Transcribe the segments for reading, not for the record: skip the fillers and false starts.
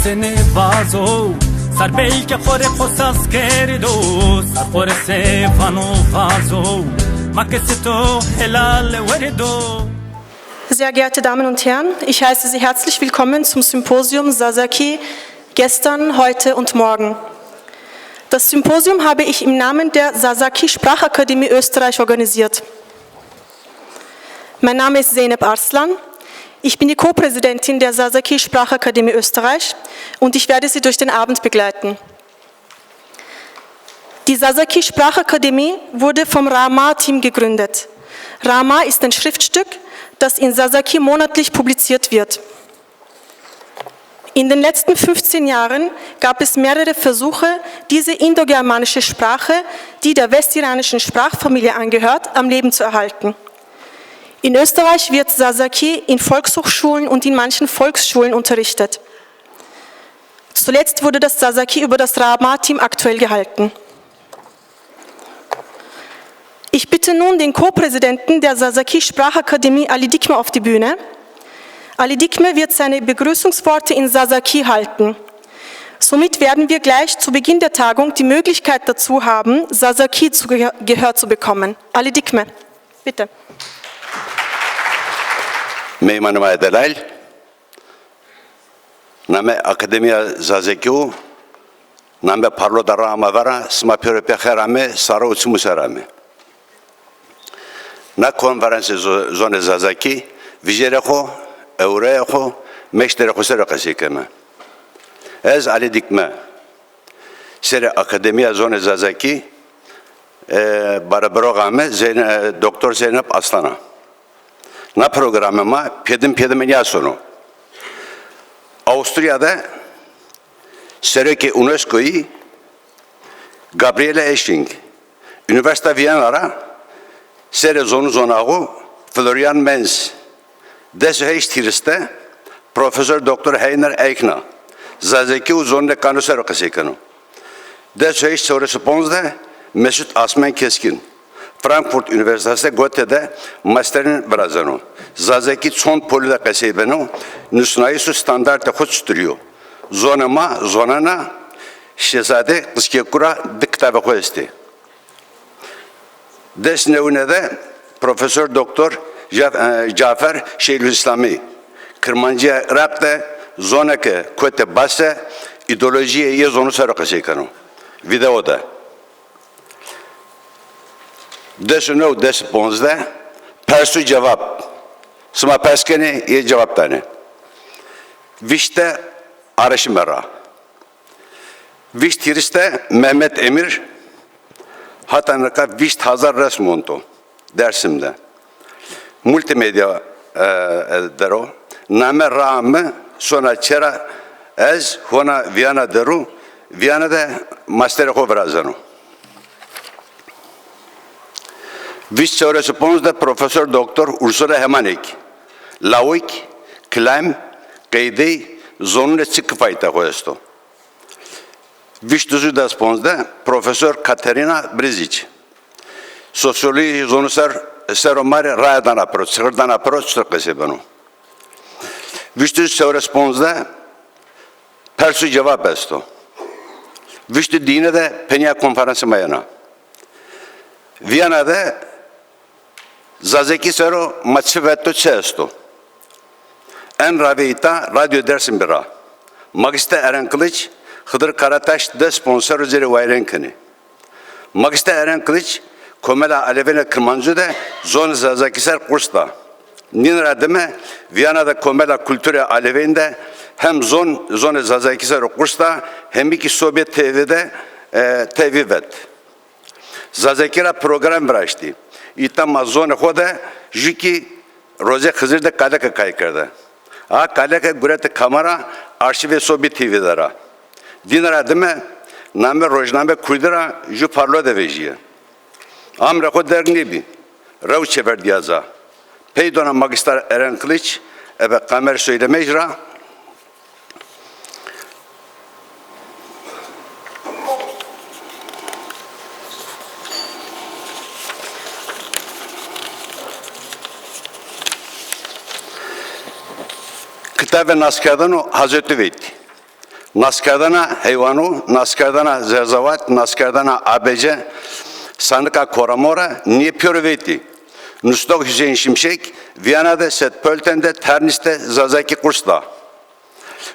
seni vazo Sar belki khore khosas kerido Sar khore sefano vazo Makeseto helal werido. Sehr geehrte Damen und Herren, ich heiße Sie herzlich willkommen zum Symposium Sasaki gestern, heute und morgen. Das Symposium habe ich im Namen der Sasaki Sprachakademie Österreich organisiert. Mein Name ist Zeynep Arslan. Ich bin die Co-Präsidentin der Sasaki Sprachakademie Österreich und ich werde Sie durch den Abend begleiten. Die Sasaki Sprachakademie wurde vom Rama-Team gegründet. Rama ist ein Schriftstück, das in Sasaki monatlich publiziert wird. In den letzten 15 Jahren gab es mehrere Versuche, diese indogermanische Sprache, die der westiranischen Sprachfamilie angehört, am Leben zu erhalten. In Österreich wird Sasaki in Volkshochschulen und in manchen Volksschulen unterrichtet. Zuletzt wurde das Sasaki über das Rama-Team aktuell gehalten. Ich bitte nun den Co-Präsidenten der Sasaki Sprachakademie, Ali Dikme, auf die Bühne. Ali Dikme wird seine Begrüßungsworte in Sasaki halten. Somit werden wir gleich zu Beginn der Tagung die Möglichkeit dazu haben, Sasaki zu Gehör zu bekommen. Ali Dikme, bitte. Meymanıma Delal, name Akademia Zazekiu, name Parlo Darama Vara, Smapiro Pecherame, Saro Tsumuserame. Na konferansı zone Zazaki, Vijereho, Eureho, Meştereho Serakasикeme. Ez Ali Dikme, Sere Akademia zone Zazaki, Barabrogame, Doktor Zeynep Aslan'a. Na programıma pedim yasonu. Avusturya'da Sereki UNESCO'yu Gabriele Esching, Üniversite Viyana'ra Sere zonağı Florian Menz, des Heichtiriste Profesör Dr. Heiner Eichner, Zazeki uzonne kanusero kasekanu. Des Heich Soresponde Mesut Asmen Keskin. Frankfurt Üniversitesi Goethe'de masterin brazano. Zazeki son polida kasebeno, nusnayısu standarte kutsturuyor. Zonana şezade kıskekura diktabe koyesti. Desnevne'de Profesör Doktor Cafer Şeyhülislami. Kırmancı Irak'ta zonake kote base ideolojiye ye zonu sarakasekano. Videoda. Desno desponzde persu cevap. Sma peskeni ye cevap tane. Vişte Araşmera. Viştiriste Mehmet Emir Hatanaka Vişt Hazar Resmonto Dersim'de. Multimedya dero. Name Rame sonra çera ez hona Viyana deru. Viyana'da mastereko brazano. Vice Correspondent Profesör Doktor Ursula Hemanik, Laoik, Klein, Qeydey, zonune çıkıfayta koyesto. Vice Correspondent Profesör Katerina Brizic, Sosyoloji zonusar seromari rayadan aproç, sırdan aproç tırkısebenu. Vice Correspondent Persu cevap esto. Vice Dine de Penya konferansı mayana. Viyana'da Zazeki Sero Maçivetto Çesto. En Raveita Radyo Dersim Bira. Magister Eren Kılıç, Hıdır Karataş de sponsor üzeri Vayrenkini. Magister Eren Kılıç, Komela Alevene Kırmancı'da Zon Zazeki Ser kursta. Ninra deme, Viyana'da Komela Kültüre Alevende hem Zon Zazeki Ser kursta hem iki Sovyet TV'de tevivet. Zazekira program bıraştı. İtam zone hoda jiki roze Hızır'da kalaka kaykarda. A kalaka gurete kamera arşive Sovyet TV'dara. Dinara deme name rojname kurdira ju parlo de vejiye. Amra ko dernebi. Rav çever diyaza. Peydona Magister Eren Kılıç ebe kamer söylemecra. Kıta ve Nasker'dan o Hazreti Veyt. Naskardana heyvanu, naskardana zerzavat, naskardana abece, sandıka koramora, niye pöröveti. Nustok Hüseyin Şimşek, Viyana'da, Setpölten'de, Ternis'te, Zazaki kursla.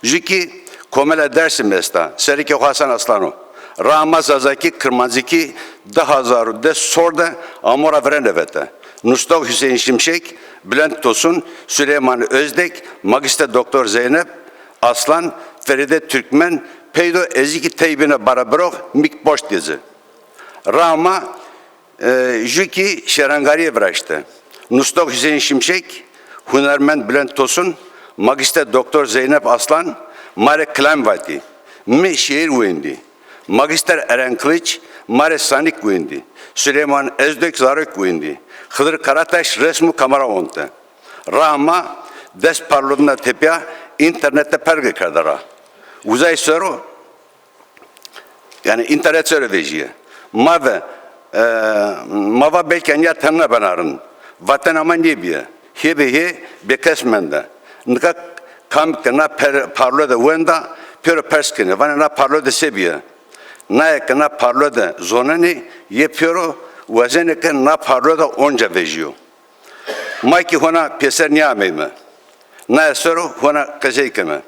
Jiki komele dersim mesta, Serike Hasan Aslano. Rama Zazaki, Kırmaziki, Dahazaru de sorda, Amora Vrenevete. Nustok Hüseyin Şimşek, Bülent Tosun, Süleyman Özdek, Magister Doktor Zeynep, Aslan, Feride Türkmen, Peydo Eziki Teybine Barabrok, Mik Boş dizi. Rama, Jüki Şerangari'ye bıraktı. Nustok Hüseyin Şimşek, Hünermen Bülent Tosun, Magister Doktor Zeynep Aslan, Mare Klemvati, Mi şiir güvendi. Magister Eren Kılıç, Mare Sanik güvendi. Süleyman Özdek Zarık güvendi. Hıdır Karataş resmi kamera ontu. Rama, des parloduna tepya, internette perge kardara. Uzay soru, yani internet soru vejiye. Mava belki ya tanına banarın. Vatan ama niye biye? Hebe bekesmende. Nika kam kana parlo da wenda pure perskine. Vana na parlo da sebiye. Na kana parlo da zonani ye pure wazene kan na parlo da onca vejiyo. Maiki hona peser niye ameyme. Na soru hona kazeyke.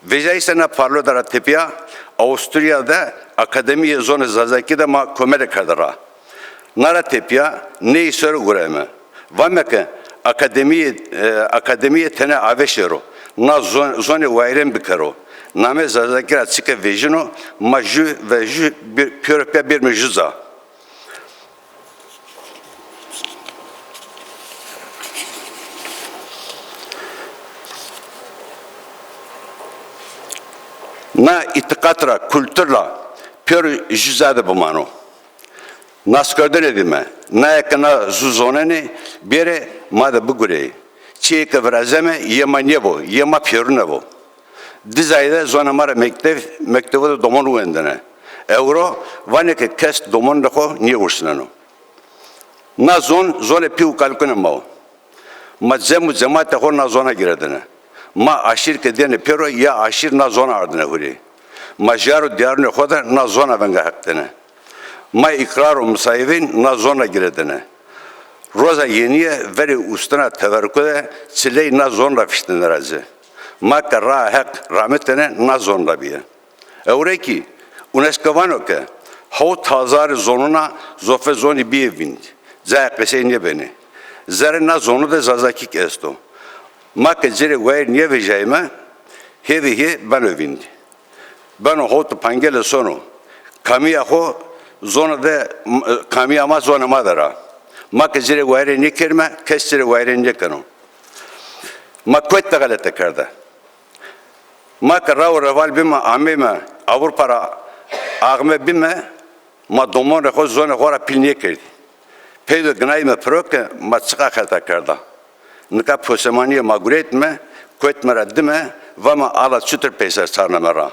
Vejayse na parlo da tepya Avusturya'da akademiye zonu Zazaki'de ma komedi kadara. Nara tepya neyi soru gureme. Vameke akademiye tene aveşero. Na zone vayren bikaro. Name Zazakira tsike vejino ma ju ve ju pürpe bir mecüza. Na itikatra, kültürla pür jüzade bumano. Nas gördün edime. Na yakına zuzoneni bire mada bugurey. Çiğke vrazeme yema nebo, yema pürü nebo. Dizayda zona mara mektebi de domonu vendene. Euro vaneke kes domon dako niye ursnano. Na zone piu kalkune mao. Ma cemaat ho na zona giredene. Ma aşir ke diyene pero ya aşir na zona ardına huri. Ma jaru diyarını khoda na zona venga haktene. Ma ikraru musayivin na zona giredene. Roza yeniye veri ustana teverkude çileyi na zona fiştene razı. Ma karra hak rahmetene na zona biye. Eureki UNESCO vano ke haut hazar zonuna zofe zoni biye vind. Zaya keseyniye beni. Zere na zonu da zazakik esto. Ma ke zere wayr niye vejayme hevi ben övindi. Ben o hot pangele sonu. Kamiya ho zona de kamiya ma zona madara. Ma ke zere wayr niye kerme kes zere wayr niye kano. Ma kwet galete karda. Ma ke rav reval bima amime Avrupa ağme bime ma domon re zona hora pilniye kerdi. Peydo gnayme proke ma çıka kata karda. Nika posemaniye maguret me, kwet meraddime, vama ala çütür peyser sarnamera.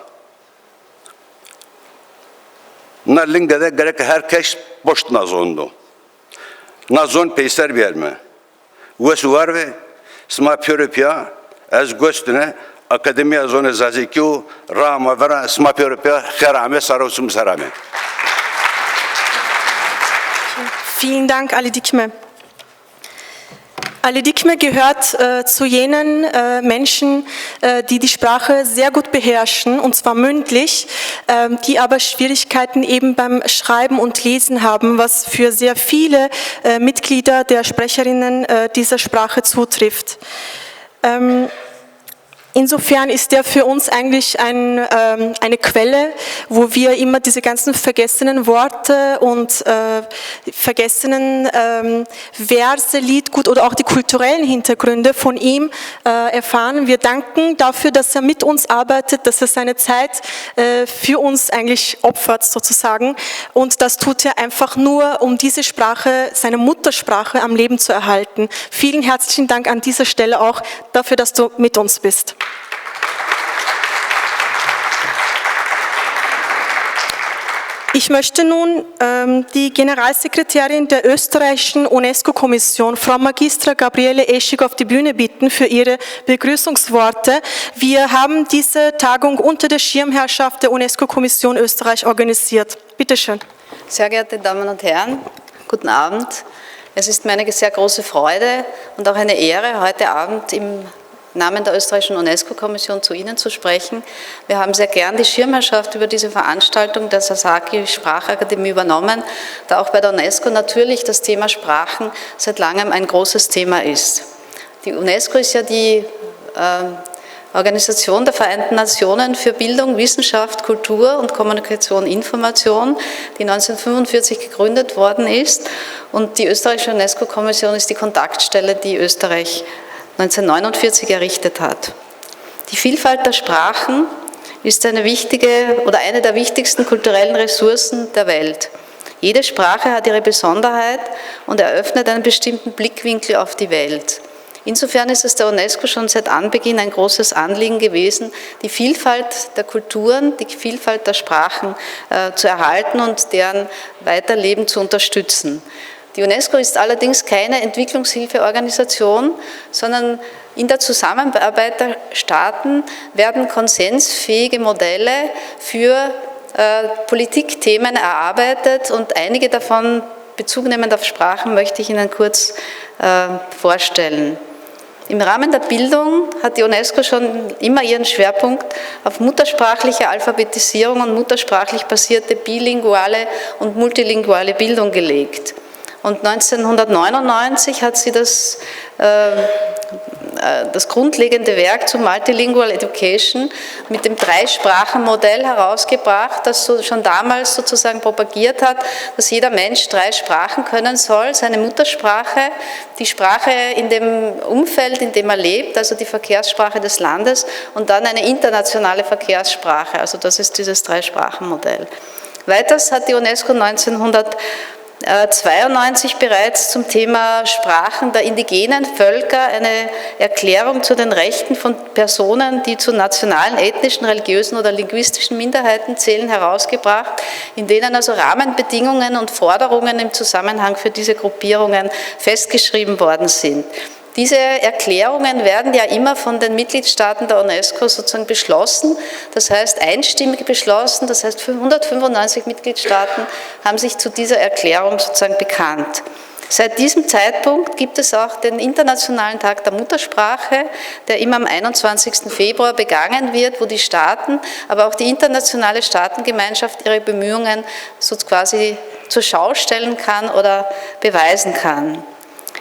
Na lingede gerek herkes boş nazondu. Nazon peyser biyerme. Vesu var ve sma pöröpya, ez göstüne akademiya zone zazikiu, rama vera sma pöröpya, kherame sarosum sarame. Vielen Dank, Ali Dikme. Ali Dikme gehört zu jenen Menschen, die die Sprache sehr gut beherrschen, und zwar mündlich, die aber Schwierigkeiten eben beim Schreiben und Lesen haben, was für sehr viele Mitglieder der Sprecherinnen dieser Sprache zutrifft. Insofern ist der für uns eigentlich eine Quelle, wo wir immer diese ganzen vergessenen Worte und vergessenen Verse, Liedgut oder auch die kulturellen Hintergründe von ihm erfahren. Wir danken dafür, dass er mit uns arbeitet, dass er seine Zeit für uns eigentlich opfert sozusagen. Und das tut er einfach nur, um diese Sprache, seine Muttersprache am Leben zu erhalten. Vielen herzlichen Dank an dieser Stelle auch dafür, dass du mit uns bist. Ich möchte nun die Generalsekretärin der österreichischen UNESCO-Kommission, Frau Magistra Gabriele Eschig, auf die Bühne bitten für ihre Begrüßungsworte. Wir haben diese Tagung unter der Schirmherrschaft der UNESCO-Kommission Österreich organisiert. Bitte schön. Sehr geehrte Damen und Herren, guten Abend. Es ist mir eine sehr große Freude und auch eine Ehre, heute Abend im Namen der österreichischen UNESCO-Kommission zu Ihnen zu sprechen. Wir haben sehr gern die Schirmherrschaft über diese Veranstaltung der Sasaki Sprachakademie übernommen, da auch bei der UNESCO natürlich das Thema Sprachen seit langem ein großes Thema ist. Die UNESCO ist ja die Organisation der Vereinten Nationen für Bildung, Wissenschaft, Kultur und Kommunikation, Information, die 1945 gegründet worden ist, und die österreichische UNESCO-Kommission ist die Kontaktstelle, die Österreich 1949 errichtet hat. Die Vielfalt der Sprachen ist eine der wichtigsten kulturellen Ressourcen der Welt. Jede Sprache hat ihre Besonderheit und eröffnet einen bestimmten Blickwinkel auf die Welt. Insofern ist es der UNESCO schon seit Anbeginn ein großes Anliegen gewesen, die Vielfalt der Kulturen, die Vielfalt der Sprachen zu erhalten und deren Weiterleben zu unterstützen. Die UNESCO ist allerdings keine Entwicklungshilfeorganisation, sondern in der Zusammenarbeit der Staaten werden konsensfähige Modelle für Politikthemen erarbeitet, und einige davon, bezugnehmend auf Sprachen, möchte ich Ihnen kurz vorstellen. Im Rahmen der Bildung hat die UNESCO schon immer ihren Schwerpunkt auf muttersprachliche Alphabetisierung und muttersprachlich basierte bilinguale und multilinguale Bildung gelegt. Und 1999 hat sie das grundlegende Werk zu Multilingual Education mit dem Dreisprachenmodell herausgebracht, das schon damals sozusagen propagiert hat, dass jeder Mensch 3 Sprachen können soll: seine Muttersprache, die Sprache in dem Umfeld, in dem er lebt, also die Verkehrssprache des Landes, und dann eine internationale Verkehrssprache. Also das ist dieses Dreisprachenmodell. Weiters hat die UNESCO 1992 bereits zum Thema Sprachen der indigenen Völker eine Erklärung zu den Rechten von Personen, die zu nationalen, ethnischen, religiösen oder linguistischen Minderheiten zählen, herausgebracht, in denen also Rahmenbedingungen und Forderungen im Zusammenhang für diese Gruppierungen festgeschrieben worden sind. Diese Erklärungen werden ja immer von den Mitgliedstaaten der UNESCO sozusagen beschlossen, das heißt einstimmig beschlossen, das heißt 195 Mitgliedstaaten haben sich zu dieser Erklärung sozusagen bekannt. Seit diesem Zeitpunkt gibt es auch den Internationalen Tag der Muttersprache, der immer am 21. Februar begangen wird, wo die Staaten, aber auch die internationale Staatengemeinschaft ihre Bemühungen so quasi zur Schau stellen kann oder beweisen kann.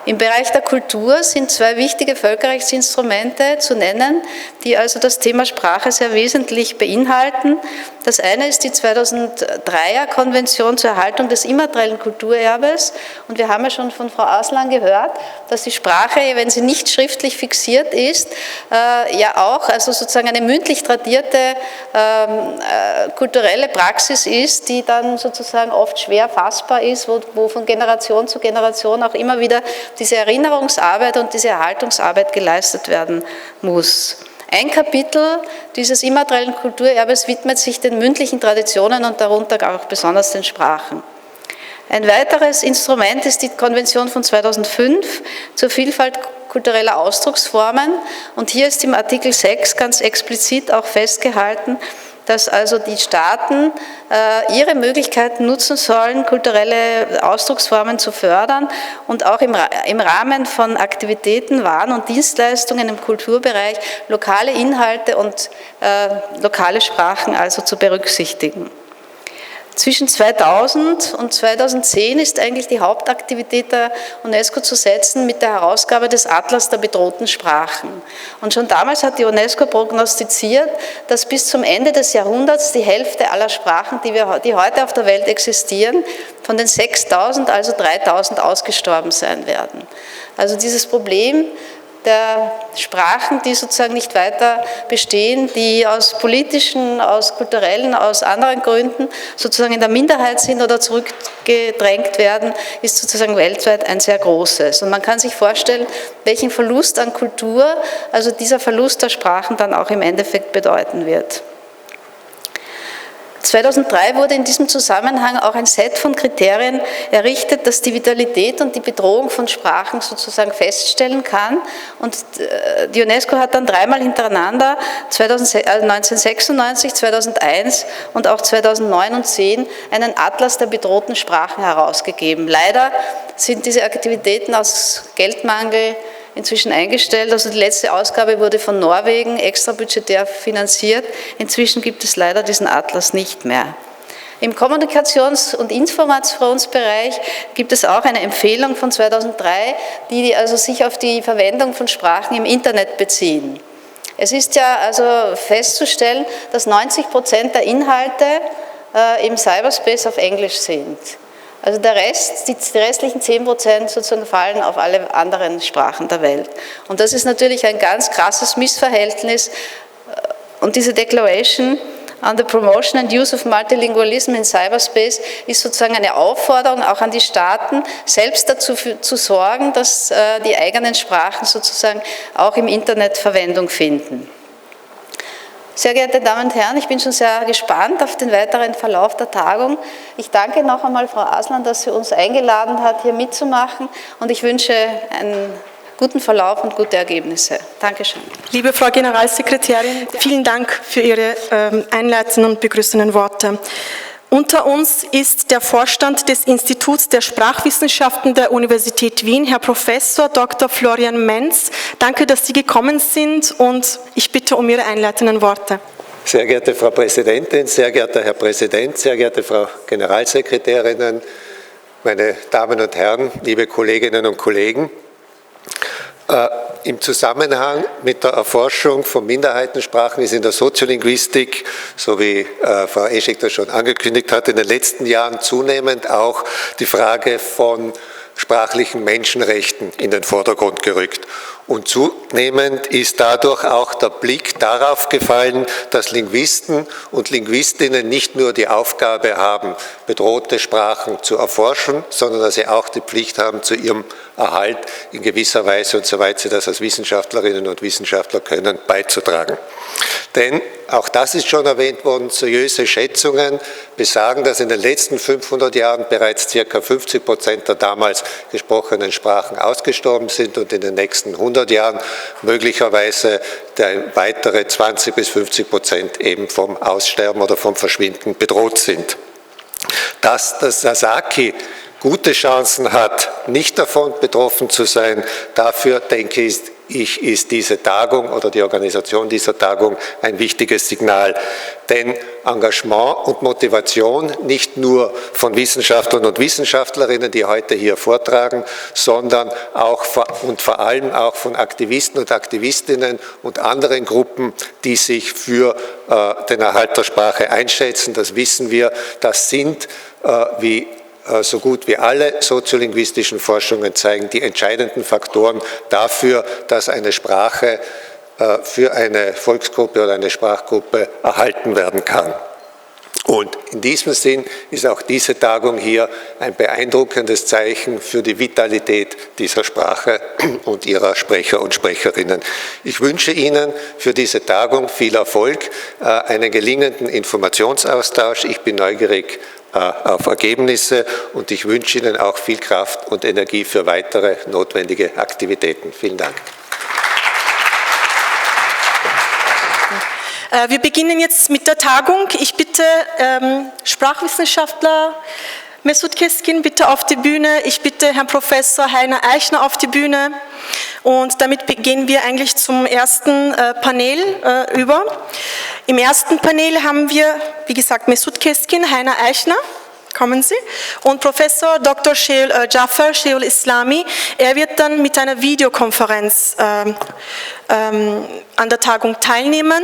Im Bereich der Kultur sind 2 wichtige Völkerrechtsinstrumente zu nennen, die also das Thema Sprache sehr wesentlich beinhalten. Das eine ist die 2003er Konvention zur Erhaltung des immateriellen Kulturerbes, und wir haben ja schon von Frau Aslan gehört, dass die Sprache, wenn sie nicht schriftlich fixiert ist, ja auch also sozusagen eine mündlich tradierte kulturelle Praxis ist, die dann sozusagen oft schwer fassbar ist, wo von Generation zu Generation auch immer wieder diese Erinnerungsarbeit und diese Erhaltungsarbeit geleistet werden muss. Ein Kapitel dieses immateriellen Kulturerbes widmet sich den mündlichen Traditionen und darunter auch besonders den Sprachen. Ein weiteres Instrument ist die Konvention von 2005 zur Vielfalt kultureller Ausdrucksformen, und hier ist im Artikel 6 ganz explizit auch festgehalten, dass also die Staaten ihre Möglichkeiten nutzen sollen, kulturelle Ausdrucksformen zu fördern und auch im Rahmen von Aktivitäten, Waren und Dienstleistungen im Kulturbereich lokale Inhalte und lokale Sprachen also zu berücksichtigen. Zwischen 2000 und 2010 ist eigentlich die Hauptaktivität der UNESCO zu setzen mit der Herausgabe des Atlas der bedrohten Sprachen. Und schon damals hat die UNESCO prognostiziert, dass bis zum Ende des Jahrhunderts die Hälfte aller Sprachen, die heute auf der Welt existieren, von den 6000, also 3000 ausgestorben sein werden. Also dieses Problem der Sprachen, die sozusagen nicht weiter bestehen, die aus politischen, aus kulturellen, aus anderen Gründen sozusagen in der Minderheit sind oder zurückgedrängt werden, ist sozusagen weltweit ein sehr großes. Und man kann sich vorstellen, welchen Verlust an Kultur, also dieser Verlust der Sprachen dann auch im Endeffekt bedeuten wird. 2003 wurde in diesem Zusammenhang auch ein Set von Kriterien errichtet, das die Vitalität und die Bedrohung von Sprachen sozusagen feststellen kann. Und die UNESCO hat dann dreimal hintereinander, 1996, 2001 und auch 2009 und 2010, einen Atlas der bedrohten Sprachen herausgegeben. Leider sind diese Aktivitäten aus Geldmangel inzwischen eingestellt. Also die letzte Ausgabe wurde von Norwegen extrabudgetär finanziert. Inzwischen gibt es leider diesen Atlas nicht mehr. Im Kommunikations- und Informationsbereich gibt es auch eine Empfehlung von 2003, die also sich auf die Verwendung von Sprachen im Internet beziehen. Es ist ja also festzustellen, dass 90% der Inhalte im Cyberspace auf Englisch sind. Also der Rest, die restlichen 10% sozusagen fallen auf alle anderen Sprachen der Welt. Und das ist natürlich ein ganz krasses Missverhältnis. Und diese Declaration on the Promotion and Use of Multilingualism in Cyberspace ist sozusagen eine Aufforderung auch an die Staaten, selbst dazu zu sorgen, dass die eigenen Sprachen sozusagen auch im Internet Verwendung finden. Sehr geehrte Damen und Herren, ich bin schon sehr gespannt auf den weiteren Verlauf der Tagung. Ich danke noch einmal Frau Aslan, dass sie uns eingeladen hat, hier mitzumachen, und ich wünsche einen guten Verlauf und gute Ergebnisse. Dankeschön. Liebe Frau Generalsekretärin, vielen Dank für Ihre einleitenden und begrüßenden Worte. Unter uns ist der Vorstand des Instituts der Sprachwissenschaften der Universität Wien, Herr Professor Dr. Florian Menz. Danke, dass Sie gekommen sind, und ich bitte um Ihre einleitenden Worte. Sehr geehrte Frau Präsidentin, sehr geehrter Herr Präsident, sehr geehrte Frau Generalsekretärin, meine Damen und Herren, liebe Kolleginnen und Kollegen. Im Zusammenhang mit der Erforschung von Minderheitensprachen ist in der Soziolinguistik, so wie Frau Eschig das schon angekündigt hat, in den letzten Jahren zunehmend auch die Frage von sprachlichen Menschenrechten in den Vordergrund gerückt. Und zunehmend ist dadurch auch der Blick darauf gefallen, dass Linguisten und Linguistinnen nicht nur die Aufgabe haben, bedrohte Sprachen zu erforschen, sondern dass sie auch die Pflicht haben, zu ihrem Erhalt in gewisser Weise, und soweit sie das als Wissenschaftlerinnen und Wissenschaftler können, beizutragen. Denn, auch das ist schon erwähnt worden, seriöse Schätzungen besagen, dass in den letzten 500 Jahren bereits ca. 50% der damals gesprochenen Sprachen ausgestorben sind und in den nächsten 100 Jahren möglicherweise weitere 20 bis 50% eben vom Aussterben oder vom Verschwinden bedroht sind. Dass das Sasaki gute Chancen hat, nicht davon betroffen zu sein, dafür, denke ich, ist diese Tagung oder die Organisation dieser Tagung ein wichtiges Signal. Denn Engagement und Motivation nicht nur von Wissenschaftlern und Wissenschaftlerinnen, die heute hier vortragen, sondern auch und vor allem auch von Aktivisten und Aktivistinnen und anderen Gruppen, die sich für den Erhalt der Sprache einsetzen. Das wissen wir, das sind so gut wie alle soziolinguistischen Forschungen zeigen, die entscheidenden Faktoren dafür, dass eine Sprache für eine Volksgruppe oder eine Sprachgruppe erhalten werden kann. Und in diesem Sinn ist auch diese Tagung hier ein beeindruckendes Zeichen für die Vitalität dieser Sprache und ihrer Sprecher und Sprecherinnen. Ich wünsche Ihnen für diese Tagung viel Erfolg, einen gelingenden Informationsaustausch. Ich bin neugierig auf Ergebnisse, und ich wünsche Ihnen auch viel Kraft und Energie für weitere notwendige Aktivitäten. Vielen Dank. Wir beginnen jetzt mit der Tagung. Ich bitte Sprachwissenschaftler Mesut Keskin bitte auf die Bühne. Ich bitte Herrn Professor Heiner Eichner auf die Bühne. Und damit gehen wir eigentlich zum ersten Panel über. Im ersten Panel haben wir, wie gesagt, Mesut Keskin, Heiner Eichner. Kommen Sie. Und Professor Dr. Jaffer Sheol Islami, er wird dann mit einer Videokonferenz an der Tagung teilnehmen.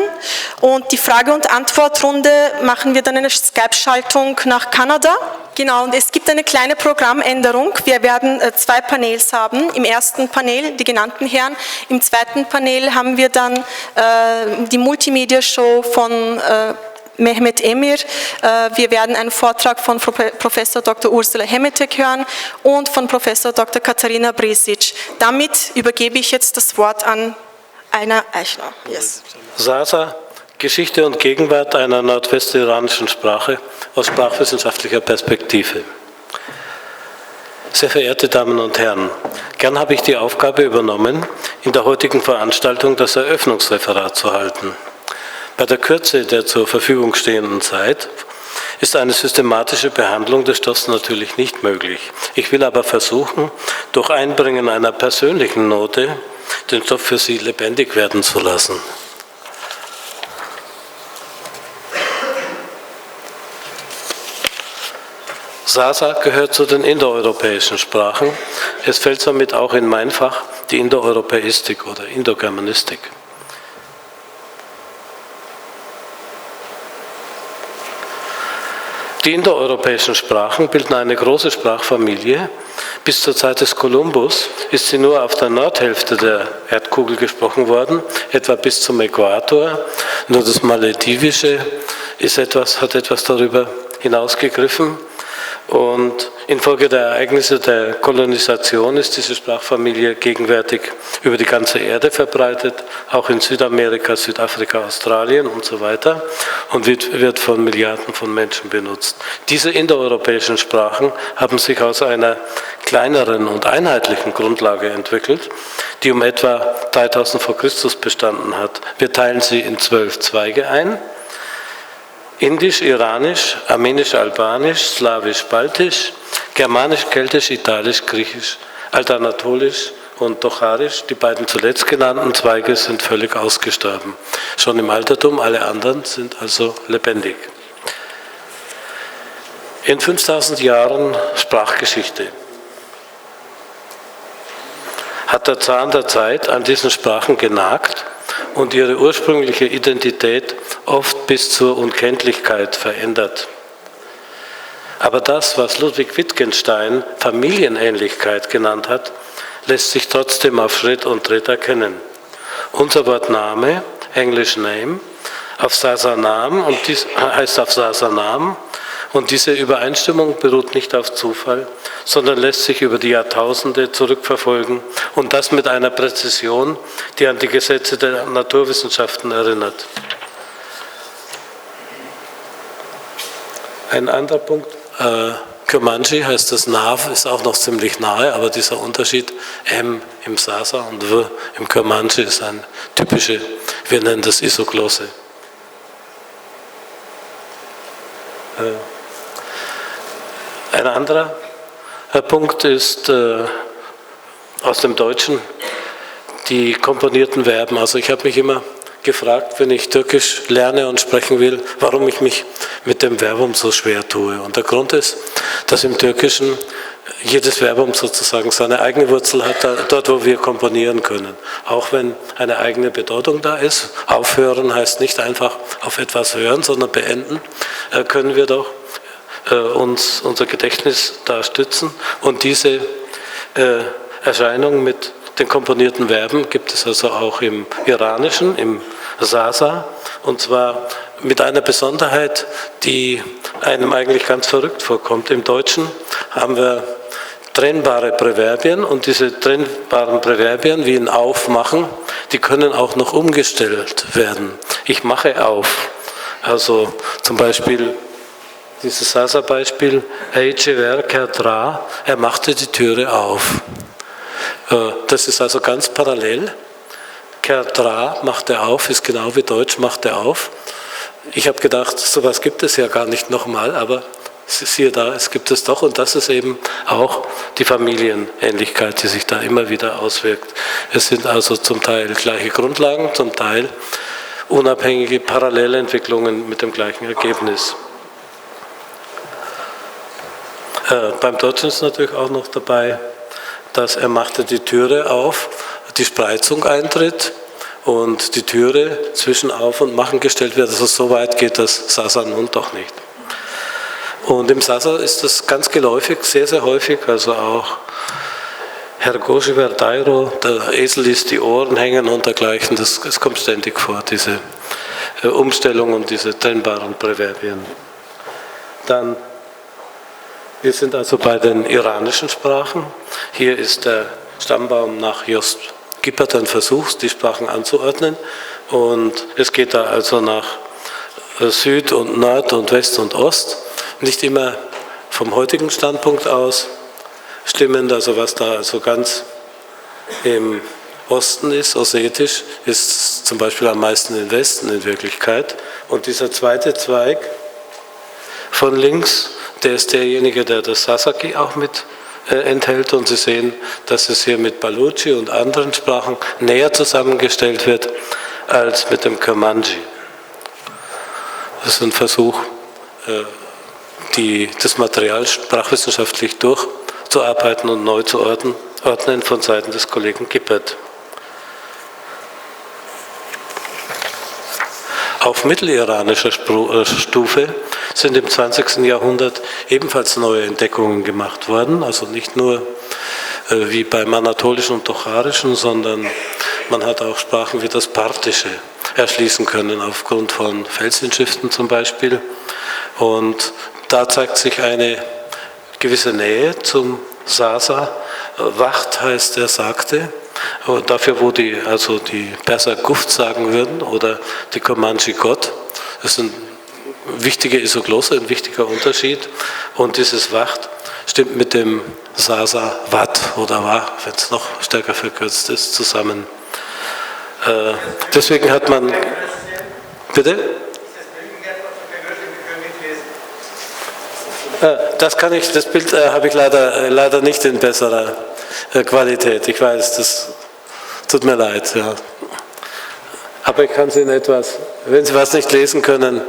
Und die Frage- und Antwortrunde machen wir dann eine Skype-Schaltung nach Kanada. Genau, und es gibt eine kleine Programmänderung. Wir werden zwei Panels haben. Im ersten Panel die genannten Herren. Im zweiten Panel haben wir dann die Multimedia-Show von Mehmet Emir. Wir werden einen Vortrag von Professor Dr. Ursula Hemetek hören und von Professor Dr. Katharina Brisic. Damit übergebe ich jetzt das Wort an Heiner Eichner. Yes. Sasa, Geschichte und Gegenwart einer nordwestiranischen Sprache aus sprachwissenschaftlicher Perspektive. Sehr verehrte Damen und Herren, gern habe ich die Aufgabe übernommen, in der heutigen Veranstaltung das Eröffnungsreferat zu halten. Bei der Kürze der zur Verfügung stehenden Zeit ist eine systematische Behandlung des Stoffs natürlich nicht möglich. Ich will aber versuchen, durch Einbringen einer persönlichen Note den Stoff für Sie lebendig werden zu lassen. Sasa gehört zu den indoeuropäischen Sprachen. Es fällt somit auch in mein Fach, die Indoeuropäistik oder Indogermanistik. Die indoeuropäischen Sprachen bilden eine große Sprachfamilie. Bis zur Zeit des Kolumbus ist sie nur auf der Nordhälfte der Erdkugel gesprochen worden, etwa bis zum Äquator. Nur das Maledivische hat etwas darüber hinausgegriffen. Und infolge der Ereignisse der Kolonisation ist diese Sprachfamilie gegenwärtig über die ganze Erde verbreitet, auch in Südamerika, Südafrika, Australien und so weiter, und wird von Milliarden von Menschen benutzt. Diese indoeuropäischen Sprachen haben sich aus einer kleineren und einheitlichen Grundlage entwickelt, die um etwa 3000 vor Christus bestanden hat. Wir teilen sie in 12 Zweige ein: Indisch, Iranisch, Armenisch, Albanisch, Slawisch, Baltisch, Germanisch, Keltisch, Italisch, Griechisch, Altanatolisch und Tocharisch. Die beiden zuletzt genannten Zweige sind völlig ausgestorben. Schon im Altertum, alle anderen sind also lebendig. In 5000 Jahren Sprachgeschichte hat der Zahn der Zeit an diesen Sprachen genagt und ihre ursprüngliche Identität oft bis zur Unkenntlichkeit verändert. Aber das, was Ludwig Wittgenstein Familienähnlichkeit genannt hat, lässt sich trotzdem auf Schritt und Tritt erkennen. Unser Wort Name, Englisch Name, auf Sasanam und dies heißt auf Sasanam, und diese Übereinstimmung beruht nicht auf Zufall, sondern lässt sich über die Jahrtausende zurückverfolgen, und das mit einer Präzision, die an die Gesetze der Naturwissenschaften erinnert. Ein anderer Punkt, Kurmanji heißt das Nav, ist auch noch ziemlich nahe, aber dieser Unterschied M im Sasa und W im Kurmanji ist ein typische, wir nennen das Isoglosse. Ein anderer Punkt ist aus dem Deutschen die komponierten Verben. Also ich habe mich immer gefragt, wenn ich Türkisch lerne und sprechen will, warum ich mich mit dem Verbum so schwer tue. Und der Grund ist, dass im Türkischen jedes Verbum sozusagen seine eigene Wurzel hat, dort wo wir komponieren können. Auch wenn eine eigene Bedeutung da ist. Aufhören heißt nicht einfach auf etwas hören, sondern beenden können wir doch unser Gedächtnis da stützen. Und diese Erscheinung mit den komponierten Verben gibt es also auch im Iranischen, im Sasa, und zwar mit einer Besonderheit, die einem eigentlich ganz verrückt vorkommt. Im Deutschen haben wir trennbare Präverbien, und diese trennbaren Präverbien, wie in aufmachen, die können auch noch umgestellt werden. Ich mache auf. Also zum Beispiel dieses Sasa-Beispiel, er machte die Türe auf. Das ist also ganz parallel. Kerdra macht er auf, ist genau wie Deutsch macht er auf. Ich habe gedacht, sowas gibt es ja gar nicht nochmal, aber siehe da, es gibt es doch, und das ist eben auch die Familienähnlichkeit, die sich da immer wieder auswirkt. Es sind also zum Teil gleiche Grundlagen, zum Teil unabhängige Parallelentwicklungen mit dem gleichen Ergebnis. Beim Deutschen ist natürlich auch noch dabei, dass er machte die Türe auf, die Spreizung eintritt und die Türe zwischen Auf und Machen gestellt wird. Also so weit geht das Sasa nun doch nicht. Und im Sasa ist das ganz geläufig, sehr, sehr häufig, also auch Herr Goshi Verdairo, der Esel ließ die Ohren hängen und dergleichen, das kommt ständig vor, diese Umstellung und diese trennbaren Präverbien. Dann, wir sind also bei den iranischen Sprachen. Hier ist der Stammbaum nach Jost Gippert einen Versuch, die Sprachen anzuordnen. Und es geht da also nach Süd und Nord und West und Ost, nicht immer vom heutigen Standpunkt aus stimmend, also was da also ganz im Osten ist, ossetisch, ist zum Beispiel am meisten im Westen in Wirklichkeit. Und dieser zweite Zweig von links, der ist derjenige, der das Sasaki auch mit enthält. Und Sie sehen, dass es hier mit Baluchi und anderen Sprachen näher zusammengestellt wird als mit dem Das ist ein Versuch, das Material sprachwissenschaftlich durchzuarbeiten und neu zu ordnen von Seiten des Kollegen Gippert. Auf mitteliranischer Stufe sind im 20. Jahrhundert ebenfalls neue Entdeckungen gemacht worden, also nicht nur wie beim Anatolischen und Tocharischen, sondern man hat auch Sprachen wie das Parthische erschließen können, aufgrund von Felsinschriften zum Beispiel. Und da zeigt sich eine gewisse Nähe zum Sasa. Wacht heißt, er sagte, dafür, wo die Perser Guft sagen würden oder die Comanche Gott. Das ist ein wichtiger Isoglose, ein wichtiger Unterschied. Und dieses Wacht stimmt mit dem Sasa Wat oder Wa, wenn es noch stärker verkürzt ist, zusammen. Deswegen hat man... Bitte? Das Bild habe ich leider nicht in besserer Qualität. Ich weiß, das tut mir leid. Ja. Aber ich kann es Ihnen wenn Sie was nicht lesen können,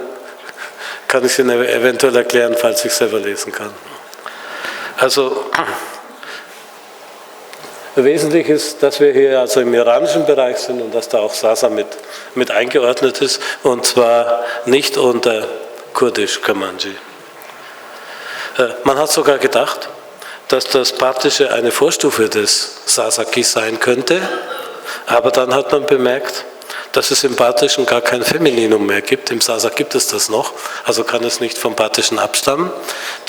kann ich es Ihnen eventuell erklären, falls ich selber lesen kann. Also, wesentlich ist, dass wir hier also im iranischen Bereich sind und dass da auch Sasa mit eingeordnet ist, und zwar nicht unter Kurdisch-Comanche. Man hat sogar gedacht, dass das Parthische eine Vorstufe des Sasaki sein könnte, aber dann hat man bemerkt, dass es im Parthischen gar kein Femininum mehr gibt. Im Sasa gibt es das noch, also kann es nicht vom Parthischen abstammen.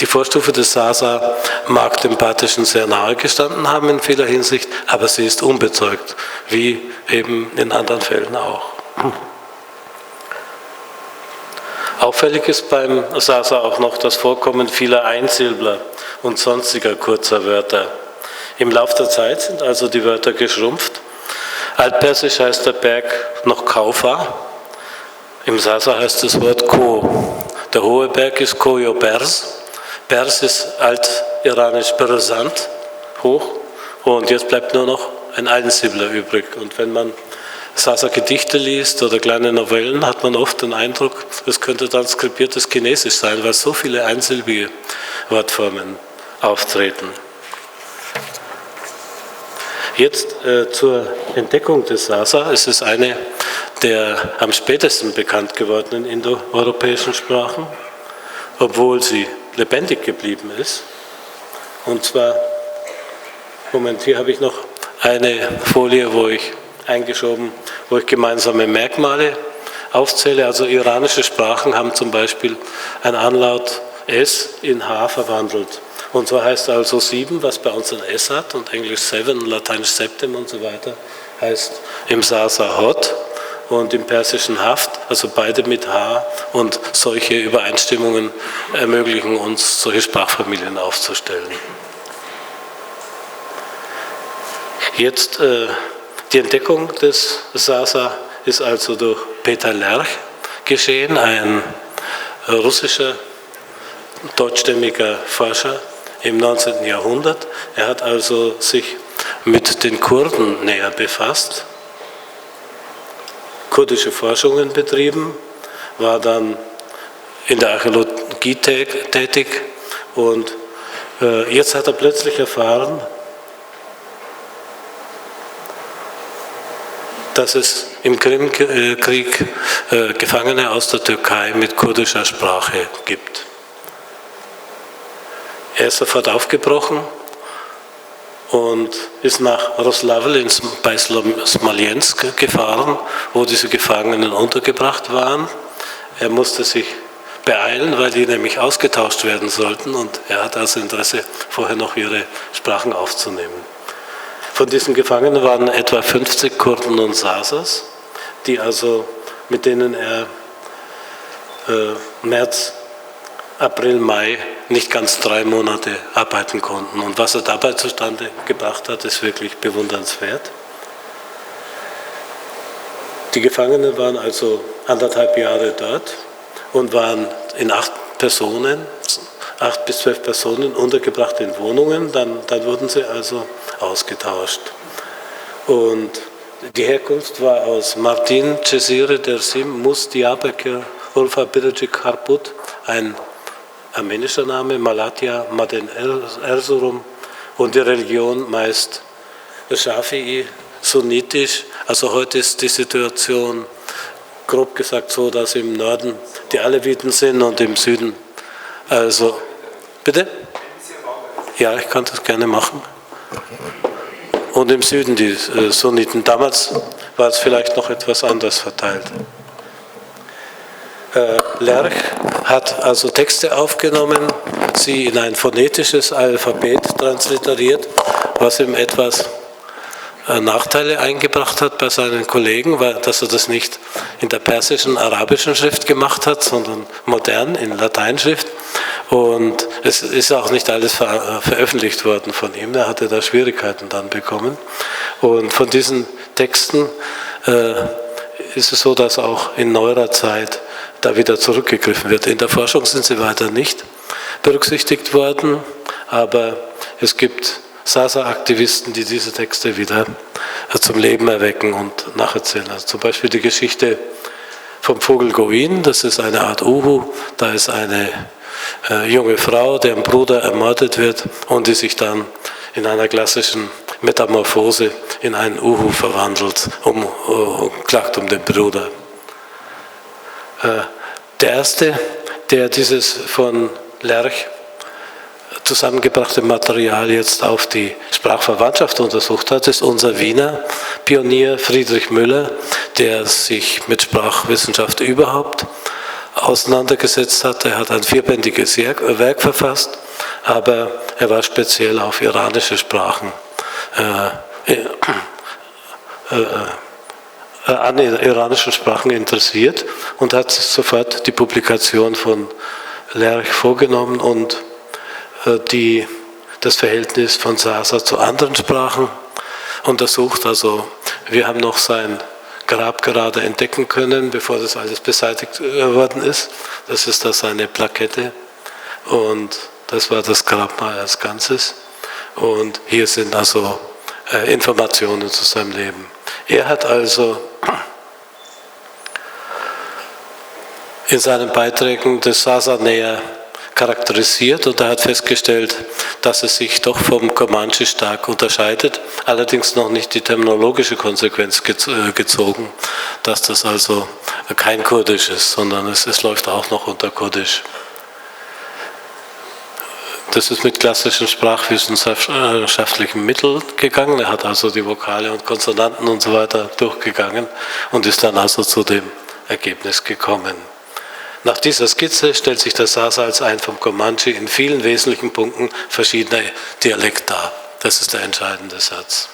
Die Vorstufe des Sasa mag dem Parthischen sehr nahe gestanden haben in vieler Hinsicht, aber sie ist unbezeugt, wie eben in anderen Fällen auch. Auffällig ist beim Sasa auch noch das Vorkommen vieler Einsilbler und sonstiger kurzer Wörter. Im Laufe der Zeit sind also die Wörter geschrumpft. Altpersisch heißt der Berg noch Kaufa. Im Sasa heißt das Wort Ko. Der hohe Berg ist Koyo Bers. Bers ist altiranisch Bersant, hoch. Und jetzt bleibt nur noch ein Einsilbler übrig. Und wenn man Sasa-Gedichte liest oder kleine Novellen, hat man oft den Eindruck, es könnte transkribiertes Chinesisch sein, weil so viele einsilbige Wortformen auftreten. Jetzt zur Entdeckung des Sasa. Es ist eine der am spätesten bekannt gewordenen indoeuropäischen Sprachen, obwohl sie lebendig geblieben ist. Und zwar, Moment, hier habe ich noch eine Folie, wo ich gemeinsame Merkmale aufzähle. Also iranische Sprachen haben zum Beispiel ein Anlaut S in H verwandelt. Und so heißt also 7, was bei uns ein S hat, und Englisch 7, Lateinisch Septim und so weiter, heißt im Sasa Hot und im Persischen Haft, also beide mit H, und solche Übereinstimmungen ermöglichen uns, solche Sprachfamilien aufzustellen. Jetzt die Entdeckung des Sasa ist also durch Peter Lerch geschehen, ein russischer, deutschstämmiger Forscher im 19. Jahrhundert. Er hat also sich mit den Kurden näher befasst, kurdische Forschungen betrieben, war dann in der Archäologie tätig und jetzt hat er plötzlich erfahren, dass es im Krimkrieg Gefangene aus der Türkei mit kurdischer Sprache gibt. Er ist sofort aufgebrochen und ist nach Roslawl bei Smolensk gefahren, wo diese Gefangenen untergebracht waren. Er musste sich beeilen, weil die nämlich ausgetauscht werden sollten, und er hat also Interesse, vorher noch ihre Sprachen aufzunehmen. Von diesen Gefangenen waren etwa 50 Kurden und Sasas, die also, mit denen er März, April, Mai nicht ganz 3 Monate arbeiten konnten. Und was er dabei zustande gebracht hat, ist wirklich bewundernswert. Die Gefangenen waren also 1,5 Jahre dort und waren in 8 bis 12 Personen untergebracht in Wohnungen. Dann wurden sie also ausgetauscht. Und die Herkunft war aus Martin Cesire Dersim Mus Diyarbakir Urfa Birecik Harput, ein armenischer Name, Malatya Maden Erzurum, und die Religion meist Shafi'i, sunnitisch. Also heute ist die Situation grob gesagt so, dass im Norden die Aleviten sind und im Süden, also, bitte? Ja, ich kann das gerne machen. Und im Süden die Sunniten. Damals war es vielleicht noch etwas anders verteilt. Lerch hat also Texte aufgenommen, sie in ein phonetisches Alphabet transliteriert, was ihm etwas Nachteile eingebracht hat bei seinen Kollegen, weil, dass er das nicht in der persischen, arabischen Schrift gemacht hat, sondern modern in Lateinschrift. Und es ist auch nicht alles veröffentlicht worden von ihm, er hatte da Schwierigkeiten dann bekommen. Und von diesen Texten ist es so, dass auch in neuerer Zeit da wieder zurückgegriffen wird. In der Forschung sind sie weiter nicht berücksichtigt worden, aber es gibt Sasa-Aktivisten, die diese Texte wieder zum Leben erwecken und nacherzählen. Also zum Beispiel die Geschichte vom Vogel Goin, das ist eine Art Uhu, da ist eine junge Frau, deren Bruder ermordet wird und die sich dann in einer klassischen Metamorphose in einen Uhu verwandelt und klagt um den Bruder. Der erste, der dieses von Lerch zusammengebrachte Material jetzt auf die Sprachverwandtschaft untersucht hat, ist unser Wiener Pionier Friedrich Müller, der sich mit Sprachwissenschaft überhaupt auseinandergesetzt hat. Er hat ein 4-bändiges Werk verfasst, aber er war speziell auf iranische Sprachen an iranischen Sprachen interessiert und hat sofort die Publikation von Lerch vorgenommen und das Verhältnis von Sasa zu anderen Sprachen untersucht. Also wir haben noch sein Grab gerade entdecken können, bevor das alles beseitigt worden ist. Das ist da seine Plakette und das war das Grabmal als Ganzes. Und hier sind also Informationen zu seinem Leben. Er hat also in seinen Beiträgen das Sasa näher charakterisiert und er hat festgestellt, dass es sich doch vom Comanche stark unterscheidet, allerdings noch nicht die terminologische Konsequenz gezogen, dass das also kein Kurdisch ist, sondern es läuft auch noch unter Kurdisch. Das ist mit klassischen sprachwissenschaftlichen Mitteln gegangen. Er hat also die Vokale und Konsonanten und so weiter durchgegangen und ist dann also zu dem Ergebnis gekommen. Nach dieser Skizze stellt sich der Sasa als ein vom Comanche in vielen wesentlichen Punkten verschiedener Dialekt dar. Das ist der entscheidende Satz.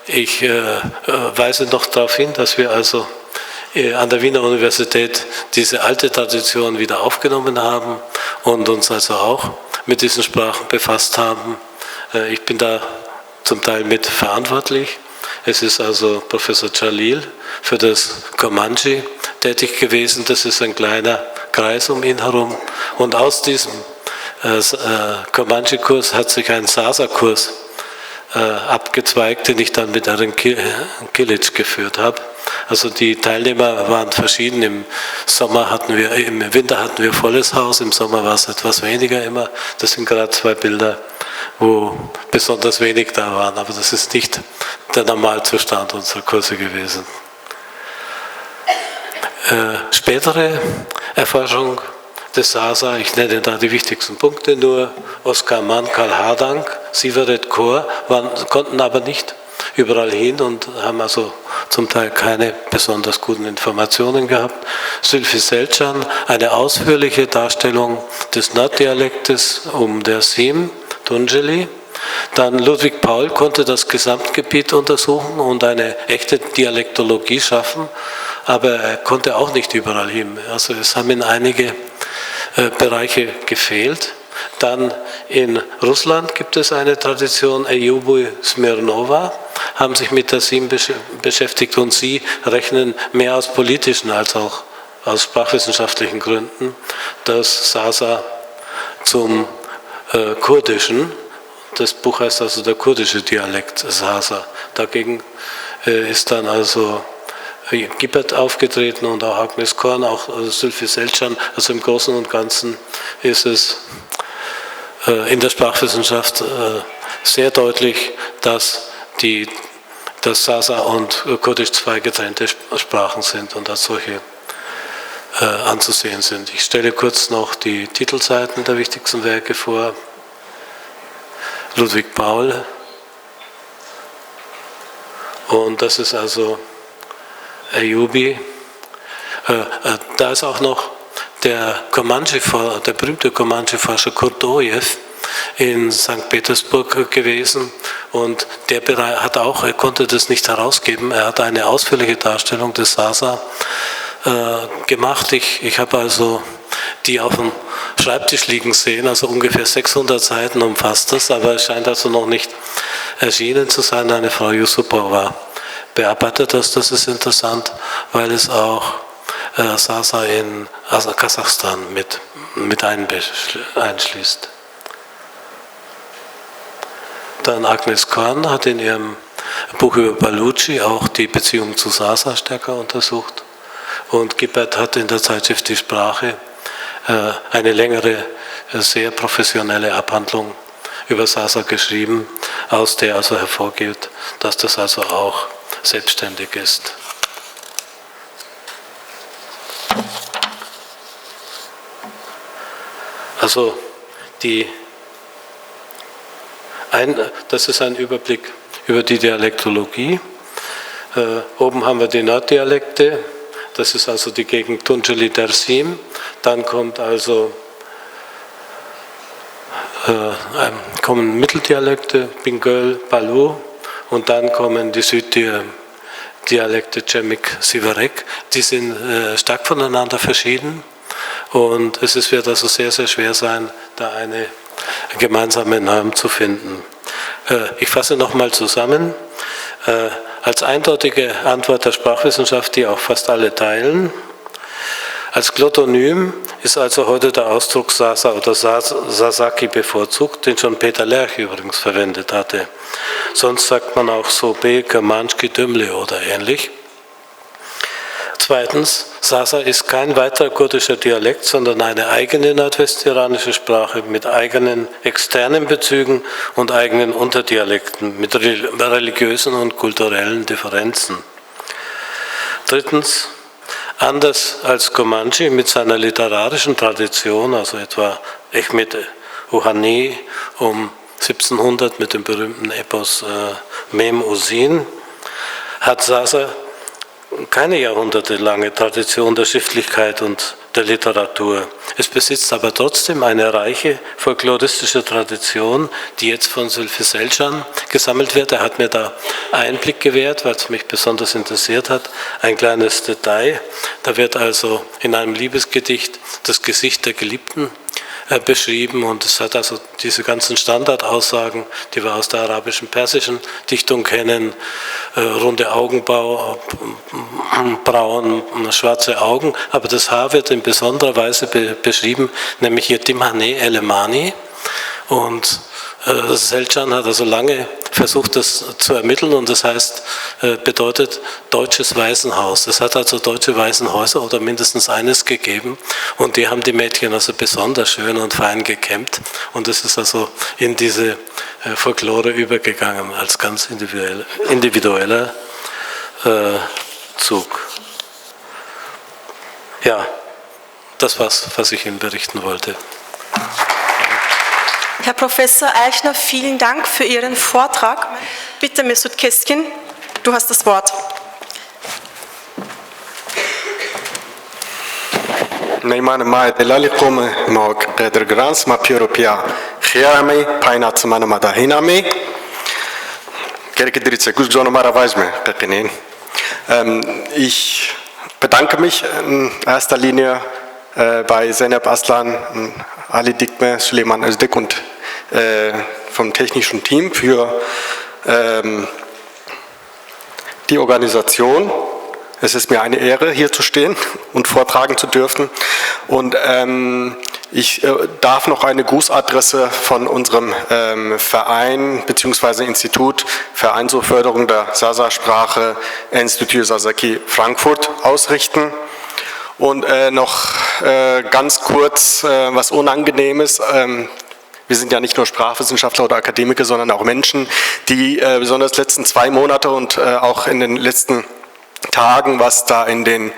Ich weise noch darauf hin, dass wir also an der Wiener Universität diese alte Tradition wieder aufgenommen haben und uns also auch mit diesen Sprachen befasst haben. Ich bin da zum Teil mit verantwortlich. Es ist also Professor Jalil für das Comanche tätig gewesen. Das ist ein kleiner Kreis um ihn herum. Und aus diesem Comanche-Kurs hat sich ein Sasa-Kurs abgezweigt, den ich dann mit Eren Kilic geführt habe. Also die Teilnehmer waren verschieden. Im Winter hatten wir volles Haus, im Sommer war es etwas weniger immer. Das sind gerade 2 Bilder, wo besonders wenig da waren, aber das ist nicht der Normalzustand unserer Kurse gewesen. Spätere Erforschung des Sasa, ich nenne da die wichtigsten Punkte nur, Oskar Mann, Karl Hardank, Siveret Kor, konnten aber nicht überall hin und haben also zum Teil keine besonders guten Informationen gehabt. Sylvie Selcan, eine ausführliche Darstellung des Norddialektes um der Sim, Tunjeli, Dann Ludwig Paul konnte das Gesamtgebiet untersuchen und eine echte Dialektologie schaffen, aber er konnte auch nicht überall hin. Also es haben ihm einige Bereiche gefehlt. Dann in Russland gibt es eine Tradition, Ejubi Smirnova, haben sich mit der SIM beschäftigt und sie rechnen mehr aus politischen als auch aus sprachwissenschaftlichen Gründen das Sasa zum Kurdischen. Das Buch heißt also der kurdische Dialekt Sasa. Dagegen ist dann also Gibbert aufgetreten und auch Agnes Korn, auch Sülfü Selcan. Also im Großen und Ganzen ist es in der Sprachwissenschaft sehr deutlich, dass das Sasa und Kurdisch zwei getrennte Sprachen sind und als solche anzusehen sind. Ich stelle kurz noch die Titelseiten der wichtigsten Werke vor. Ludwig Paul. Und das ist also Ejubi. Da ist auch noch der berühmte Comanche-Forscher Kurdojew in St. Petersburg gewesen und er konnte das nicht herausgeben. Er hat eine ausführliche Darstellung des Sasa gemacht. Ich habe also die auf dem Schreibtisch liegen sehen, also ungefähr 600 Seiten umfasst das, aber es scheint also noch nicht erschienen zu sein. Eine Frau Yusupova bearbeitet das ist interessant, weil es auch Sasa in Kasachstan mit einschließt. Dann Agnes Korn hat in ihrem Buch über Baluchi auch die Beziehung zu Sasa stärker untersucht. Und Gibbert hat in der Zeitschrift Die Sprache eine längere, sehr professionelle Abhandlung über Sasa geschrieben, aus der also hervorgeht, dass das also auch selbstständig ist. Also das ist ein Überblick über die Dialektologie. Oben haben wir die Norddialekte, das ist also die Gegend Tunceli Dersim. Dann kommen Mitteldialekte, Bingöl, Balu, und dann kommen die Süddialekte Cemik, Siverek. Die sind stark voneinander verschieden und es wird also sehr, sehr schwer sein, da eine gemeinsame Norm zu finden. Ich fasse nochmal zusammen. Als eindeutige Antwort der Sprachwissenschaft, die auch fast alle teilen. Als Glottonym ist also heute der Ausdruck Sasa oder Sasaki bevorzugt, den schon Peter Lerch übrigens verwendet hatte. Sonst sagt man auch Sobe, Kermanski, Dümle oder ähnlich. Zweitens, Sasa ist kein weiterer kurdischer Dialekt, sondern eine eigene nordwestiranische Sprache mit eigenen externen Bezügen und eigenen Unterdialekten, mit religiösen und kulturellen Differenzen. Drittens, anders als Comanche mit seiner literarischen Tradition, also etwa Ahmed Ouhani um 1700 mit dem berühmten Epos Mem Usin, hat Sasa keine jahrhundertelange Tradition der Schriftlichkeit und der Literatur. Es besitzt aber trotzdem eine reiche folkloristische Tradition, die jetzt von Sülfü Selcan gesammelt wird. Er hat mir da Einblick gewährt, weil es mich besonders interessiert hat. Ein kleines Detail. Da wird also in einem Liebesgedicht das Gesicht der Geliebten beschrieben und es hat also diese ganzen Standardaussagen, die wir aus der arabischen, persischen Dichtung kennen, runde Augenbau, braun, schwarze Augen, aber das Haar wird in besonderer Weise beschrieben, nämlich hier Dimhane Elemani, und Selcan hat also lange versucht, das zu ermitteln, und das heißt, bedeutet deutsches Waisenhaus. Es hat also deutsche Waisenhäuser oder mindestens eines gegeben, und die haben die Mädchen also besonders schön und fein gekämmt, und es ist also in diese Folklore übergegangen als ganz individueller Zug. Ja, das war's, was ich Ihnen berichten wollte. Herr Professor Eichner, vielen Dank für Ihren Vortrag. Bitte, Mesut Keskin, du hast das Wort. Neymane Mai Delali Come Nog Pedro Grans Ma Piero Pia Chiarame, Painat Manamada Hiname, Gerkedritze, Gusjonomaravajme, Pepinin. Ich bedanke mich in erster Linie bei Zeynep Aslan, Ali Dikme, Süleyman Özdik und vom technischen Team für die Organisation. Es ist mir eine Ehre, hier zu stehen und vortragen zu dürfen. Und ich darf noch eine Grußadresse von unserem Verein bzw. Institut Verein zur Förderung der Sasa-Sprache, Institut Sasaki Frankfurt, ausrichten. Und noch ganz kurz was Unangenehmes. Wir sind ja nicht nur Sprachwissenschaftler oder Akademiker, sondern auch Menschen, die besonders die letzten 2 Monate und auch in den letzten Tagen, was da in den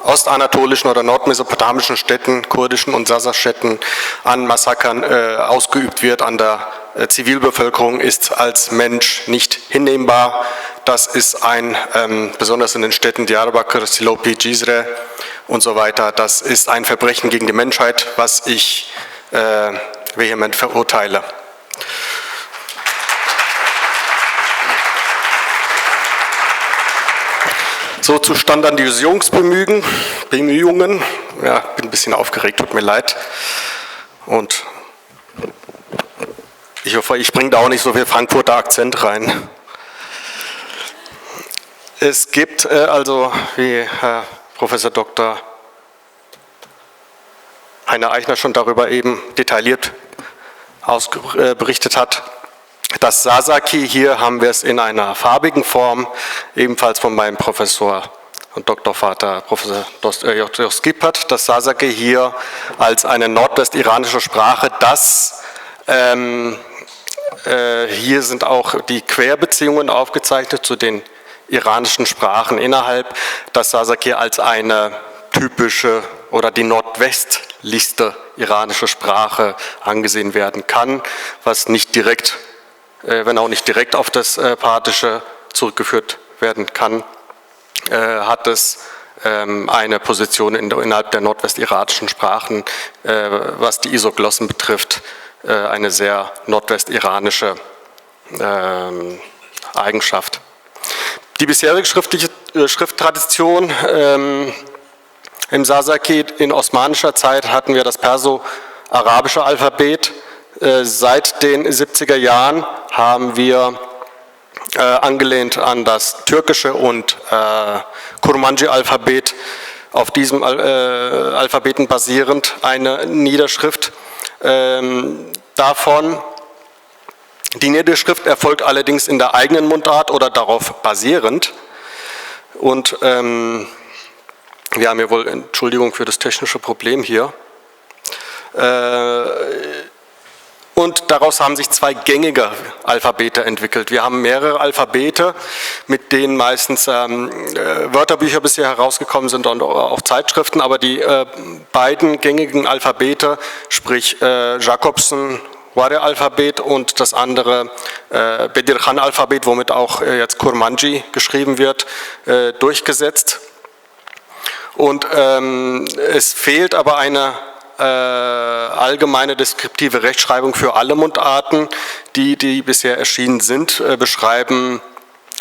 ostanatolischen oder nordmesopotamischen Städten, kurdischen und Sasa-Städten an Massakern ausgeübt wird an der Zivilbevölkerung, ist als Mensch nicht hinnehmbar. Das ist besonders in den Städten Diyarbakır, Silopi, Cizre und so weiter, das ist ein Verbrechen gegen die Menschheit, was ich vehement verurteile. So zu Standardisierungsbemühungen. Ja, bin ein bisschen aufgeregt, tut mir leid. Und ich hoffe, ich bringe da auch nicht so viel Frankfurter Akzent rein. Es gibt also, wie Herr Professor Dr. Heiner Eichner schon darüber eben detailliert berichtet hat, das Sasaki, hier haben wir es in einer farbigen Form, ebenfalls von meinem Professor und Doktorvater Professor Dr. Skipert, das Sasaki hier als eine nordwestiranische Sprache, hier sind auch die Querbeziehungen aufgezeichnet zu den iranischen Sprachen innerhalb, das Sasaki als eine typische oder die nordwestlichste iranische Sprache angesehen werden kann, was nicht direkt, wenn auch nicht direkt auf das Parthische zurückgeführt werden kann, hat es eine Position innerhalb der nordwestiranischen Sprachen, was die Isoglossen betrifft, eine sehr nordwestiranische Eigenschaft. Die bisherige schriftliche Schrifttradition im Sasaki in osmanischer Zeit hatten wir das perso-arabische Alphabet. Seit den 70er Jahren haben wir angelehnt an das türkische und Kurmanji-Alphabet, auf diesem Alphabeten basierend eine Niederschrift davon. Die Niederschrift erfolgt allerdings in der eigenen Mundart oder darauf basierend. Und wir haben hier wohl, Entschuldigung für das technische Problem hier. Und daraus haben sich 2 gängige Alphabete entwickelt. Wir haben mehrere Alphabete, mit denen meistens Wörterbücher bisher herausgekommen sind und auch Zeitschriften, aber die beiden gängigen Alphabete, sprich Jacobson Ware-Alphabet und das andere Bedir-Khan-Alphabet, womit auch jetzt Kurmanji geschrieben wird, durchgesetzt. Und es fehlt aber eine allgemeine deskriptive Rechtschreibung für alle Mundarten, die bisher erschienen sind, beschreiben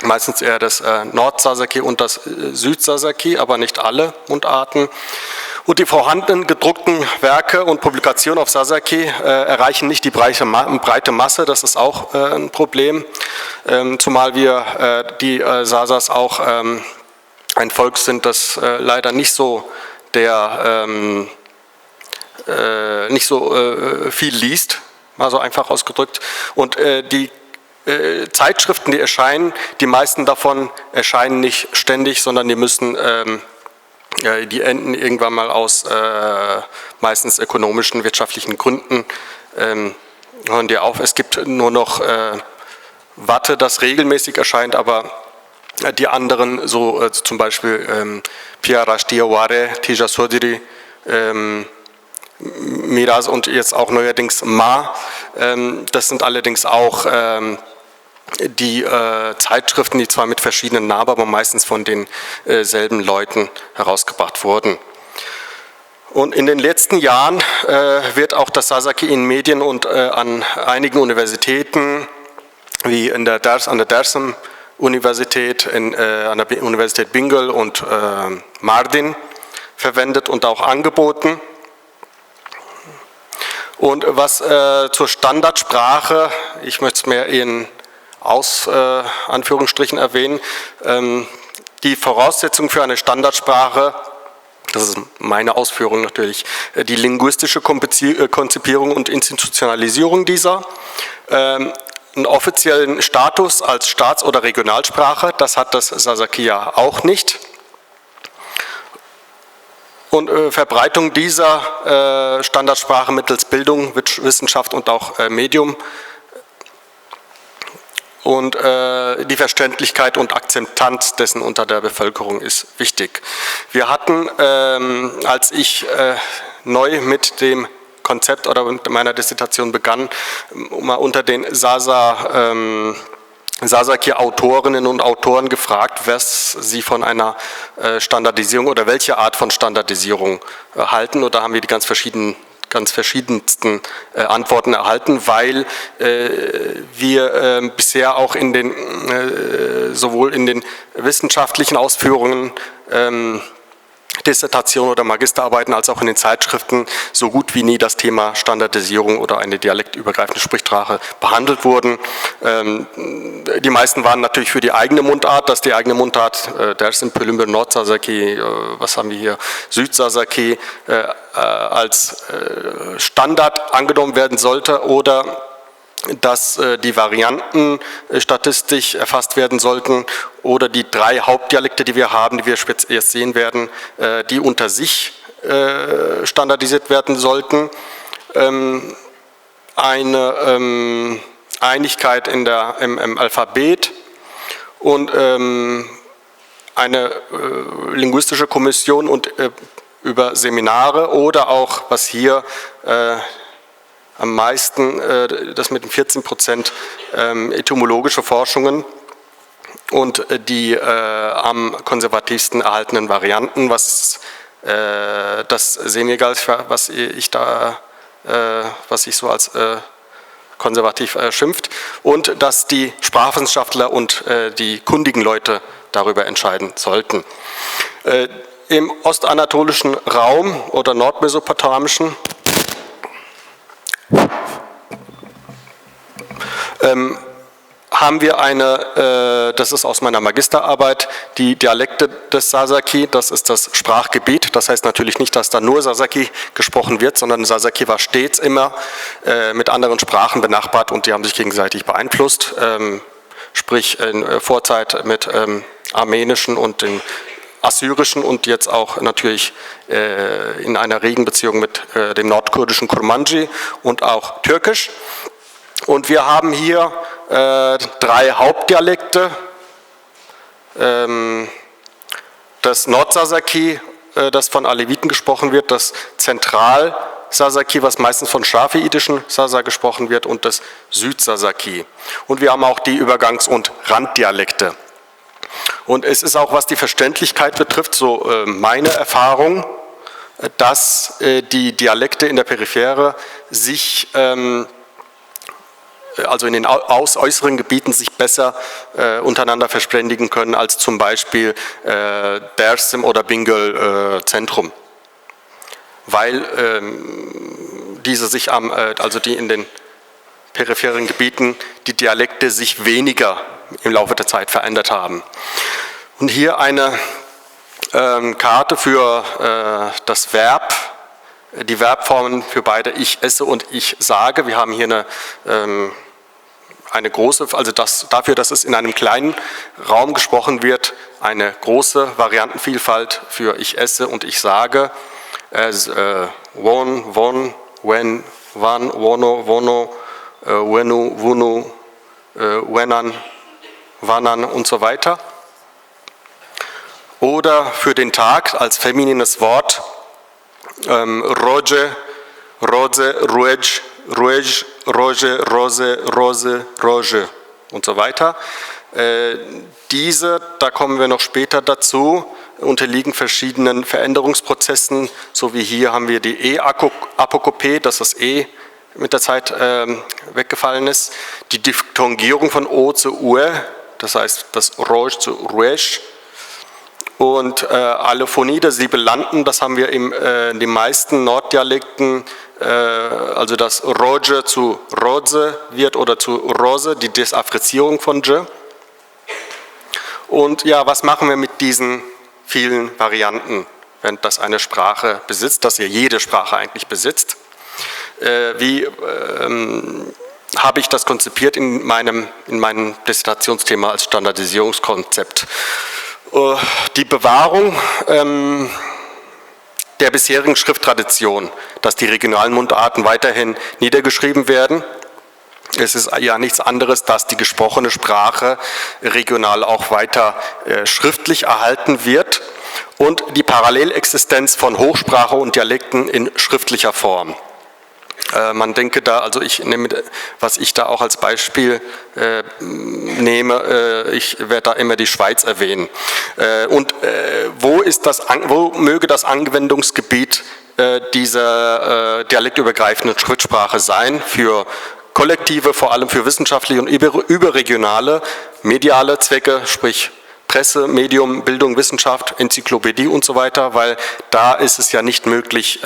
meistens eher das Nord-Sasaki und das Süd-Sasaki, aber nicht alle Mundarten. Und die vorhandenen gedruckten Werke und Publikationen auf Sasaki erreichen nicht die breite Masse, das ist auch ein Problem, zumal wir die Sasas auch ein Volk sind, das leider nicht so viel liest, mal so einfach ausgedrückt. Und die Zeitschriften, die erscheinen, die meisten davon erscheinen nicht ständig, sondern die müssen, die enden irgendwann mal aus meistens ökonomischen, wirtschaftlichen Gründen, hören die auf. Es gibt nur noch Watte, das regelmäßig erscheint, aber die anderen, so zum Beispiel Pia Rashtiya Ware, Tija Sodiri, Miraz und jetzt auch neuerdings Ma, das sind allerdings auch die Zeitschriften, die zwar mit verschiedenen Namen, aber meistens von denselben Leuten herausgebracht wurden. Und in den letzten Jahren wird auch das Sasaki in Medien und an einigen Universitäten, wie an der Dersim Universität, an der Universität Bingöl und Mardin verwendet und auch angeboten. Und was zur Standardsprache, ich möchte es mehr in Anführungsstrichen erwähnen, die Voraussetzung für eine Standardsprache, das ist meine Ausführung natürlich, die linguistische Konzipierung und Institutionalisierung dieser, einen offiziellen Status als Staats- oder Regionalsprache, das hat das Sasaki ja auch nicht. Und Verbreitung dieser Standardsprache mittels Bildung, Wissenschaft und auch Medium und die Verständlichkeit und Akzeptanz dessen unter der Bevölkerung ist wichtig. Wir hatten, als ich neu mit dem Konzept oder mit meiner Dissertation begann, mal unter den Sasaki-Autorinnen und Autoren gefragt, was sie von einer Standardisierung oder welche Art von Standardisierung halten. Und da haben wir die ganz verschiedensten Antworten erhalten, weil wir bisher auch sowohl in den wissenschaftlichen Ausführungen Dissertation oder Magisterarbeiten als auch in den Zeitschriften so gut wie nie das Thema Standardisierung oder eine dialektübergreifende Sprachsprache behandelt wurden. Die meisten waren natürlich für die eigene Mundart, dass die eigene Mundart, Dersim, Pölümber, Nord-Sasaki, was haben wir hier, Süd-Sasaki, als Standard angenommen werden sollte oder dass die Varianten statistisch erfasst werden sollten oder die 3 Hauptdialekte, die wir haben, die wir erst sehen werden, die unter sich standardisiert werden sollten. Eine Einigkeit im Alphabet und eine linguistische Kommission und über Seminare oder auch, was hier am meisten, das mit den 14% etymologische Forschungen und die am konservativsten erhaltenen Varianten, was das Senegal, was sich so als konservativ schimpft, und dass die Sprachwissenschaftler und die kundigen Leute darüber entscheiden sollten. Im ostanatolischen Raum oder nordmesopotamischen haben wir das ist aus meiner Magisterarbeit, die Dialekte des Sasaki, das ist das Sprachgebiet, das heißt natürlich nicht, dass da nur Sasaki gesprochen wird, sondern Sasaki war stets immer mit anderen Sprachen benachbart und die haben sich gegenseitig beeinflusst, sprich in Vorzeit mit armenischen und den assyrischen und jetzt auch natürlich in einer regen Beziehung mit dem nordkurdischen Kurmanji und auch türkisch. Und wir haben hier 3 Hauptdialekte, das Nord-Sasaki, das von Aleviten gesprochen wird, das Zentral-Sasaki, was meistens von schafiitischen Sasa gesprochen wird, und das Süd-Sasaki. Und wir haben auch die Übergangs- und Randdialekte. Und es ist auch, was die Verständlichkeit betrifft, so meine Erfahrung, dass die Dialekte in der Peripherie sich also in den äußeren Gebieten sich besser untereinander verständigen können als zum Beispiel Dersim oder Bingöl Zentrum, weil diese sich also die in den peripheren Gebieten die Dialekte sich weniger im Laufe der Zeit verändert haben. Und hier eine Karte für das Verb, die Verbformen für beide ich esse und ich sage. Wir haben hier eine große, also dafür, dass es in einem kleinen Raum gesprochen wird, eine große Variantenvielfalt für ich esse und ich sage. Won, won, when, wann, wono, wono, wenu, wunu, wenan, wannan und so weiter. Oder für den Tag als feminines Wort Roje, Rose, Ruej, Ruej, Roje, Rose, Rose, Roje und so weiter. Da kommen wir noch später dazu, unterliegen verschiedenen Veränderungsprozessen, so wie hier haben wir die E-Apokopé, dass das E mit der Zeit weggefallen ist, die Diphthongierung von O zu Ue, das heißt das Roj zu Ruesh, und Allophonie der Sibilanten, das haben wir in den meisten Norddialekten, also dass Roje zu Roze wird oder zu Rose, die Desafrizierung von Je. Und ja, was machen wir mit diesen vielen Varianten, wenn das eine Sprache besitzt, das ja jede Sprache eigentlich besitzt? Wie habe ich das konzipiert in meinem Dissertationsthema als Standardisierungskonzept? Die Bewahrung der bisherigen Schrifttradition, dass die regionalen Mundarten weiterhin niedergeschrieben werden. Es ist ja nichts anderes, dass die gesprochene Sprache regional auch weiter schriftlich erhalten wird und die Parallelexistenz von Hochsprache und Dialekten in schriftlicher Form. Man denke da, also ich nehme, was ich da auch als Beispiel nehme, ich werde da immer die Schweiz erwähnen. Wo möge das Anwendungsgebiet dieser dialektübergreifenden Schriftsprache sein für kollektive, vor allem für wissenschaftliche und überregionale mediale Zwecke, sprich Presse, Medium, Bildung, Wissenschaft, Enzyklopädie und so weiter, weil da ist es ja nicht möglich,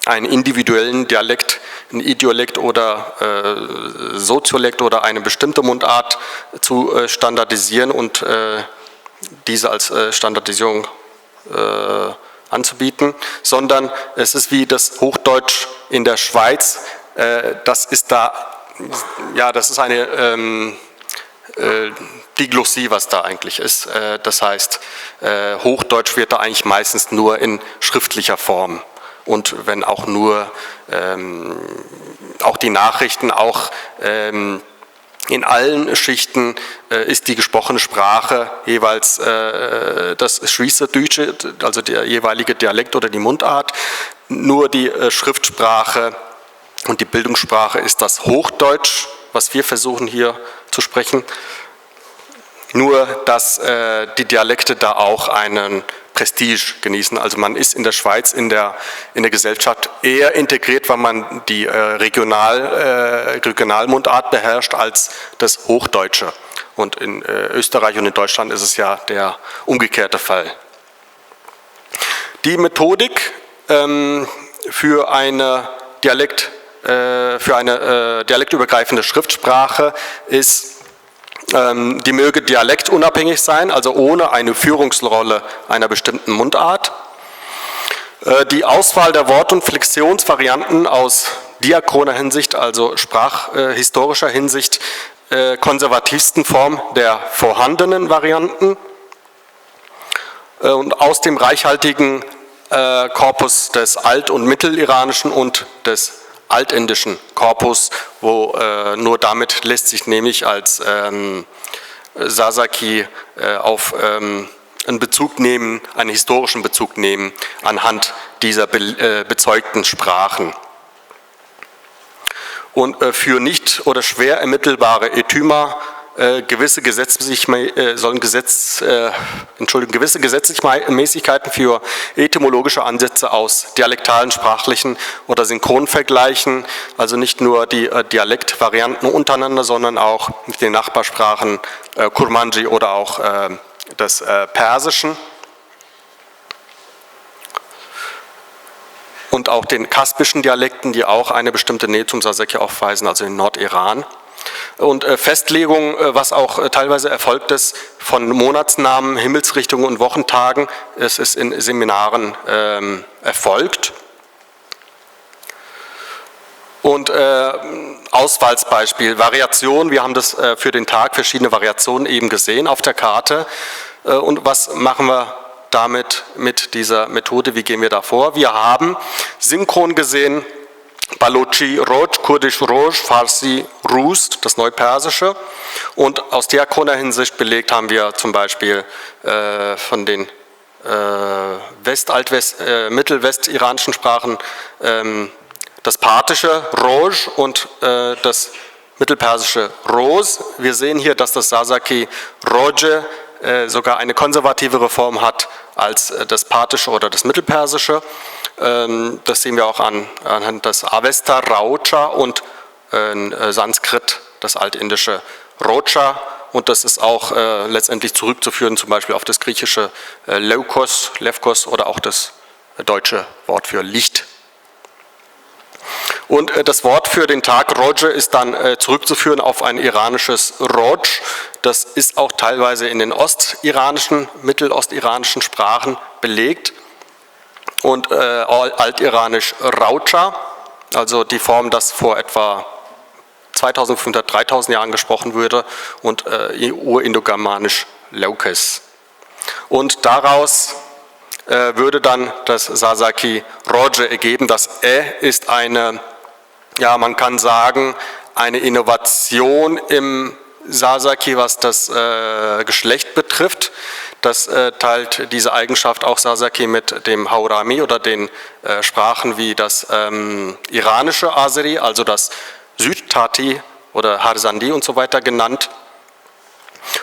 einen individuellen Dialekt, ein Idiolekt oder Soziolekt oder eine bestimmte Mundart zu standardisieren und diese als Standardisierung anzubieten, sondern es ist wie das Hochdeutsch in der Schweiz, das ist eine Diglossie, was da eigentlich ist. Das heißt, Hochdeutsch wird da eigentlich meistens nur in schriftlicher Form. Und wenn auch nur, auch die Nachrichten, auch in allen Schichten ist die gesprochene Sprache jeweils das Schweizerdeutsche, also der jeweilige Dialekt oder die Mundart, nur die Schriftsprache und die Bildungssprache ist das Hochdeutsch, was wir versuchen hier zu sprechen. Nur, dass die Dialekte da auch einen Prestige genießen. Also man ist in der Schweiz in der Gesellschaft eher integriert, weil man die Regionalmundart beherrscht als das Hochdeutsche. Und in Österreich und in Deutschland ist es ja der umgekehrte Fall. Die Methodik für eine dialektübergreifende Schriftsprache ist, die möge dialektunabhängig sein, also ohne eine Führungsrolle einer bestimmten Mundart. Die Auswahl der Wort- und Flexionsvarianten aus diachroner Hinsicht, also sprachhistorischer Hinsicht, konservativsten Form der vorhandenen Varianten und aus dem reichhaltigen Korpus des alt- und mitteliranischen und des altindischen Korpus, wo nur damit lässt sich nämlich als Sasaki auf einen Bezug nehmen, einen historischen Bezug nehmen anhand dieser bezeugten Sprachen. Und für nicht oder schwer ermittelbare Etyma gewisse Gesetzmäßigkeiten für etymologische Ansätze aus dialektalen, sprachlichen oder Synchronvergleichen, also nicht nur die Dialektvarianten untereinander, sondern auch mit den Nachbarsprachen Kurmanji oder auch des Persischen und auch den kaspischen Dialekten, die auch eine bestimmte Nähe zum Sasaki aufweisen, also in Nordiran. Und Festlegung, was auch teilweise erfolgt ist, von Monatsnamen, Himmelsrichtungen und Wochentagen, es ist in Seminaren erfolgt. Und Auswahlsbeispiel, Variation, wir haben das für den Tag verschiedene Variationen eben gesehen auf der Karte. Und was machen wir damit mit dieser Methode, wie gehen wir da vor? Wir haben synchron gesehen Balochi Roj, Kurdisch Roj, Farsi Rus, das Neupersische. Und aus diachroner Hinsicht belegt haben wir zum Beispiel von den mittelwestiranischen Sprachen das parthische Roj und das mittelpersische Ros. Wir sehen hier, dass das Sasaki Roje sogar eine konservativere Form hat als das Parthische oder das Mittelpersische. Das sehen wir auch anhand des Avesta, Raucha und Sanskrit, das altindische Rocha. Und das ist auch letztendlich zurückzuführen, zum Beispiel auf das griechische Levkos oder auch das deutsche Wort für Licht. Und das Wort für den Tag Roj ist dann zurückzuführen auf ein iranisches Roj. Das ist auch teilweise in den ostiranischen, mittelostiranischen Sprachen belegt. Und altiranisch Raucha, also die Form, das vor etwa 2500, 3000 Jahren gesprochen wurde, und urindogermanisch Leukes. Und daraus würde dann das Sasaki Roje ergeben. Das ist eine, ja, man kann sagen, eine Innovation im Sasaki, was das Geschlecht betrifft. Das teilt diese Eigenschaft auch Sasaki mit dem Haurami oder den Sprachen wie das iranische Azeri, also das Südtati oder Harsandi und so weiter genannt.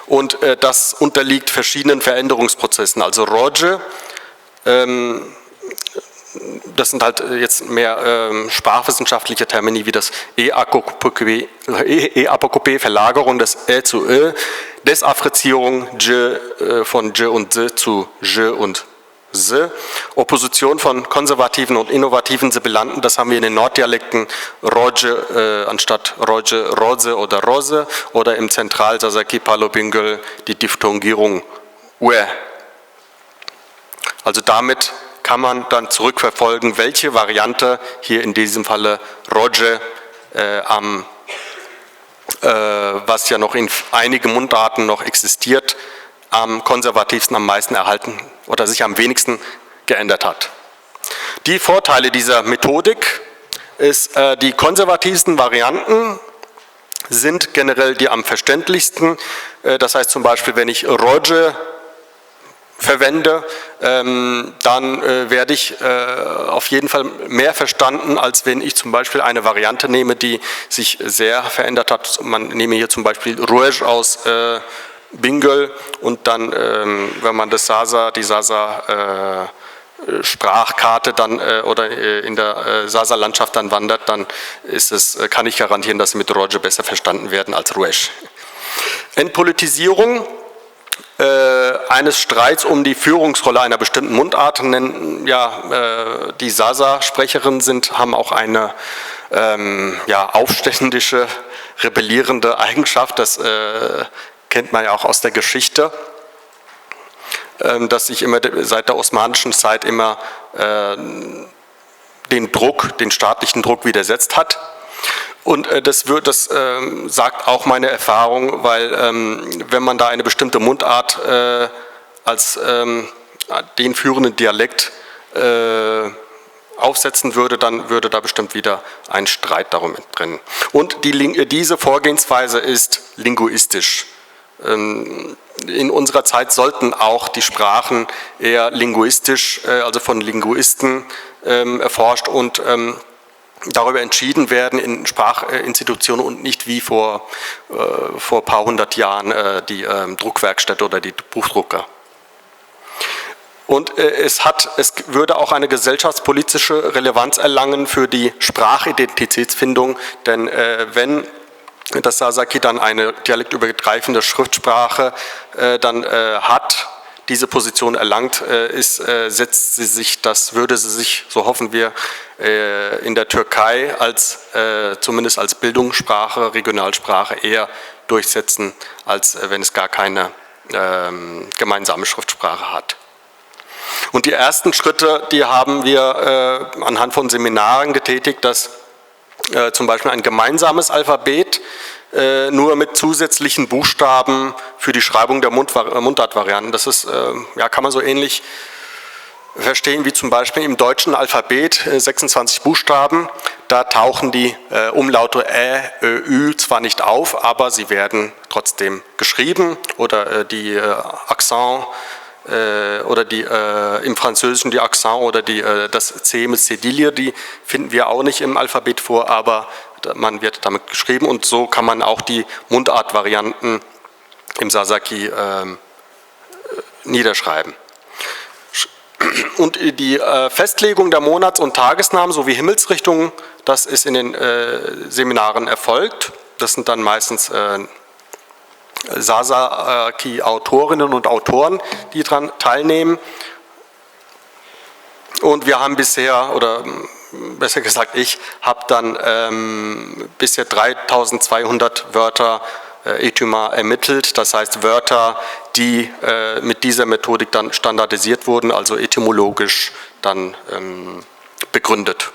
Und das unterliegt verschiedenen Veränderungsprozessen. Also Roje, das sind halt jetzt mehr sprachwissenschaftliche Termini wie das E-Apokopé, Verlagerung des zu Desafrizierung von J und Z zu J und Z, Opposition von konservativen und innovativen Sibilanten, das haben wir in den Norddialekten Roje anstatt Roje, Rose oder Rose, oder im Zentral-Sasaki Palo-Bingöl die Diphthongierung Ue. Also damit kann man dann zurückverfolgen, welche Variante hier in diesem Falle Roje was ja noch in einigen Mundarten noch existiert, am konservativsten, am meisten erhalten oder sich am wenigsten geändert hat. Die Vorteile dieser Methodik ist, die konservativsten Varianten sind generell die am verständlichsten. Das heißt zum Beispiel, wenn ich Roje verwende, dann werde ich auf jeden Fall mehr verstanden, als wenn ich zum Beispiel eine Variante nehme, die sich sehr verändert hat. Man nehme hier zum Beispiel Ruej aus Bingöl und dann, wenn man das die Sasa Sprachkarte dann oder in der Sasa-Landschaft dann wandert, dann kann ich garantieren, dass sie mit Roje besser verstanden werden als Ruej. Entpolitisierung eines Streits um die Führungsrolle einer bestimmten Mundart, die Sasa-Sprecherinnen haben auch eine aufständische, rebellierende Eigenschaft, das kennt man ja auch aus der Geschichte, dass sich immer seit der osmanischen Zeit immer den staatlichen Druck widersetzt hat. Und das sagt auch meine Erfahrung, weil wenn man da eine bestimmte Mundart als den führenden Dialekt aufsetzen würde, dann würde da bestimmt wieder ein Streit darum entbrennen. Und diese Vorgehensweise ist linguistisch. In unserer Zeit sollten auch die Sprachen eher linguistisch, also von Linguisten erforscht und darüber entschieden werden in Sprachinstitutionen und nicht wie vor ein paar hundert Jahren die Druckwerkstätte oder die Buchdrucker. Und es würde auch eine gesellschaftspolitische Relevanz erlangen für die Sprachidentitätsfindung, denn wenn das Sasaki dann eine dialektübergreifende Schriftsprache dann hat, diese Position erlangt, würde sie sich, so hoffen wir, in der Türkei zumindest als Bildungssprache, Regionalsprache eher durchsetzen, als wenn es gar keine gemeinsame Schriftsprache hat. Und die ersten Schritte, die haben wir anhand von Seminaren getätigt, dass zum Beispiel ein gemeinsames Alphabet nur mit zusätzlichen Buchstaben für die Schreibung der Mundartvarianten. Das ist, kann man so ähnlich verstehen wie zum Beispiel im deutschen Alphabet 26 Buchstaben. Da tauchen die Umlaute Ü zwar nicht auf, aber sie werden trotzdem geschrieben, oder die Akzent oder im Französischen die Akzent oder das C mit Cédille, die finden wir auch nicht im Alphabet vor, aber man wird damit geschrieben, und so kann man auch die Mundartvarianten im Sasaki niederschreiben. Und die Festlegung der Monats- und Tagesnamen sowie Himmelsrichtungen, das ist in den Seminaren erfolgt. Das sind dann meistens Sasaki-Autorinnen und Autoren, die daran teilnehmen. Und wir haben bisher, oder besser gesagt ich, habe dann bisher 3200 Wörter Etymar ermittelt, das heißt Wörter, die mit dieser Methodik dann standardisiert wurden, also etymologisch dann begründet.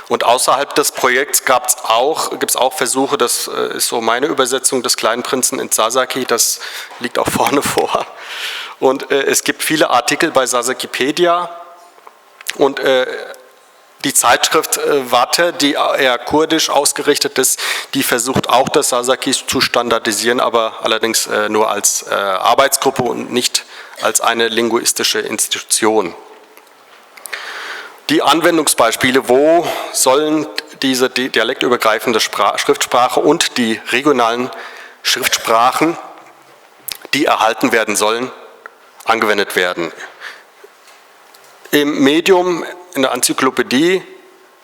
Und außerhalb des Projekts gibt es auch Versuche, das ist so meine Übersetzung des Kleinen Prinzen in Sasaki, das liegt auch vorne vor. Und es gibt viele Artikel bei Sasakipedia und die Zeitschrift Watte, die eher kurdisch ausgerichtet ist, die versucht auch das Sasaki zu standardisieren, aber allerdings nur als Arbeitsgruppe und nicht als eine linguistische Institution. Die Anwendungsbeispiele, wo sollen diese dialektübergreifende Schriftsprache und die regionalen Schriftsprachen, die erhalten werden sollen, angewendet werden? Im Medium, in der Enzyklopädie,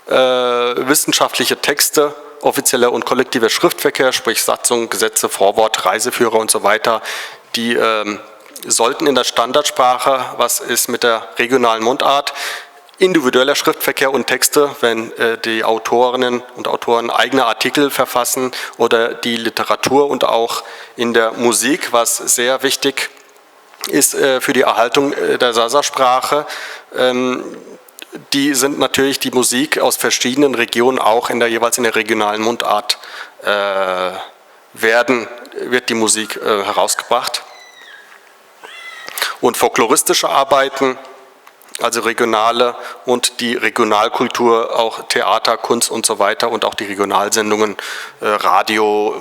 wissenschaftliche Texte, offizieller und kollektiver Schriftverkehr, sprich Satzung, Gesetze, Vorwort, Reiseführer und so weiter, die sollten in der Standardsprache, was ist mit der regionalen Mundart, individueller Schriftverkehr und Texte, wenn die Autorinnen und Autoren eigene Artikel verfassen oder die Literatur und auch in der Musik, was sehr wichtig ist für die Erhaltung der Sasa-Sprache. Die sind natürlich die Musik aus verschiedenen Regionen auch jeweils in der regionalen Mundart wird die Musik herausgebracht. Und folkloristische Arbeiten, also regionale und die Regionalkultur, auch Theater, Kunst und so weiter und auch die Regionalsendungen, Radio,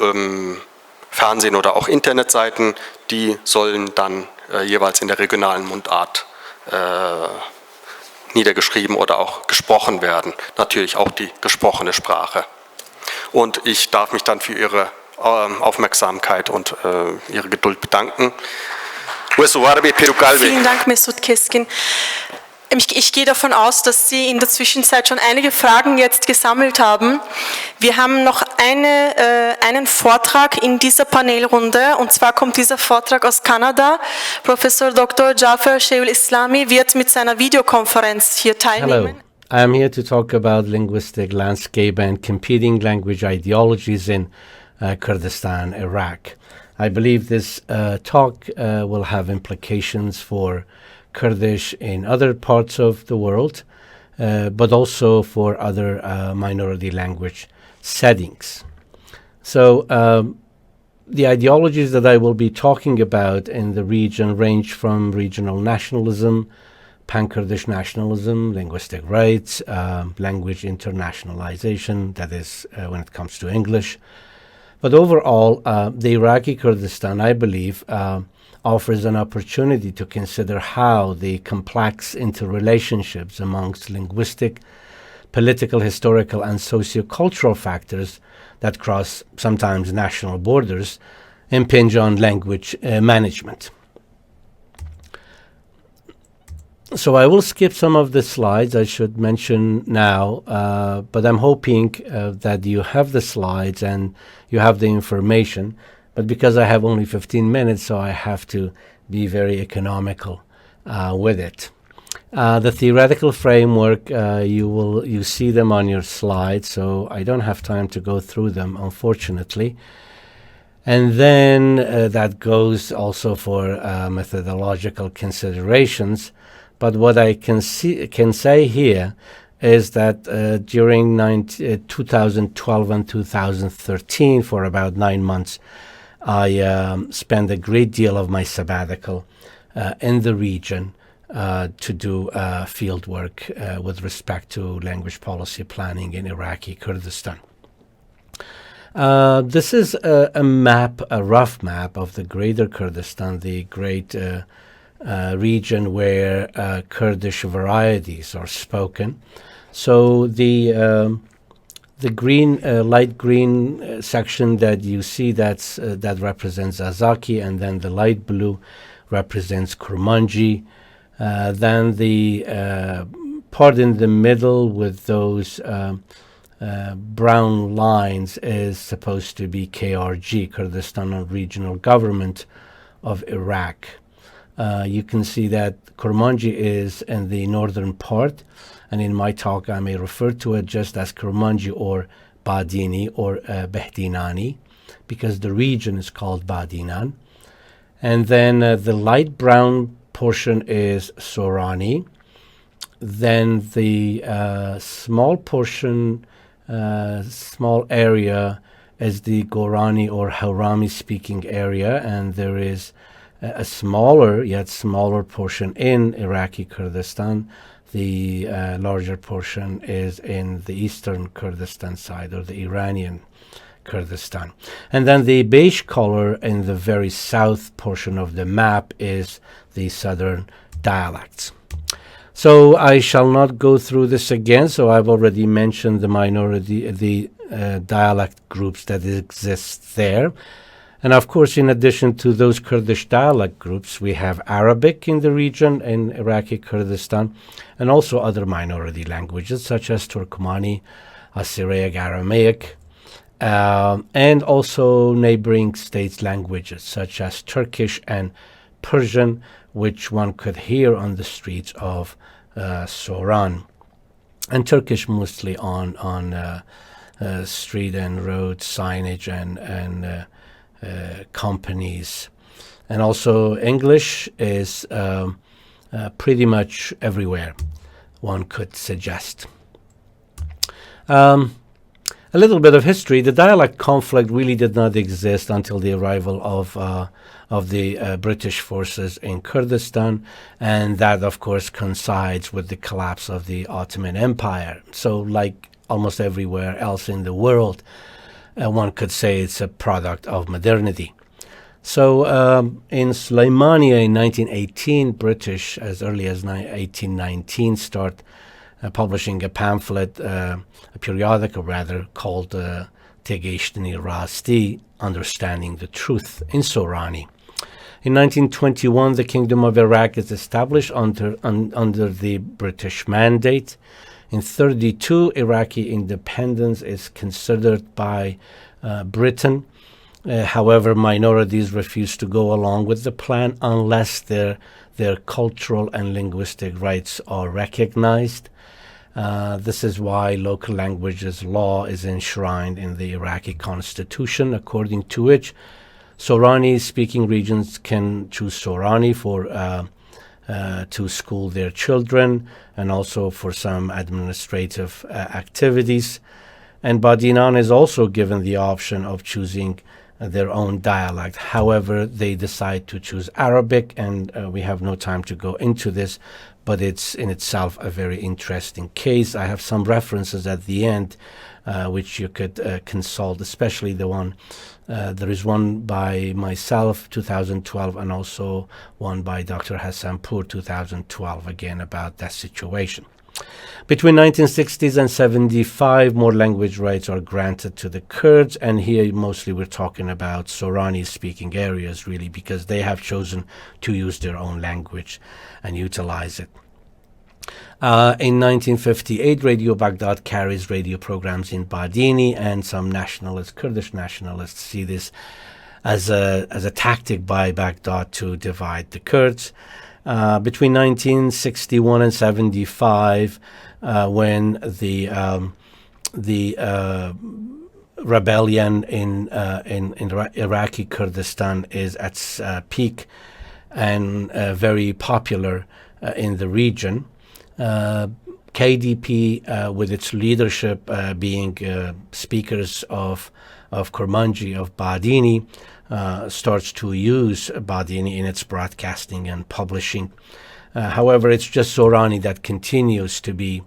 Fernsehen oder auch Internetseiten, die sollen dann jeweils in der regionalen Mundart niedergeschrieben oder auch gesprochen werden. Natürlich auch die gesprochene Sprache. Und ich darf mich dann für Ihre Aufmerksamkeit und Ihre Geduld bedanken. Vielen Dank, Mesut Keskin. Ich gehe davon aus, dass Sie in der Zwischenzeit schon einige Fragen jetzt gesammelt haben. Wir haben noch einen Vortrag in dieser Panelrunde, und zwar kommt dieser Vortrag aus Kanada. Professor Dr. Jafar Sheikhul-Islami wird mit seiner Videokonferenz hier teilnehmen. Hello, I'm here to talk about linguistic landscape and competing language ideologies in Kurdistan, Iraq. I believe this talk will have implications for Kurdish in other parts of the world, but also for other minority language settings. So the ideologies that I will be talking about in the region range from regional nationalism, pan-Kurdish nationalism, linguistic rights, language internationalization, that is when it comes to English. But overall, the Iraqi Kurdistan, I believe, offers an opportunity to consider how the complex interrelationships amongst linguistic, political, historical, and sociocultural factors that cross sometimes national borders impinge on language management. So I will skip some of the slides I should mention now, but I'm hoping that you have the slides and you have the information. But because I have only 15 minutes, so I have to be very economical with it. The theoretical framework, you see them on your slides, so I don't have time to go through them, unfortunately. And then that goes also for methodological considerations. But what I can say here is that during 2012 and 2013, for about 9 months, I spent a great deal of my sabbatical in the region to do field work with respect to language policy planning in Iraqi Kurdistan. This is a map, a rough map of the greater Kurdistan, the great region where Kurdish varieties are spoken. So the green, light green section that you see, that represents Azaki, and then the light blue represents Kurmanji. Then the part in the middle with those brown lines is supposed to be KRG, Kurdistan Regional Government of Iraq. You can see that Kurmanji is in the northern part, and in my talk I may refer to it just as Kurmanji or Badini or Behdinani, because the region is called Badinan. And then the light brown portion is Sorani. Then the small portion, small area is the Gorani or Haurami speaking area, and there is a smaller, yet smaller portion in Iraqi Kurdistan. The larger portion is in the eastern Kurdistan side, or the Iranian Kurdistan. And then the beige color in the very south portion of the map is the southern dialects. So I shall not go through this again. So I've already mentioned the minority, the dialect groups that exist there. And of course, in addition to those Kurdish dialect groups, we have Arabic in the region in Iraqi Kurdistan, and also other minority languages such as Turkmani, Assyriac, Aramaic, and also neighboring states' languages such as Turkish and Persian, which one could hear on the streets of Soran, and Turkish mostly on street and road signage and companies. And also English is pretty much everywhere, one could suggest. A little bit of history. The dialect conflict really did not exist until the arrival of the British forces in Kurdistan, and that of course coincides with the collapse of the Ottoman Empire. So like almost everywhere else in the world, one could say it's a product of modernity. So in Sulaimania in 1918, British, as early as 1819, start publishing a pamphlet, a periodical rather, called Tegeshtini Rasti, Understanding the Truth, in Sorani. In 1921, the Kingdom of Iraq is established under the British mandate. In 1932, Iraqi independence is considered by Britain. However, minorities refuse to go along with the plan unless their cultural and linguistic rights are recognized. This is why local languages law is enshrined in the Iraqi constitution, according to which Sorani-speaking regions can choose Sorani for to school their children, and also for some administrative activities. And Badinan is also given the option of choosing their own dialect. However, they decide to choose Arabic, and we have no time to go into this, but it's in itself a very interesting case. I have some references at the end which you could consult, especially the one, there is one by myself, 2012, and also one by Dr. Hassanpour, 2012, again about that situation. Between 1960s and 75, more language rights are granted to the Kurds, and here mostly we're talking about Sorani-speaking areas, really, because they have chosen to use their own language and utilize it. In 1958, Radio Baghdad carries radio programs in Badini, and some nationalists, Kurdish nationalists, see this as a tactic by Baghdad to divide the Kurds. Between 1961 and 75, when the rebellion in Iraqi Kurdistan is at its peak and very popular in the region, KDP, with its leadership being speakers of Kurmanji, of Badini, starts to use Badini in its broadcasting and publishing. However, it's just Sorani that continues to be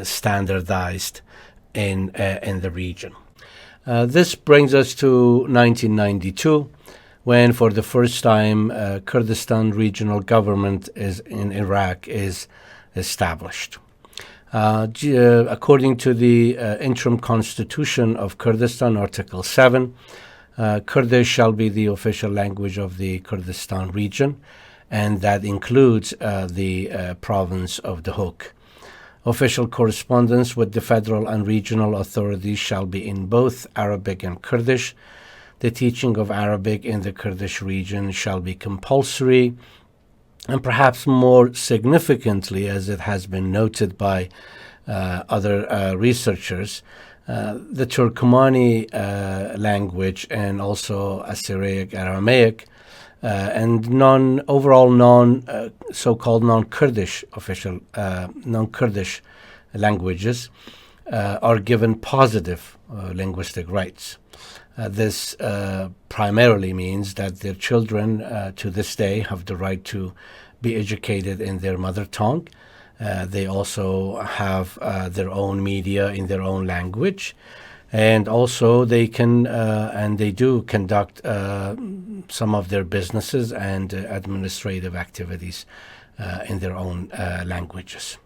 standardized in the region. This brings us to 1992, when for the first time Kurdistan regional government in Iraq is established. According to the interim constitution of Kurdistan, Article 7, Kurdish shall be the official language of the Kurdistan region. and that includes the province of Duhok. Official correspondence with the federal and regional authorities shall be in both Arabic and Kurdish. The teaching of Arabic in the Kurdish region shall be compulsory, and perhaps more significantly, as it has been noted by other researchers, the Turkmani language and also Assyriac, Aramaic, and so-called non-Kurdish non-Kurdish languages are given positive linguistic rights. This primarily means that their children to this day have the right to be educated in their mother tongue. They also have their own media in their own language, and also they can and they do conduct some of their businesses and administrative activities in their own languages.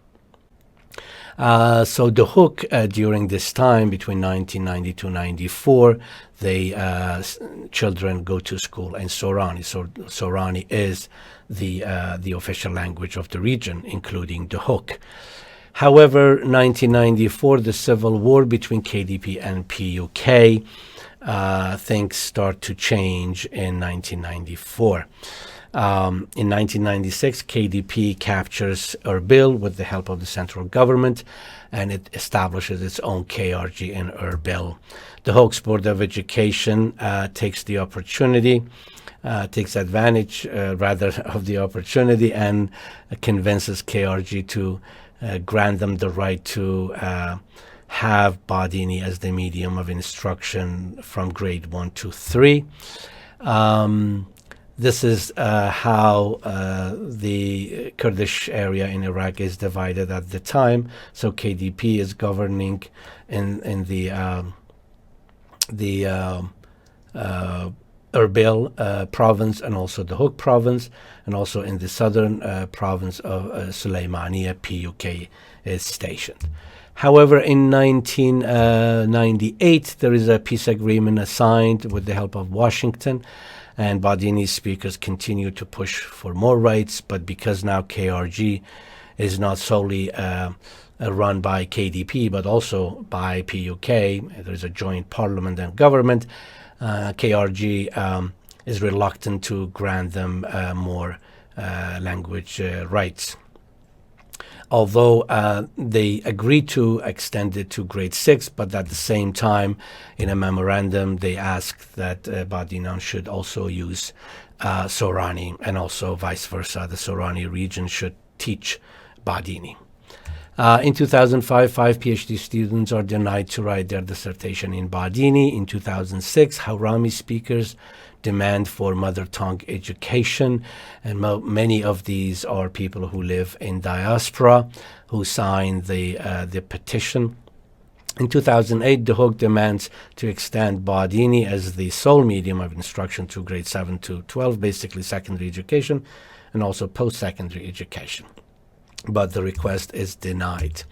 So Duhok, during this time, between 1990 to 94, children go to school in Sorani. So Sorani is the official language of the region, including Duhok. However, 1994, the civil war between KDP and PUK, things start to change in 1994. In 1996, KDP captures Erbil with the help of the central government, and it establishes its own KRG in Erbil. The Duhok's Board of Education takes advantage of the opportunity and convinces KRG to grant them the right to have Badini as the medium of instruction from grade 1 to 3. This is how the Kurdish area in Iraq is divided at the time. So KDP is governing in the Erbil province and also the Duhok province, and also in the southern province of Suleymaniye, PUK is stationed. However, in 1998, there is a peace agreement signed with the help of Washington, and Badini speakers continue to push for more rights, but because now KRG is not solely run by KDP, but also by PUK, there is a joint parliament and government, KRG is reluctant to grant them more language rights. Although they agreed to extend it to grade 6, but at the same time, in a memorandum, they asked that Badinan should also use Sorani, and also vice versa. The Sorani region should teach Badini. In 2005, 5 PhD students are denied to write their dissertation in Badini. In 2006, Hawrami speakers demand for mother tongue education, and many of these are people who live in diaspora who signed the petition. In 2008, Duhok demands to extend Badini as the sole medium of instruction to grade 7 to 12, basically secondary education, and also post-secondary education. But the request is denied.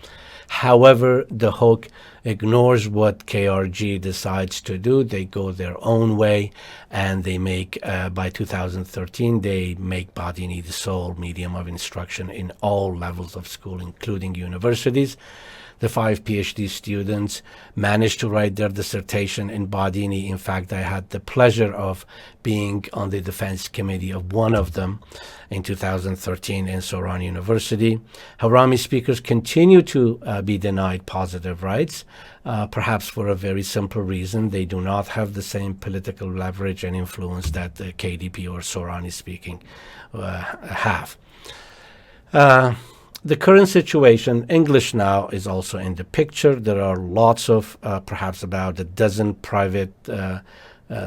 However, Duhok ignores what KRG decides to do. They go their own way, and they make, by 2013, they make Badini the sole medium of instruction in all levels of school, including universities. The 5 PhD students managed to write their dissertation in Badini. In fact, I had the pleasure of being on the defense committee of one of them in 2013 in Sorani University. Hawrami speakers continue to be denied positive rights, perhaps for a very simple reason. They do not have the same political leverage and influence that the KDP or Sorani speaking have. The current situation, English now is also in the picture. There are lots of, perhaps about a dozen private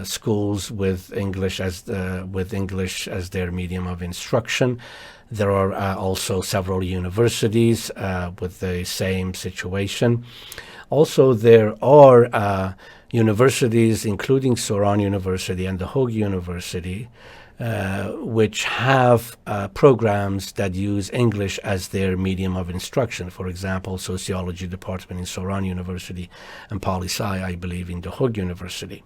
schools with English as their medium of instruction. There are also several universities with the same situation. Also, there are universities, including Soran University and the Duhok University, which have programs that use English as their medium of instruction. For example, sociology department in Soran University and poli-sci, I believe, in Duhok University.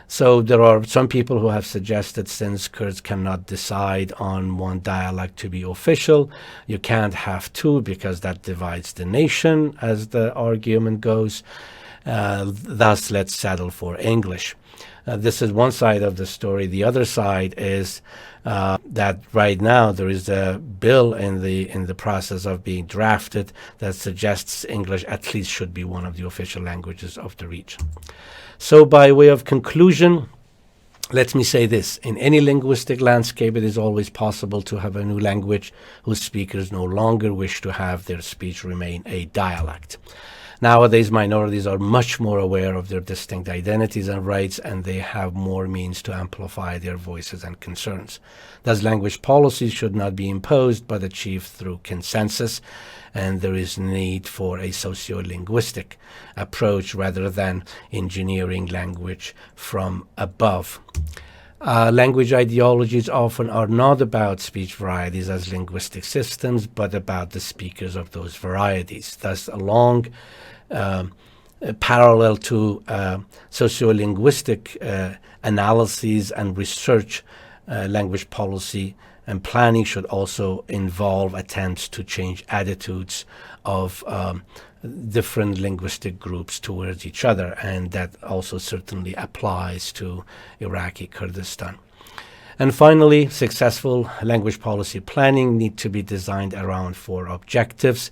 So there are some people who have suggested, since Kurds cannot decide on one dialect to be official, you can't have two because that divides the nation, as the argument goes. Thus, let's settle for English. This is one side of the story. The other side is that right now there is a bill in the process of being drafted that suggests English at least should be one of the official languages of the region. So by way of conclusion, let me say this. In any linguistic landscape, it is always possible to have a new language whose speakers no longer wish to have their speech remain a dialect. Nowadays, minorities are much more aware of their distinct identities and rights, and they have more means to amplify their voices and concerns. Thus, language policies should not be imposed but achieved through consensus, and there is need for a socio-linguistic approach rather than engineering language from above. Language ideologies often are not about speech varieties as linguistic systems, but about the speakers of those varieties. Thus, along parallel to sociolinguistic analyses and research, language policy and planning should also involve attempts to change attitudes of different linguistic groups towards each other, and that also certainly applies to Iraqi Kurdistan. And finally, successful language policy planning need to be designed around 4 objectives: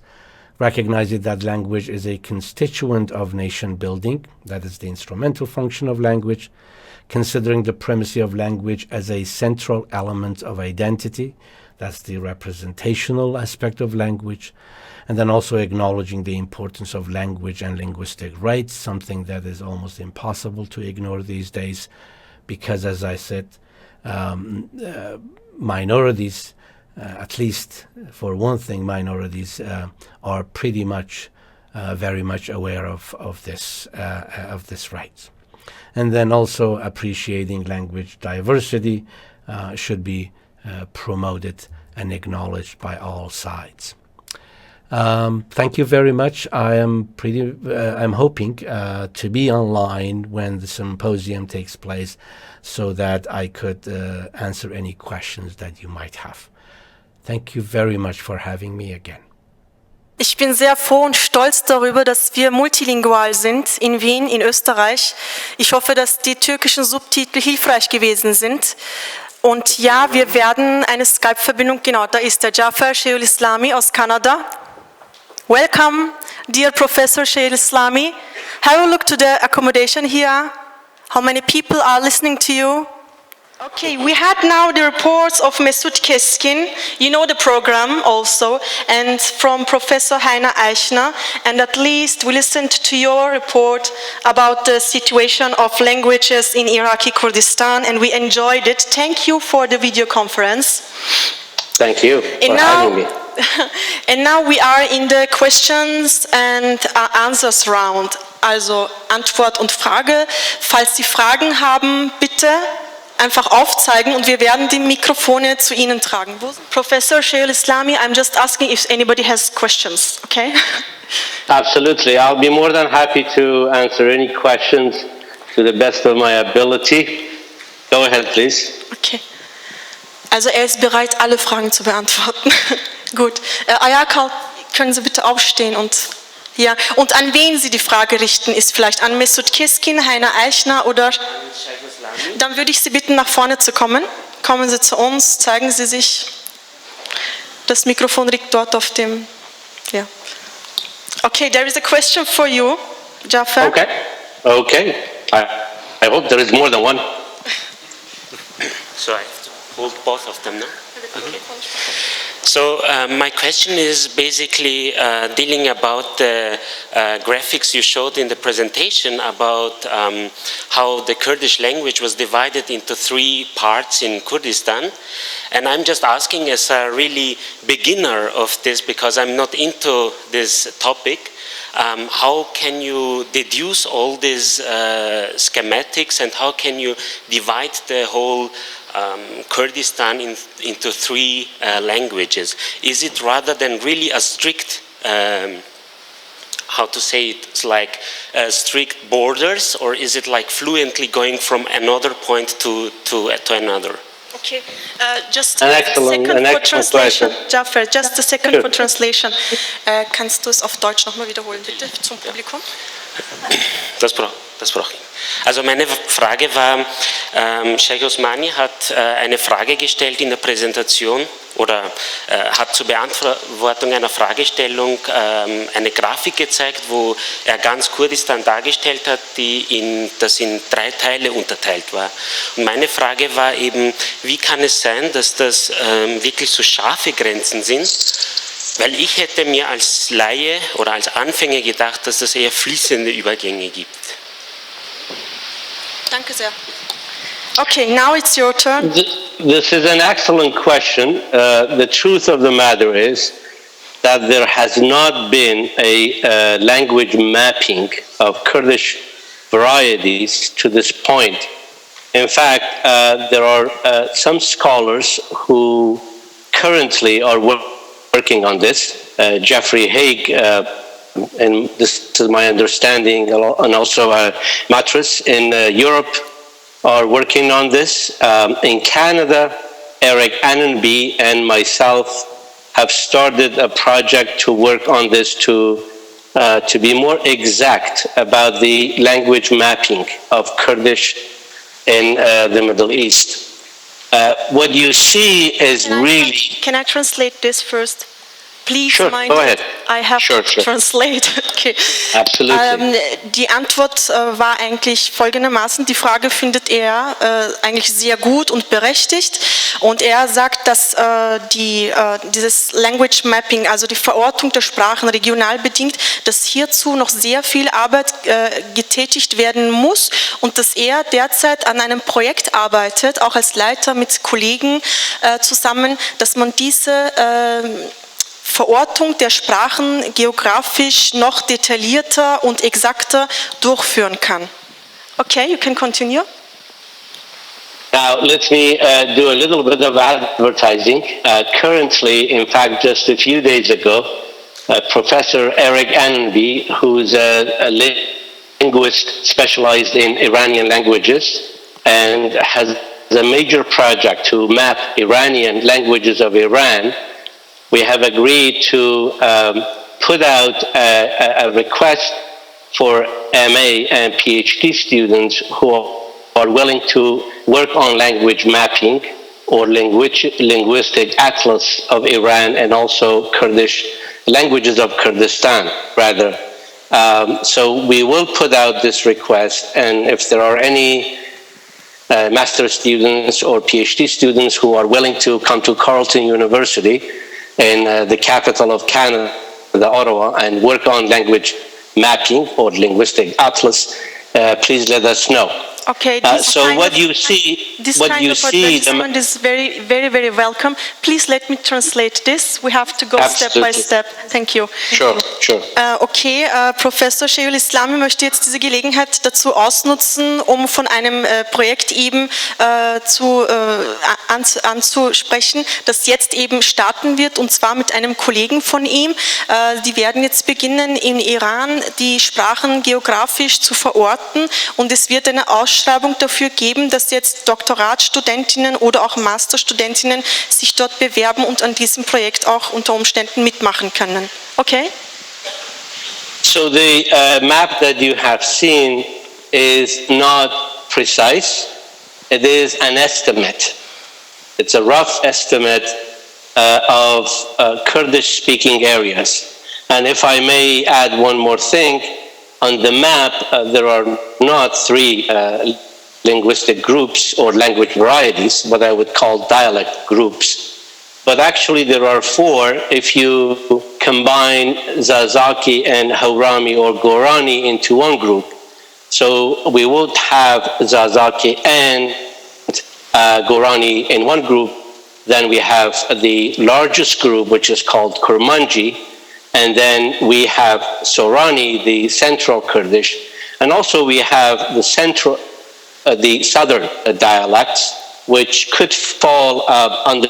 recognizing that language is a constituent of nation building, that is the instrumental function of language; considering the primacy of language as a central element of identity, that's the representational aspect of language; and then also acknowledging the importance of language and linguistic rights, something that is almost impossible to ignore these days, because, as I said, minorities, at least for one thing, minorities are pretty much, very much aware of this right. And then also appreciating language diversity should be promoted and acknowledged by all sides. Thank you very much. I'm hoping to be online when the symposium takes place, so that I could answer any questions that you might have. Thank you very much for having me again. Ich bin sehr froh und stolz darüber, dass wir multilingual sind in Wien, in Österreich. Ich hoffe, dass die türkischen Subtitel hilfreich gewesen sind. Und ja, wir werden eine Skype-Verbindung, genau, da ist der Jafar Shaykhul Islami aus Kanada. Welcome, dear Professor Shaykhul Islami. Have a look to the accommodation here. How many people are listening to you? Okay, we had now the reports of Mesut Keskin, you know the program also, and from Professor Heiner Eichner, and at least we listened to your report about the situation of languages in Iraqi Kurdistan, and we enjoyed it. Thank you for the video conference. Thank you for having me. And now we are in the questions and answers round, also Antwort und Frage. Falls Sie Fragen haben, bitte einfach aufzeigen und wir werden die Mikrofone zu Ihnen tragen. Professor Shaykhul Islami, I'm just asking if anybody has questions, okay? Absolutely. I'll be more than happy to answer any questions to the best of my ability. Go ahead, please. Okay. Also ist bereit, alle Fragen zu beantworten. Gut. Ayakal, können Sie bitte aufstehen und ja. Und an wen Sie die Frage richten, ist vielleicht an Mesut Keskin, Heiner Eichner oder... Dann würde ich Sie bitten, nach vorne zu kommen. Kommen Sie zu uns, zeigen Sie sich. Das Mikrofon liegt dort auf dem... Ja. Okay, there is a question for you, Jafar. Okay. I hope there is more than one. So I have to hold both of them now? Okay. So my question is basically dealing about the graphics you showed in the presentation about how the Kurdish language was divided into 3 parts in Kurdistan. And I'm just asking as a really beginner of this, because I'm not into this topic, how can you deduce all these schematics, and how can you divide the whole Kurdistan into three languages? Is it rather than really a strict, how to say it, it's like strict borders, or is it like fluently going from another point to another? Okay, just a second for translation. Jaffer, just a second for translation. Kannst du es auf Deutsch nochmal wiederholen, bitte, zum Publikum? Das brauche ich. Also meine Frage war, Sheikh Osmani hat eine Frage gestellt in der Präsentation oder hat zur Beantwortung einer Fragestellung eine Grafik gezeigt, wo er ganz Kurdistan dargestellt hat, das in 3 Teile unterteilt war. Und meine Frage war eben, wie kann es sein, dass das wirklich so scharfe Grenzen sind? Weil ich hätte mir als Laie oder als Anfänger gedacht, dass es eher fließende Übergänge gibt. Danke sehr. Okay, now it's your turn. This is an excellent question. The truth of the matter is that there has not been a language mapping of Kurdish varieties to this point. In fact, there are some scholars who currently are working on this. Jeffrey Haig, and this is my understanding, and also Matras in Europe are working on this. In Canada, Eric Annenby and myself have started a project to work on this to be more exact about the language mapping of Kurdish in the Middle East. What you see is Can I translate this first? Please sure, mind go ahead. I have sure. to translate. Okay. Absolutely. Die Antwort war eigentlich folgendermaßen, die Frage findet er eigentlich sehr gut und berechtigt, und er sagt, dass dieses Language Mapping, also die Verortung der Sprachen regional bedingt, dass hierzu noch sehr viel Arbeit getätigt werden muss und dass er derzeit an einem Projekt arbeitet, auch als Leiter mit Kollegen zusammen, dass man diese Verortung der Sprachen geografisch noch detaillierter und exakter durchführen kann. Okay, you can continue. Now, let me do a little bit of advertising. Currently, in fact, just a few days ago, Professor Eric Annenby, who's a linguist specialized in Iranian languages and has a major project to map Iranian languages of Iran, we have agreed to put out a request for MA and PhD students who are willing to work on language mapping or linguistic atlas of Iran and also Kurdish languages of Kurdistan, rather. So we will put out this request, and if there are any master students or PhD students who are willing to come to Carleton University in the capital of Canada, Ottawa, and work on language mapping or linguistic atlas, please let us know. Okay. So what you see, advertisement is very, very, very welcome. Please let me translate this. We have to go step by step. Thank you. Sure. Okay, Professor Sheikhul Islami möchte jetzt diese Gelegenheit dazu ausnutzen, um von einem Projekt eben anzusprechen, das jetzt eben starten wird, und zwar mit einem Kollegen von ihm. Die werden jetzt beginnen, in Iran die Sprachen geografisch zu verorten, und es wird eine Ausschreibung dafür geben, dass jetzt Doktoratstudentinnen oder auch Masterstudentinnen sich dort bewerben und an diesem Projekt auch unter Umständen mitmachen können. Okay? So the map that you have seen is not precise. It is an estimate. It's a rough estimate of Kurdish-speaking areas. And if I may add one more thing, on the map, there are not 3 linguistic groups or language varieties, what I would call dialect groups. But actually there are 4 if you combine Zazaki and Haurami or Gorani into one group. So we would have Zazaki and Gorani in one group. Then we have the largest group, which is called Kurmanji, And then we have Sorani, the central Kurdish, and also we have the southern dialects, which could fall under,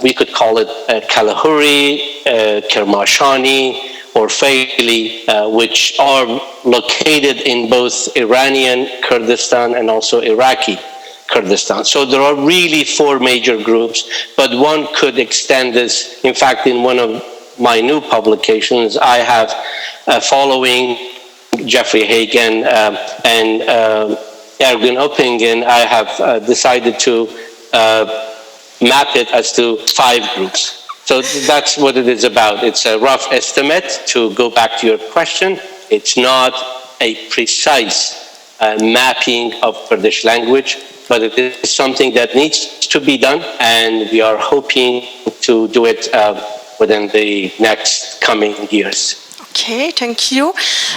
we could call it Kalahuri, Kermashani, or Faili, which are located in both Iranian Kurdistan and also Iraqi Kurdistan. So there are really 4 major groups, but one could extend this. In fact, in one of my new publications, I have, following Jeffrey Hagen and Ergun Opingen, I have decided to map it as to 5 groups. So that's what it is about. It's a rough estimate, to go back to your question. It's not a precise mapping of Kurdish language, but it is something that needs to be done, and we are hoping to do it within the next coming years. Okay, thank you.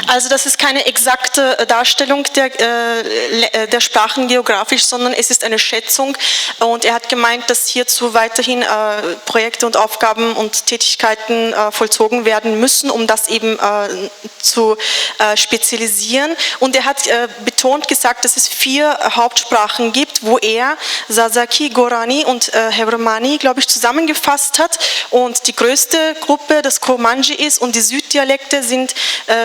Also das ist keine exakte Darstellung der Sprachen geografisch, sondern es ist eine Schätzung, und er hat gemeint, dass hierzu weiterhin Projekte und Aufgaben und Tätigkeiten vollzogen werden müssen, um das eben zu spezialisieren. Und er hat betont gesagt, dass es 4 Hauptsprachen gibt, wo er Sazaki, Gorani und Hevremani, glaube ich, zusammengefasst hat, und die größte Gruppe das Kurmanji ist, und die Süddialekte sind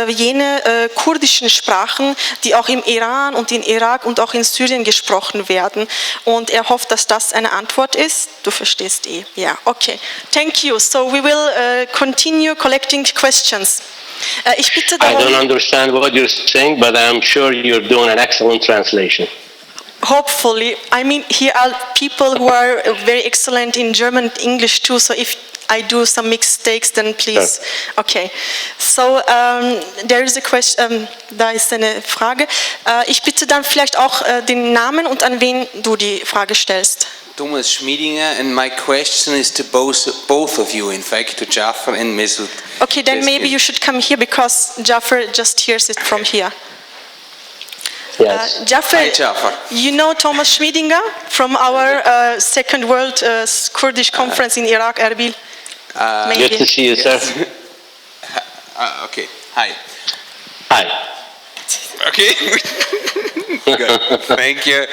jene kurdischen Sprachen, die auch im Iran und in Irak und auch in Syrien gesprochen werden. Und er hofft, dass das eine Antwort ist. Du verstehst eh. Ja, okay. Thank you. So we will continue collecting questions. Ich bitte darum, I don't understand what you're saying, but I'm sure you're doing an excellent translation. Hopefully. I mean, here are people who are very excellent in German and English too, so if I do some mistakes, then please. Okay. So, there is a question, da ist eine Frage. Ich bitte dann vielleicht auch den Namen und an wen du die Frage stellst. Thomas Schmiedinger, and my question is to both of you, in fact, to Jafar and Mesut. Okay, then maybe you should come here, because Jafar just hears it from here. Yes. Jafar, Hi, Jafar. You know Thomas Schmiedinger from our Second World Kurdish Conference in Iraq, Erbil? Good to see you, yes. sir. Okay, hi. Hi. Okay, good, thank you.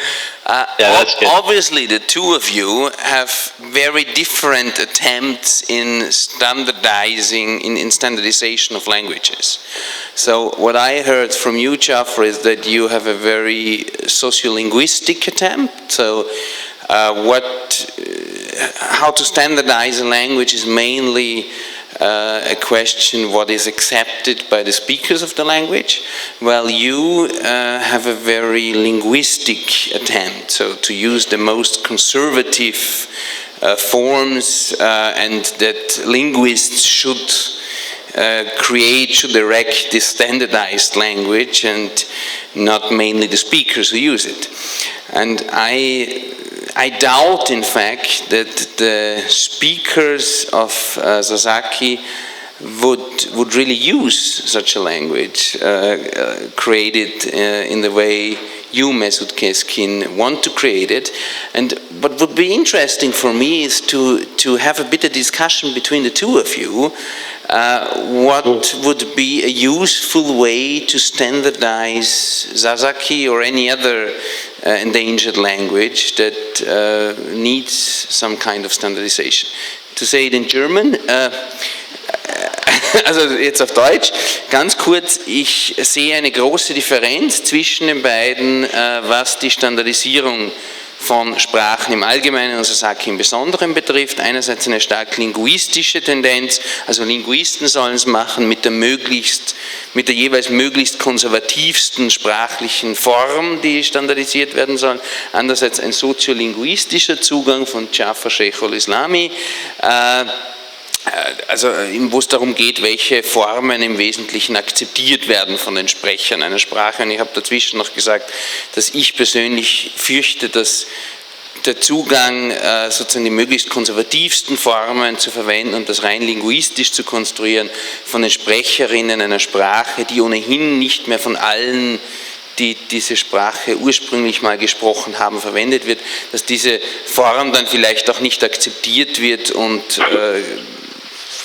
Yeah, that's good. Obviously, the two of you have very different attempts in standardizing, in standardization of languages. So what I heard from you, Jafar, is that you have a very sociolinguistic attempt. So how to standardize a language is mainly a question what is accepted by the speakers of the language, while you have a very linguistic attempt, so to use the most conservative forms, and that linguists should should erect this standardized language and not mainly the speakers who use it. And I doubt, in fact, that the speakers of Sazaki would really use such a language created in the way you, Mesut Keskin, want to create it. And what would be interesting for me is to have a bit of discussion between the two of you. What would be a useful way to standardize Sazaki or any other endangered language that needs some kind of standardization? To say it in German, also jetzt auf Deutsch, ganz kurz, ich sehe eine große Differenz zwischen den beiden, was die Standardisierung von Sprachen im Allgemeinen und Sazaki im Besonderen betrifft. Einerseits eine stark linguistische Tendenz, also Linguisten sollen es machen mit der jeweils möglichst konservativsten sprachlichen Form, die standardisiert werden soll. Andererseits ein soziolinguistischer Zugang von Jafar Sheikhul Islami, also wo es darum geht, welche Formen im Wesentlichen akzeptiert werden von den Sprechern einer Sprache. Und ich habe dazwischen noch gesagt, dass ich persönlich fürchte, dass der Zugang, sozusagen die möglichst konservativsten Formen zu verwenden und das rein linguistisch zu konstruieren von den Sprecherinnen einer Sprache, die ohnehin nicht mehr von allen, die diese Sprache ursprünglich mal gesprochen haben, verwendet wird, dass diese Form dann vielleicht auch nicht akzeptiert wird und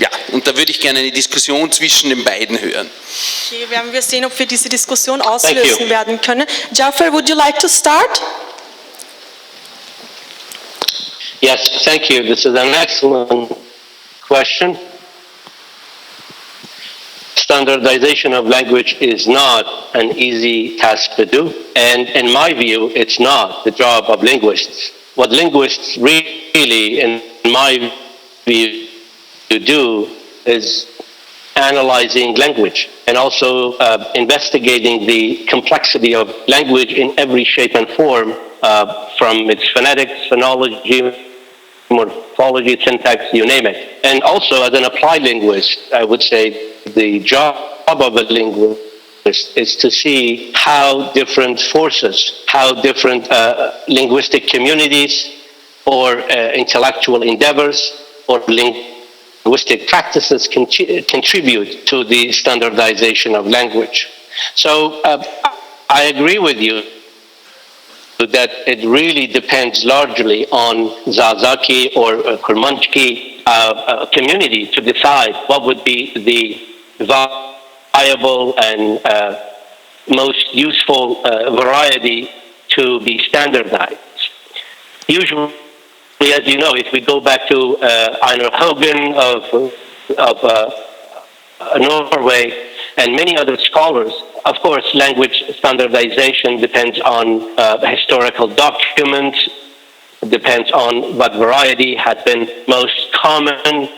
Ja, und da würde ich gerne eine Diskussion zwischen den beiden hören. Okay, werden wir sehen, ob wir diese Diskussion auslösen werden können. Jafar, would you like to start? Yes, thank you. This is an excellent question. Standardization of language is not an easy task to do, and in my view, it's not the job of linguists. What linguists really, in my view, do is analyzing language and also investigating the complexity of language in every shape and form, from its phonetics, phonology, morphology, syntax, you name it. And also, as an applied linguist, I would say the job of a linguist is to see how different forces, how different linguistic communities or intellectual endeavors or linguistic practices contribute to the standardization of language. So I agree with you that it really depends largely on Zazaki or Kurmanski community to decide what would be the viable and most useful variety to be standardized. Usually, as you know, if we go back to Einar Hogan of Norway and many other scholars, of course, language standardization depends on historical documents, depends on what variety has been most common,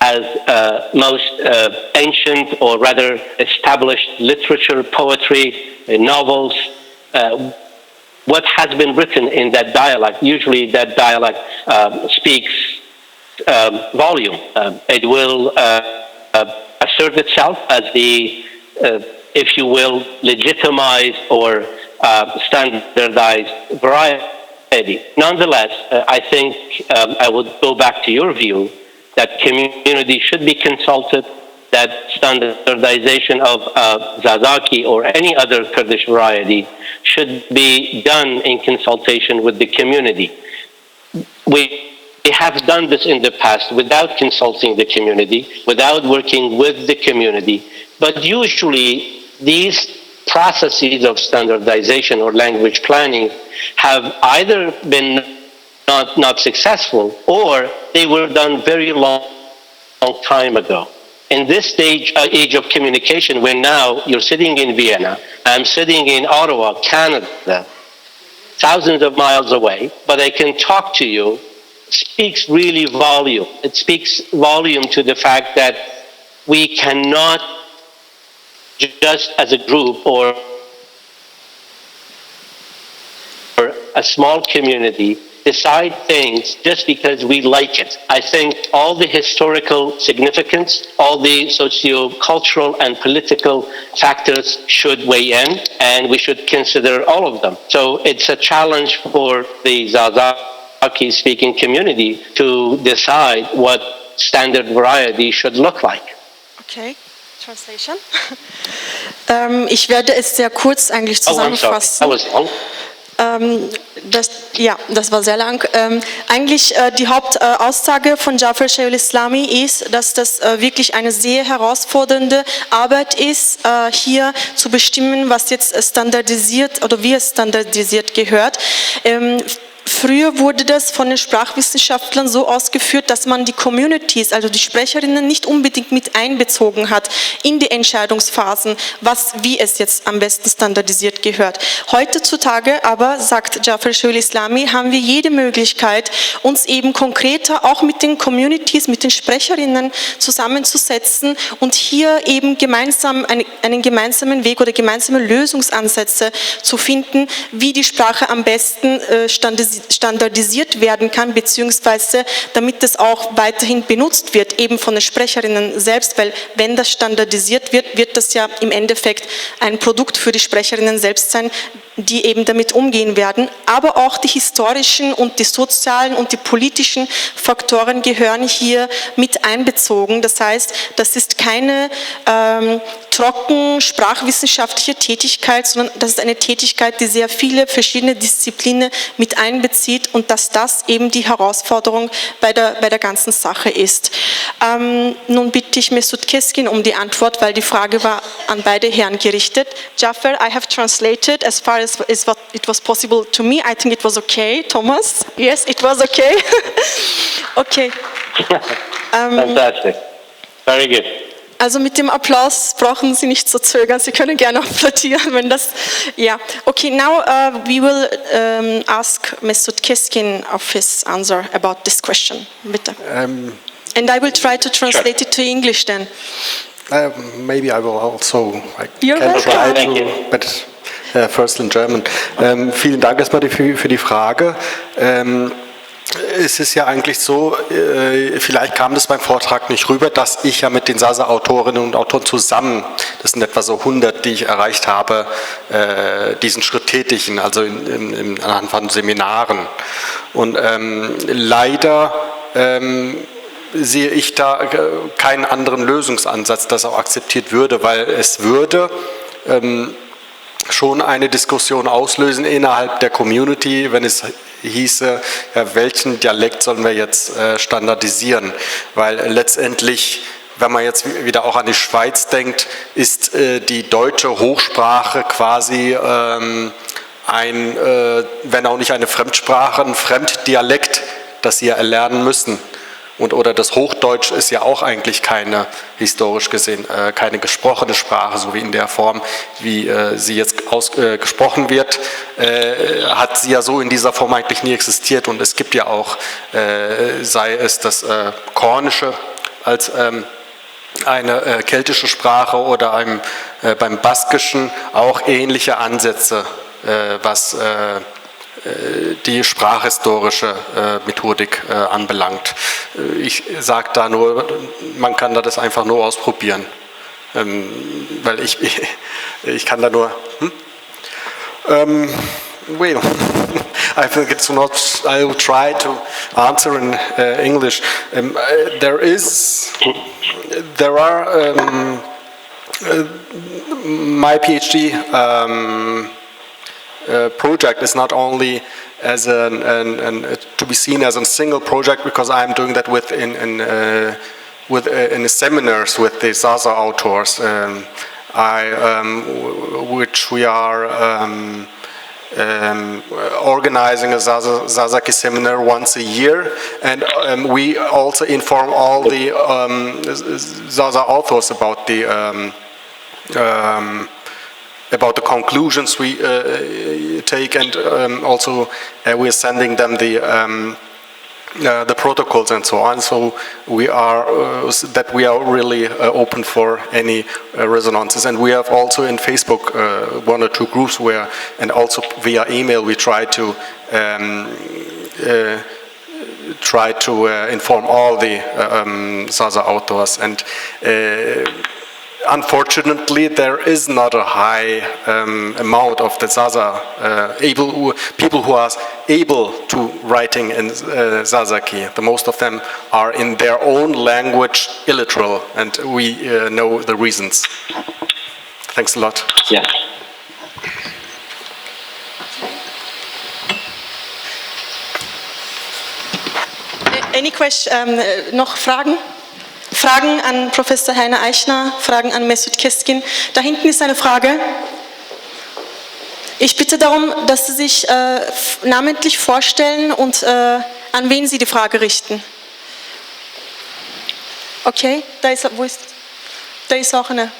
as most ancient or rather established literature, poetry, novels, what has been written in that dialect. Usually that dialect speaks volume. It will assert itself as the, if you will, legitimized or standardized variety. Nonetheless, I think I would go back to your view that community should be consulted, that standardization of Zazaki or any other Kurdish variety should be done in consultation with the community. We have done this in the past without consulting the community, without working with the community, but usually these processes of standardization or language planning have either been not successful or they were done very long time ago. In this age of communication, when now you're sitting in Vienna, I'm sitting in Ottawa, Canada, thousands of miles away, but I can talk to you, speaks really volume. It speaks volume to the fact that we cannot just as a group or a small community decide things just because we like it. I think all the historical significance, all the socio-cultural and political factors should weigh in, and we should consider all of them. So it's a challenge for the Zazaki-speaking community to decide what standard variety should look like. Okay, translation. Ich werde es sehr kurz eigentlich zusammenfassen. Das war sehr lang. Eigentlich die Hauptaussage von Jafar Shaykhul Islami ist, dass das wirklich eine sehr herausfordernde Arbeit ist, hier zu bestimmen, was jetzt standardisiert oder wie es standardisiert gehört. Früher wurde das von den Sprachwissenschaftlern so ausgeführt, dass man die Communities, also die Sprecherinnen, nicht unbedingt mit einbezogen hat in die Entscheidungsphasen, wie es jetzt am besten standardisiert gehört. Heutzutage aber, sagt Jafar Shaykhul Islami, haben wir jede Möglichkeit, uns eben konkreter auch mit den Communities, mit den Sprecherinnen zusammenzusetzen und hier eben gemeinsam einen gemeinsamen Weg oder gemeinsame Lösungsansätze zu finden, wie die Sprache am besten standardisiert werden kann, beziehungsweise damit es auch weiterhin benutzt wird, eben von den Sprecherinnen selbst, weil wenn das standardisiert wird, wird das ja im Endeffekt ein Produkt für die Sprecherinnen selbst sein, die eben damit umgehen werden. Aber auch die historischen und die sozialen und die politischen Faktoren gehören hier mit einbezogen. Das heißt, das ist keine trocken sprachwissenschaftliche Tätigkeit, sondern das ist eine Tätigkeit, die sehr viele verschiedene Disziplinen mit einbezieht und dass das eben die Herausforderung bei der ganzen Sache ist. Nun bitte ich Mesut Keskin um die Antwort, weil die Frage war an beide Herren gerichtet. Jaffer, I have translated as far as what it was possible to me. I think it was okay. Thomas? Yes, it was okay. Okay. Fantastic. Very good. Also mit dem Applaus brauchen Sie nicht zu zögern. Sie können gerne applaudieren, wenn das... Ja. Okay, now we will ask Mesut Keskin of his answer about this question. Bitte. And I will try to translate it to English then. Maybe I will also You're welcome. try to, but first in German. Vielen Dank erstmal für die Frage. Es ist ja eigentlich so, vielleicht kam das beim Vortrag nicht rüber, dass ich ja mit den SASA-Autorinnen und Autoren zusammen, das sind etwa so 100, die ich erreicht habe, diesen Schritt tätigen, also anhand von Seminaren. Und leider sehe ich da keinen anderen Lösungsansatz, das auch akzeptiert würde, weil es würde schon eine Diskussion auslösen innerhalb der Community, wenn es hieße, ja, welchen Dialekt sollen wir jetzt standardisieren, weil letztendlich, wenn man jetzt wieder auch an die Schweiz denkt, ist die deutsche Hochsprache quasi wenn auch nicht eine Fremdsprache, ein Fremddialekt, das sie ja erlernen müssen. Oder das Hochdeutsch ist ja auch eigentlich keine, historisch gesehen, keine gesprochene Sprache, so wie in der Form, wie sie jetzt gesprochen wird, hat sie ja so in dieser Form eigentlich nie existiert. Und es gibt ja auch, sei es das Kornische als eine keltische Sprache oder beim Baskischen auch ähnliche Ansätze, was die sprachhistorische Methodik anbelangt. Ich sage da nur, man kann das einfach nur ausprobieren, weil ich kann da nur... Well, I think it's not. I will try to answer in English. There are my PhD. Project is not only as to be seen as a single project, because I'm doing that in the seminars with the Zaza authors, which we are organizing a Zazaki seminar once a year, and we also inform all the Zaza authors about the conclusions we take, and also we are sending them the protocols and so on. So we are really open for any resonances, and we have also in Facebook one or two groups where, and also via email, we try to inform all the Zaza authors. And unfortunately, there is not a high amount of the Zaza people who are able to writing in Zazaki. The most of them are in their own language illiterate, and we know the reasons. Thanks a lot. Yeah. Any question? Noch Fragen? Fragen an Professor Heiner Eichner, Fragen an Mesut Keskin. Da hinten ist eine Frage. Ich bitte darum, dass Sie sich namentlich vorstellen und an wen Sie die Frage richten. Okay, da ist auch eine.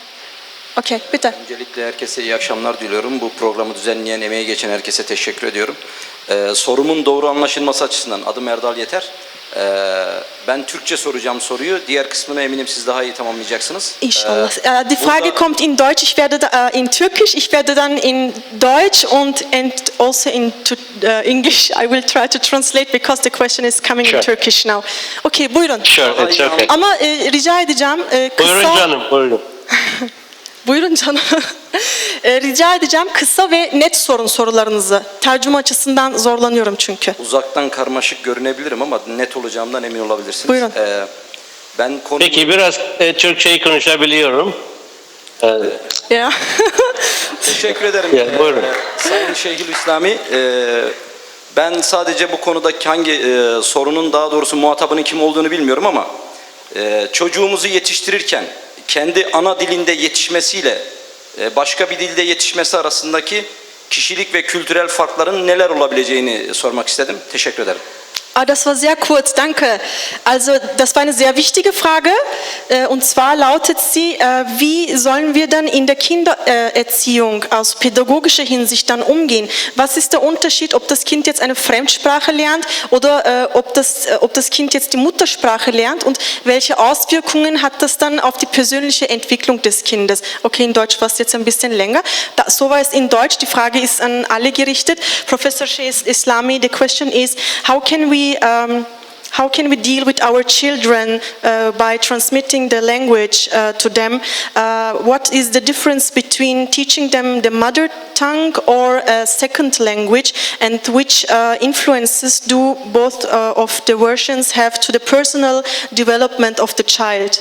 Okay, bitte. Öncelikle herkese iyi akşamlar diliyorum. Bu programı düzenleyen, emeği geçen herkese teşekkür ediyorum. Sorumun doğru anlaşılması açısından adım Erdal Yeter. Ben Türkçe soracağım soruyu. Diğer kısmını eminim siz daha iyi tamamlayacaksınız. Inshallah. Die Frage kommt in Deutsch, ich werde in Türkisch, ich werde dann in Deutsch and also in English. I will try to translate because the question is coming in Turkish now. Okay, buyurun. Sure, it's okay. Ama rica edeceğim kısa... Buyurun canım, buyurun. Buyurun canım. Rica edeceğim kısa ve net sorun sorularınızı. Tercüme açısından zorlanıyorum çünkü. Uzaktan karmaşık görünebilirim ama net olacağımdan emin olabilirsiniz. Buyurun. Ben Peki biraz Türkçeyi konuşabiliyorum. Ja. Teşekkür ederim. Buyurun. Sayın Şeyhülislami, ben sadece bu konudaki hangi sorunun, daha doğrusu muhatabının kim olduğunu bilmiyorum ama çocuğumuzu yetiştirirken kendi ana dilinde yetişmesiyle başka bir dilde yetişmesi arasındaki kişilik ve kültürel farkların neler olabileceğini sormak istedim. Teşekkür ederim. Das war sehr kurz, danke. Also das war eine sehr wichtige Frage und zwar lautet sie, wie sollen wir dann in der Kindererziehung aus pädagogischer Hinsicht dann umgehen? Was ist der Unterschied, ob das Kind jetzt eine Fremdsprache lernt oder ob das Kind jetzt die Muttersprache lernt und welche Auswirkungen hat das dann auf die persönliche Entwicklung des Kindes? Okay, in Deutsch war es jetzt ein bisschen länger. So war es in Deutsch, die Frage ist an alle gerichtet. Professor Sheikh Islami, the question is, how can we deal with our children by transmitting the language to them? What is the difference between teaching them the mother tongue or a second language, and which influences do both of the versions have to the personal development of the child?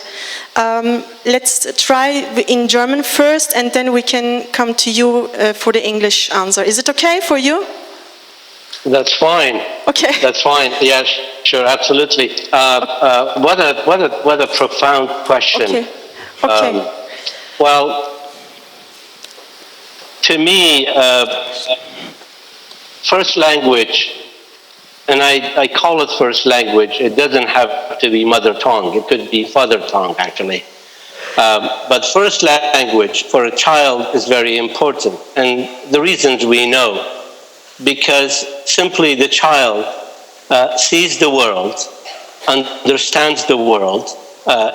Let's try in German first, and then we can come to you for the English answer. Is it okay for you? That's fine. Okay. That's fine. Yes, sure, absolutely. What a profound question. Okay. Okay. Well, to me, first language, and I call it first language. It doesn't have to be mother tongue. It could be father tongue, actually. But first language for a child is very important, and the reasons we know. Because simply the child sees the world, understands the world,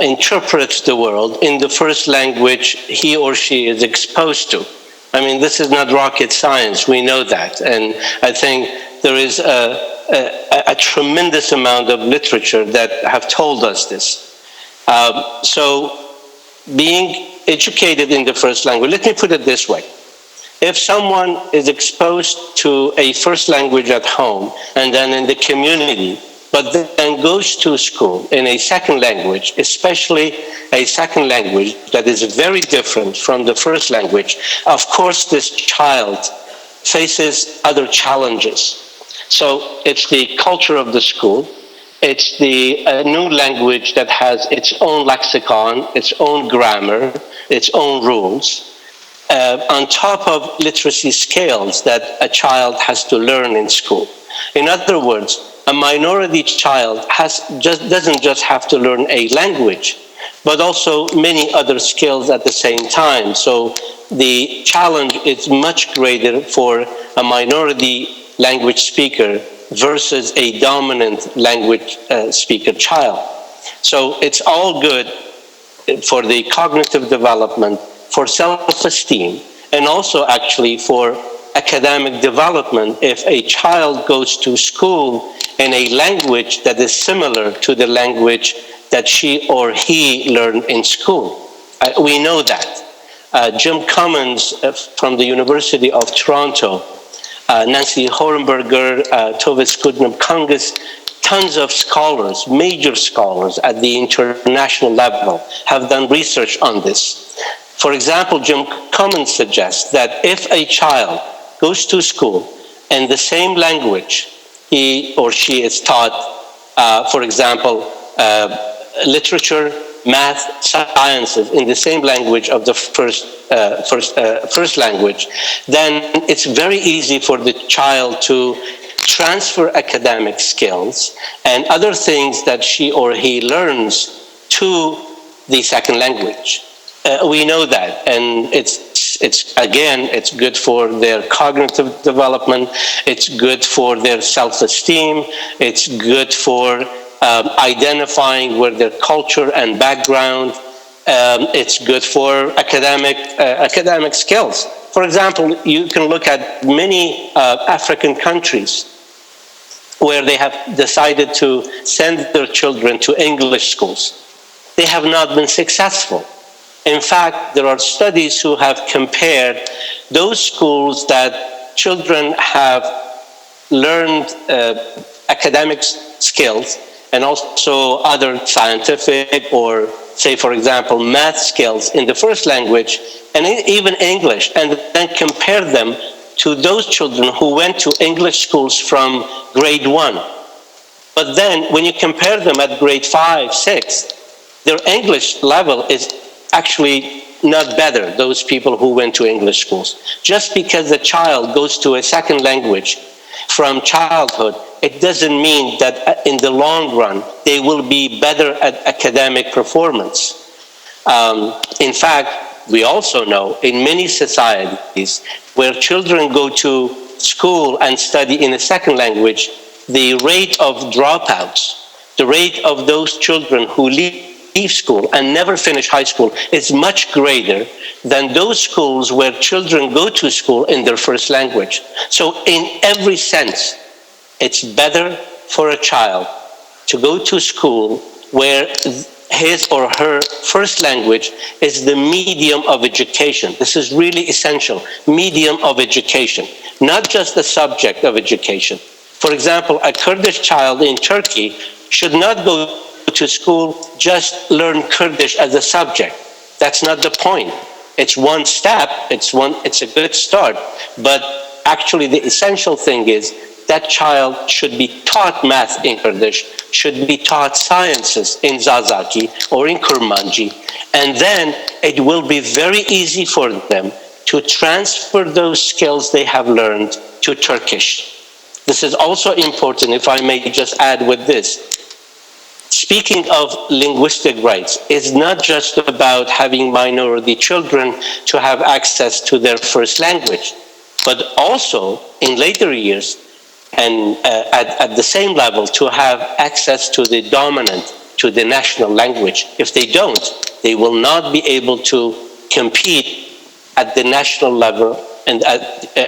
interprets the world in the first language he or she is exposed to. I mean, this is not rocket science, we know that. And I think there is a tremendous amount of literature that have told us this. So being educated in the first language, let me put it this way. If someone is exposed to a first language at home and then in the community, but then goes to school in a second language, especially a second language that is very different from the first language, of course this child faces other challenges. So it's the culture of the school, it's the new language that has its own lexicon, its own grammar, its own rules. On top of literacy skills that a child has to learn in school. In other words, a minority child doesn't just have to learn a language, but also many other skills at the same time. So the challenge is much greater for a minority language speaker versus a dominant language speaker child. So it's all good for the cognitive development, for self-esteem, and also actually for academic development if a child goes to school in a language that is similar to the language that she or he learned in school. We know that. Jim Cummins from the University of Toronto, Nancy Horenberger, Tovitz Gudnam-Kangas, tons of scholars, major scholars at the international level have done research on this. For example, Jim Cummins suggests that if a child goes to school in the same language he or she is taught, for example, literature, math, sciences, in the same language of the first language, then it's very easy for the child to transfer academic skills and other things that she or he learns to the second language. We know that, and it's good for their cognitive development, it's good for their self-esteem, it's good for identifying with their culture and background, it's good for academic skills. For example, you can look at many African countries where they have decided to send their children to English schools. They have not been successful. In fact, there are studies who have compared those schools that children have learned academic skills and also other scientific or, say, for example, math skills in the first language, and even English, and then compare them to those children who went to English schools from grade 1. But then when you compare them at grade 5, 6, their English level is actually not better, those people who went to English schools. Just because the child goes to a second language from childhood, it doesn't mean that in the long run they will be better at academic performance. In fact, we also know in many societies where children go to school and study in a second language, the rate of dropouts, the rate of those children who leave school and never finish high school is much greater than those schools where children go to school in their first language. So in every sense, it's better for a child to go to school where his or her first language is the medium of education. This is really essential, medium of education, not just the subject of education. For example, a Kurdish child in Turkey should not go to school just learn Kurdish as a subject. That's not the point. It's one step, it's a good start, but actually the essential thing is that child should be taught math in Kurdish, should be taught sciences in Zazaki or in Kurmanji, and then it will be very easy for them to transfer those skills they have learned to Turkish. This is also important, if I may just add with this. Speaking of linguistic rights, it's not just about having minority children to have access to their first language, but also in later years and at the same level to have access to the dominant, to the national language. If they don't, they will not be able to compete at the national level and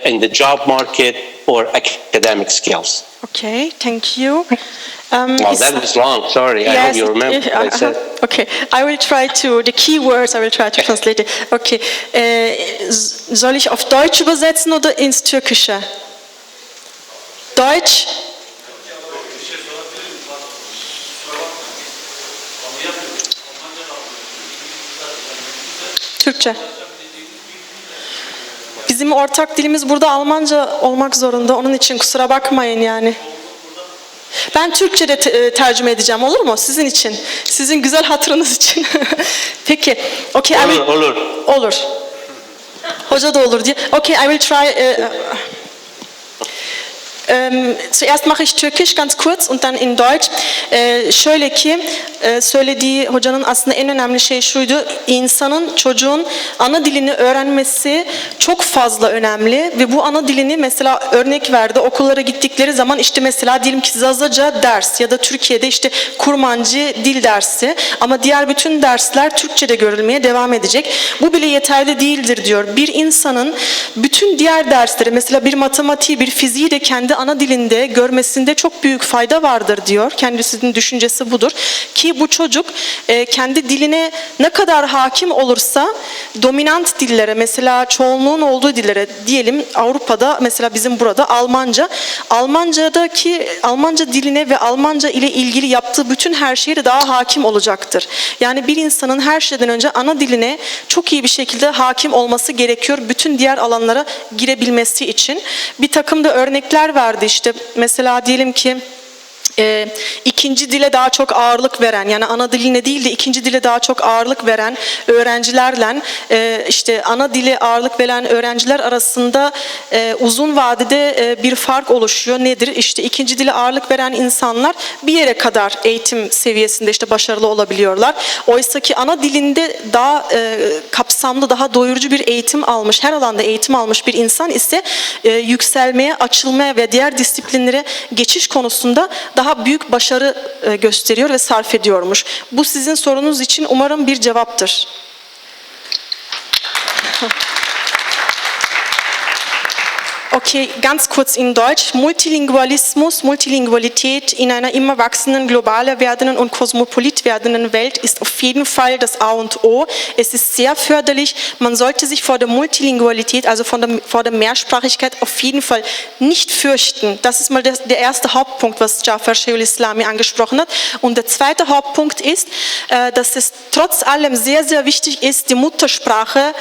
in the job market or academic skills. Okay, thank you. Well, that is long, sorry, yes, I hope you remember what I said. Okay, I will try to, the key words, I will try to translate it. Okay, soll ich auf Deutsch übersetzen oder ins Türkische? Deutsch? Türkçe. Bizim ortak dilimiz burada Almanca olmak zorunda. Onun için kusura bakmayın yani. Ben Türkçe'de tercüme edeceğim, olur mu? Sizin için. Sizin güzel hatırınız için. Peki. Okay, olur. Olur. Hoca da olur diye. Okay, I will try. Zuerst mache ich Türkisch ganz kurz und dann in Deutsch. Şöyle ki söylediği hocanın aslında en önemli şey şuydu. İnsanın, çocuğun ana dilini öğrenmesi çok fazla önemli ve bu ana dilini mesela örnek verdi. Okullara gittikleri zaman işte mesela diyelim ki Zazaca ders ya da Türkiye'de işte Kurmancı dil dersi ama diğer bütün dersler Türkçe'de görülmeye devam edecek. Bu bile yeterli değildir diyor. Bir insanın bütün diğer dersleri mesela bir matematiği, bir fiziği de kendi ana dilinde görmesinde çok büyük fayda vardır diyor. Kendisinin düşüncesi budur. Ki bu çocuk kendi diline ne kadar hakim olursa dominant dillere mesela çoğunluğun olduğu dillere diyelim Avrupa'da mesela bizim burada Almanca diline ve Almanca ile ilgili yaptığı bütün her şeye de daha hakim olacaktır. Yani bir insanın her şeyden önce ana diline çok iyi bir şekilde hakim olması gerekiyor. Bütün diğer alanlara girebilmesi için. Bir takım da örnekler verdi işte mesela diyelim ki ikinci dile daha çok ağırlık veren yani ana diline değil de ikinci dile daha çok ağırlık veren öğrencilerle işte ana dile ağırlık veren öğrenciler arasında uzun vadede bir fark oluşuyor. Nedir? İşte ikinci dile ağırlık veren insanlar bir yere kadar eğitim seviyesinde işte başarılı olabiliyorlar. Oysa ki ana dilinde daha kapsamlı, daha doyurucu bir eğitim almış, her alanda eğitim almış bir insan ise yükselmeye, açılmaya ve diğer disiplinlere geçiş konusunda daha büyük başarı gösteriyor ve sarf ediyormuş. Bu sizin sorunuz için umarım bir cevaptır. Okay, ganz kurz in Deutsch. Multilingualismus, Multilingualität in einer immer wachsenden, globaler werdenden und kosmopolit werdenden Welt ist auf jeden Fall das A und O. Es ist sehr förderlich. Man sollte sich vor der Multilingualität, also vor der Mehrsprachigkeit auf jeden Fall nicht fürchten. Das ist mal der erste Hauptpunkt, was Jafar Sheikhul Islami angesprochen hat. Und der zweite Hauptpunkt ist, dass es trotz allem sehr, sehr wichtig ist, die Muttersprache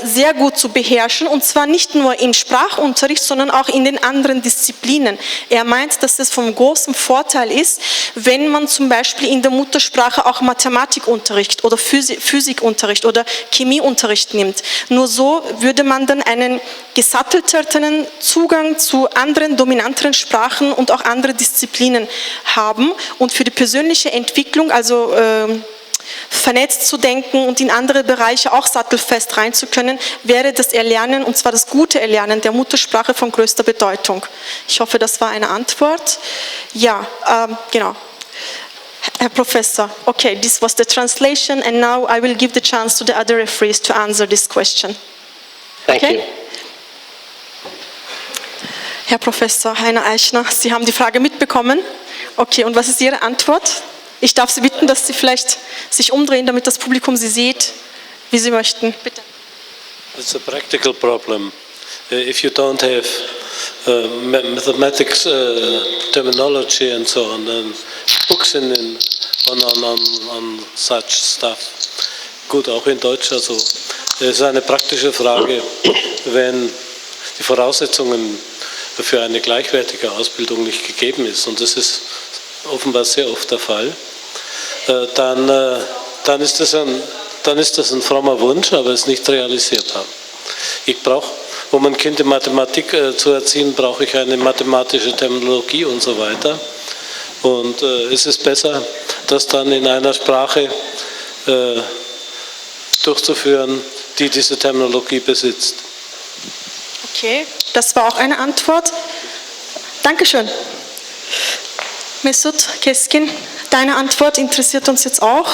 sehr gut zu beherrschen, und zwar nicht nur im Sprachunterricht, sondern auch in den anderen Disziplinen. Er meint, dass es von großem Vorteil ist, wenn man zum Beispiel in der Muttersprache auch Mathematikunterricht oder Physikunterricht oder Chemieunterricht nimmt. Nur so würde man dann einen gesattelteren Zugang zu anderen, dominanteren Sprachen und auch andere Disziplinen haben, und für die persönliche Entwicklung, also vernetzt zu denken und in andere Bereiche auch sattelfest rein zu können, wäre das Erlernen, und zwar das gute Erlernen der Muttersprache von größter Bedeutung. Ich hoffe, das war eine Antwort. Ja, genau. Herr Professor, okay, this was the translation, and now I will give the chance to the other referees to answer this question. Thank you. Herr Professor Heiner Eichner, Sie haben die Frage mitbekommen. Okay, und was ist Ihre Antwort? Ich darf Sie bitten, dass Sie vielleicht sich umdrehen, damit das Publikum Sie sieht, wie Sie möchten. Bitte. It's a practical problem. If you don't have mathematics terminology and so on, and books on such stuff. Gut, auch in Deutsch. Also es ist eine praktische Frage, wenn die Voraussetzungen für eine gleichwertige Ausbildung nicht gegeben ist, und das ist offenbar sehr oft der Fall, dann ist das ein frommer Wunsch, aber es ist nicht realisierbar. Um ein Kind in Mathematik zu erziehen, brauche ich eine mathematische Terminologie und so weiter. Und es ist besser, das dann in einer Sprache durchzuführen, die diese Terminologie besitzt. Okay, das war auch eine Antwort. Dankeschön. Mesut Keskin, deine Antwort interessiert uns jetzt auch.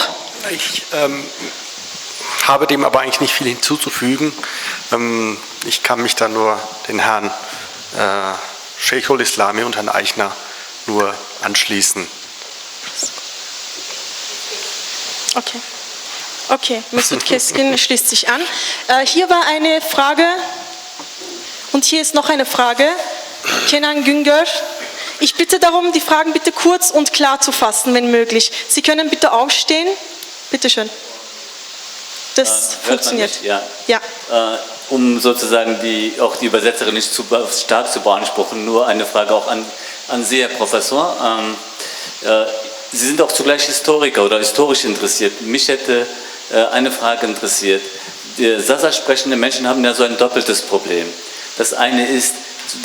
Ich habe dem aber eigentlich nicht viel hinzuzufügen. Ich kann mich da nur den Herrn Sheikhul Islami und Herrn Eichner nur anschließen. Okay. Okay, Mesut Keskin schließt sich an. Hier war eine Frage und hier ist noch eine Frage. Kenan Güngör. Ich bitte darum, die Fragen bitte kurz und klar zu fassen, wenn möglich. Sie können bitte aufstehen. Bitte schön. Das funktioniert. Ja. Um sozusagen auch die Übersetzerin nicht zu stark zu beanspruchen, nur eine Frage auch an Sie, Herr Professor. Sie sind auch zugleich Historiker oder historisch interessiert. Mich hätte eine Frage interessiert. Die Sasa-sprechende Menschen haben ja so ein doppeltes Problem. Das eine ist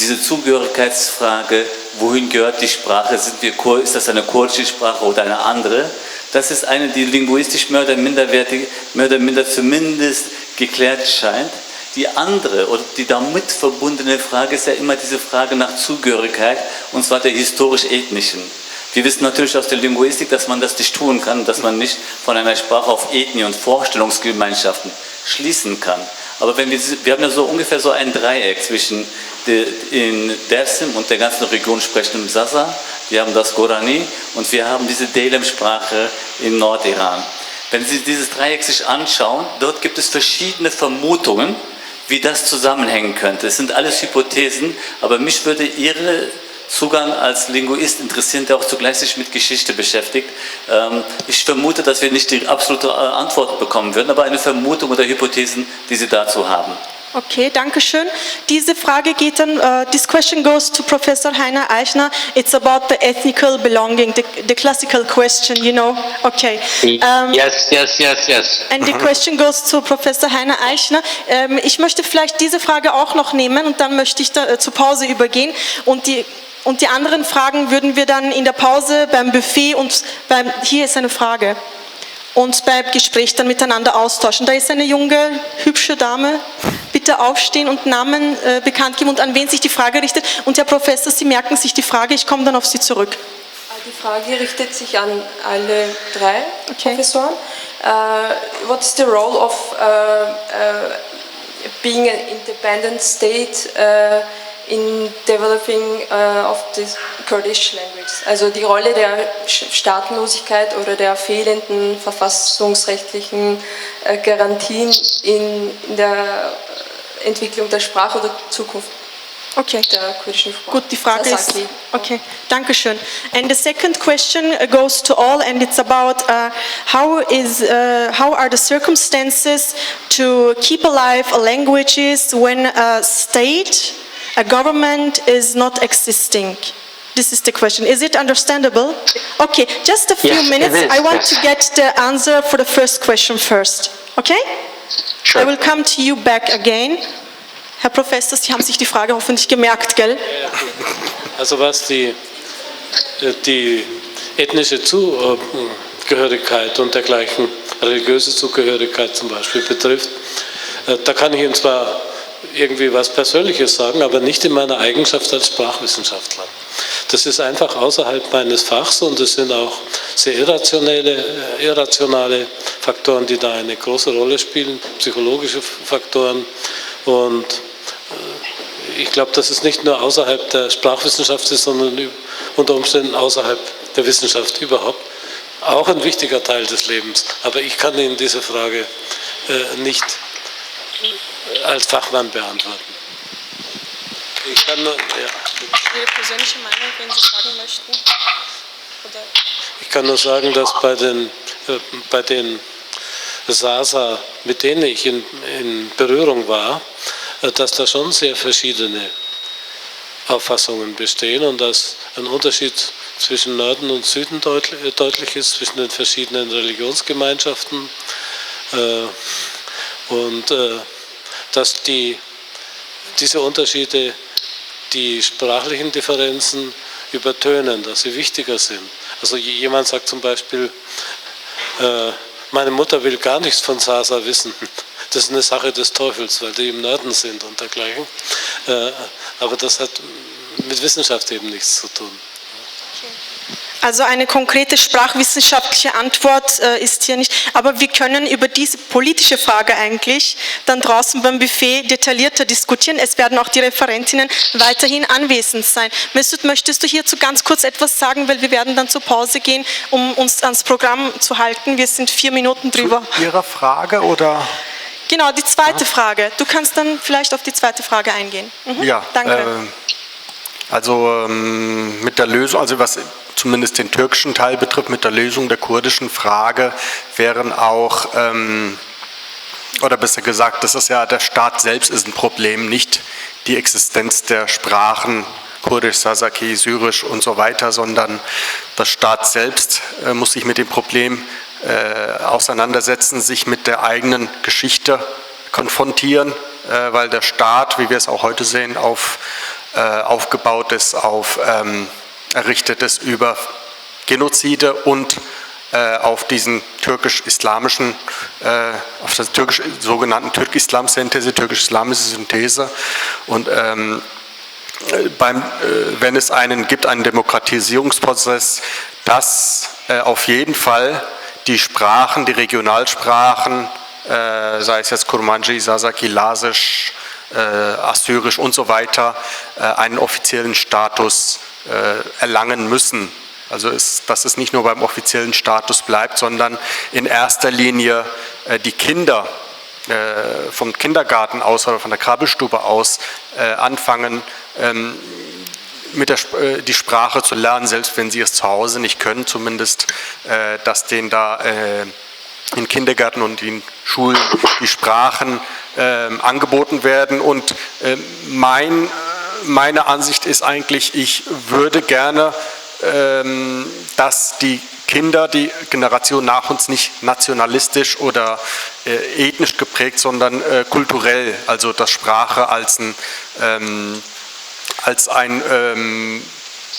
diese Zugehörigkeitsfrage, wohin gehört die Sprache? Ist das eine kurdische Sprache oder eine andere? Das ist eine, die linguistisch mehr oder minder zumindest geklärt scheint. Die andere oder die damit verbundene Frage ist ja immer diese Frage nach Zugehörigkeit, und zwar der historisch-ethnischen. Wir wissen natürlich aus der Linguistik, dass man das nicht tun kann, dass man nicht von einer Sprache auf Ethnie und Vorstellungsgemeinschaften schließen kann. Aber wir haben ja so ungefähr so ein Dreieck zwischen in Dersim und der ganzen Region sprechenden Sasa, wir haben das Gorani und wir haben diese Delem-Sprache im Nordiran. Wenn Sie dieses Dreieck sich anschauen, dort gibt es verschiedene Vermutungen, wie das zusammenhängen könnte. Es sind alles Hypothesen, aber mich würde Ihre Zugang als Linguist interessieren, der auch zugleich sich mit Geschichte beschäftigt. Ich vermute, dass wir nicht die absolute Antwort bekommen würden, aber eine Vermutung oder Hypothesen, die Sie dazu haben. Okay, danke schön. Diese Frage geht dann, this question goes to Professor Heiner Eichner. It's about the ethnical belonging, the classical question, you know. Okay. Yes. And the question goes to Professor Heiner Eichner. Ich möchte vielleicht diese Frage auch noch nehmen und dann möchte ich zur Pause übergehen und die anderen Fragen würden wir dann in der Pause beim Buffet und hier ist eine Frage. Und beim Gespräch dann miteinander austauschen. Da ist eine junge, hübsche Dame. Bitte aufstehen und Namen bekannt geben und an wen sich die Frage richtet. Und Herr Professor, Sie merken sich die Frage, ich komme dann auf Sie zurück. Die Frage richtet sich an alle drei Professoren. What's the role of being an independent state in developing of the Kurdish language. Also die Rolle der Staatenlosigkeit oder der fehlenden verfassungsrechtlichen Garantien in der Entwicklung der Sprache oder Zukunft. Okay. Der kurdischen Sprache. Gut, die Frage ist, Sasaki. okay, danke schön. And the second question goes to all, and it's about how are the circumstances to keep alive languages when a state, a government is not existing? This is the question. Is it understandable? Okay, just a few minutes. I want to get the answer for the first question first. Okay? Sure. I will come to you back again. Herr Professor, Sie haben sich die Frage hoffentlich gemerkt, gell? Also was die ethnische Zugehörigkeit und dergleichen, religiöse Zugehörigkeit zum Beispiel betrifft, da kann ich Ihnen zwar irgendwie was Persönliches sagen, aber nicht in meiner Eigenschaft als Sprachwissenschaftler. Das ist einfach außerhalb meines Fachs und es sind auch sehr irrationale Faktoren, die da eine große Rolle spielen, psychologische Faktoren. Und ich glaube, dass es nicht nur außerhalb der Sprachwissenschaft ist, sondern unter Umständen außerhalb der Wissenschaft überhaupt auch ein wichtiger Teil des Lebens. Aber ich kann Ihnen diese Frage nicht als Fachmann beantworten. Ich kann nur, Ihre persönliche Meinung, wenn Sie sagen möchten? Oder? Ich kann nur sagen, dass bei den Sasa, mit denen ich in Berührung war, dass da schon sehr verschiedene Auffassungen bestehen und dass ein Unterschied zwischen Norden und Süden deutlich ist, zwischen den verschiedenen Religionsgemeinschaften und dass diese Unterschiede die sprachlichen Differenzen übertönen, dass sie wichtiger sind. Also jemand sagt zum Beispiel, meine Mutter will gar nichts von Sasa wissen. Das ist eine Sache des Teufels, weil die im Norden sind und dergleichen. Aber das hat mit Wissenschaft eben nichts zu tun. Also eine konkrete sprachwissenschaftliche Antwort ist hier nicht, aber wir können über diese politische Frage eigentlich dann draußen beim Buffet detaillierter diskutieren. Es werden auch die Referentinnen weiterhin anwesend sein. Möchtest du hierzu ganz kurz etwas sagen, weil wir werden dann zur Pause gehen, um uns ans Programm zu halten. Wir sind 4 Minuten drüber. Zu Ihrer Frage oder? Genau, die zweite Frage. Du kannst dann vielleicht auf die zweite Frage eingehen. Ja, danke. Mit der Lösung, also was zumindest den türkischen Teil betrifft, mit der Lösung der kurdischen Frage wären auch, oder besser gesagt, das ist ja, der Staat selbst ist ein Problem, nicht die Existenz der Sprachen, Kurdisch, Sasaki, Syrisch und so weiter, sondern der Staat selbst muss sich mit dem Problem auseinandersetzen, sich mit der eigenen Geschichte konfrontieren, weil der Staat, wie wir es auch heute sehen, aufgebaut ist, errichtet ist über Genozide und auf diesen türkisch-islamischen, auf der sogenannten türkisch-islam-Synthese, türkisch-islamische Synthese. Und wenn es einen Demokratisierungsprozess, dass auf jeden Fall die Sprachen, die Regionalsprachen, sei es jetzt Kurmanji, Sasaki, Lasisch, Assyrisch und so weiter, einen offiziellen Status erlangen müssen. Also dass es nicht nur beim offiziellen Status bleibt, sondern in erster Linie die Kinder vom Kindergarten aus oder von der Krabbelstube aus anfangen, die Sprache zu lernen, selbst wenn sie es zu Hause nicht können, zumindest, dass denen da in Kindergärten und in Schulen die Sprachen angeboten werden. Und meine Ansicht ist eigentlich, ich würde gerne, dass die Kinder, die Generation nach uns, nicht nationalistisch oder ethnisch geprägt, sondern kulturell, also dass Sprache als ein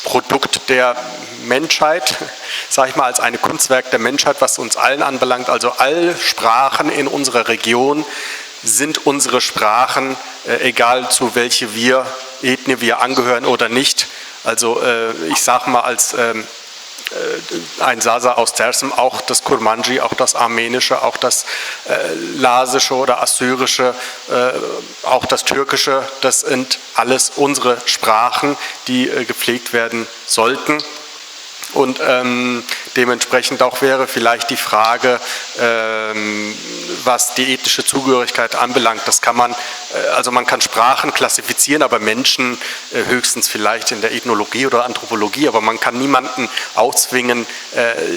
Produkt der Menschheit, sage ich mal, als ein Kunstwerk der Menschheit, was uns allen anbelangt. Also alle Sprachen in unserer Region sind unsere Sprachen, egal zu welche Ethnie wir angehören oder nicht. Also ich sage mal, als ein Sasa aus Dersim, auch das Kurmanji, auch das Armenische, auch das Lasische oder Assyrische, auch das Türkische, das sind alles unsere Sprachen, die gepflegt werden sollten. Und dementsprechend auch wäre vielleicht die Frage, was die ethnische Zugehörigkeit anbelangt. Das kann man, also man kann Sprachen klassifizieren, aber Menschen höchstens vielleicht in der Ethnologie oder Anthropologie, aber man kann niemanden aufzwingen,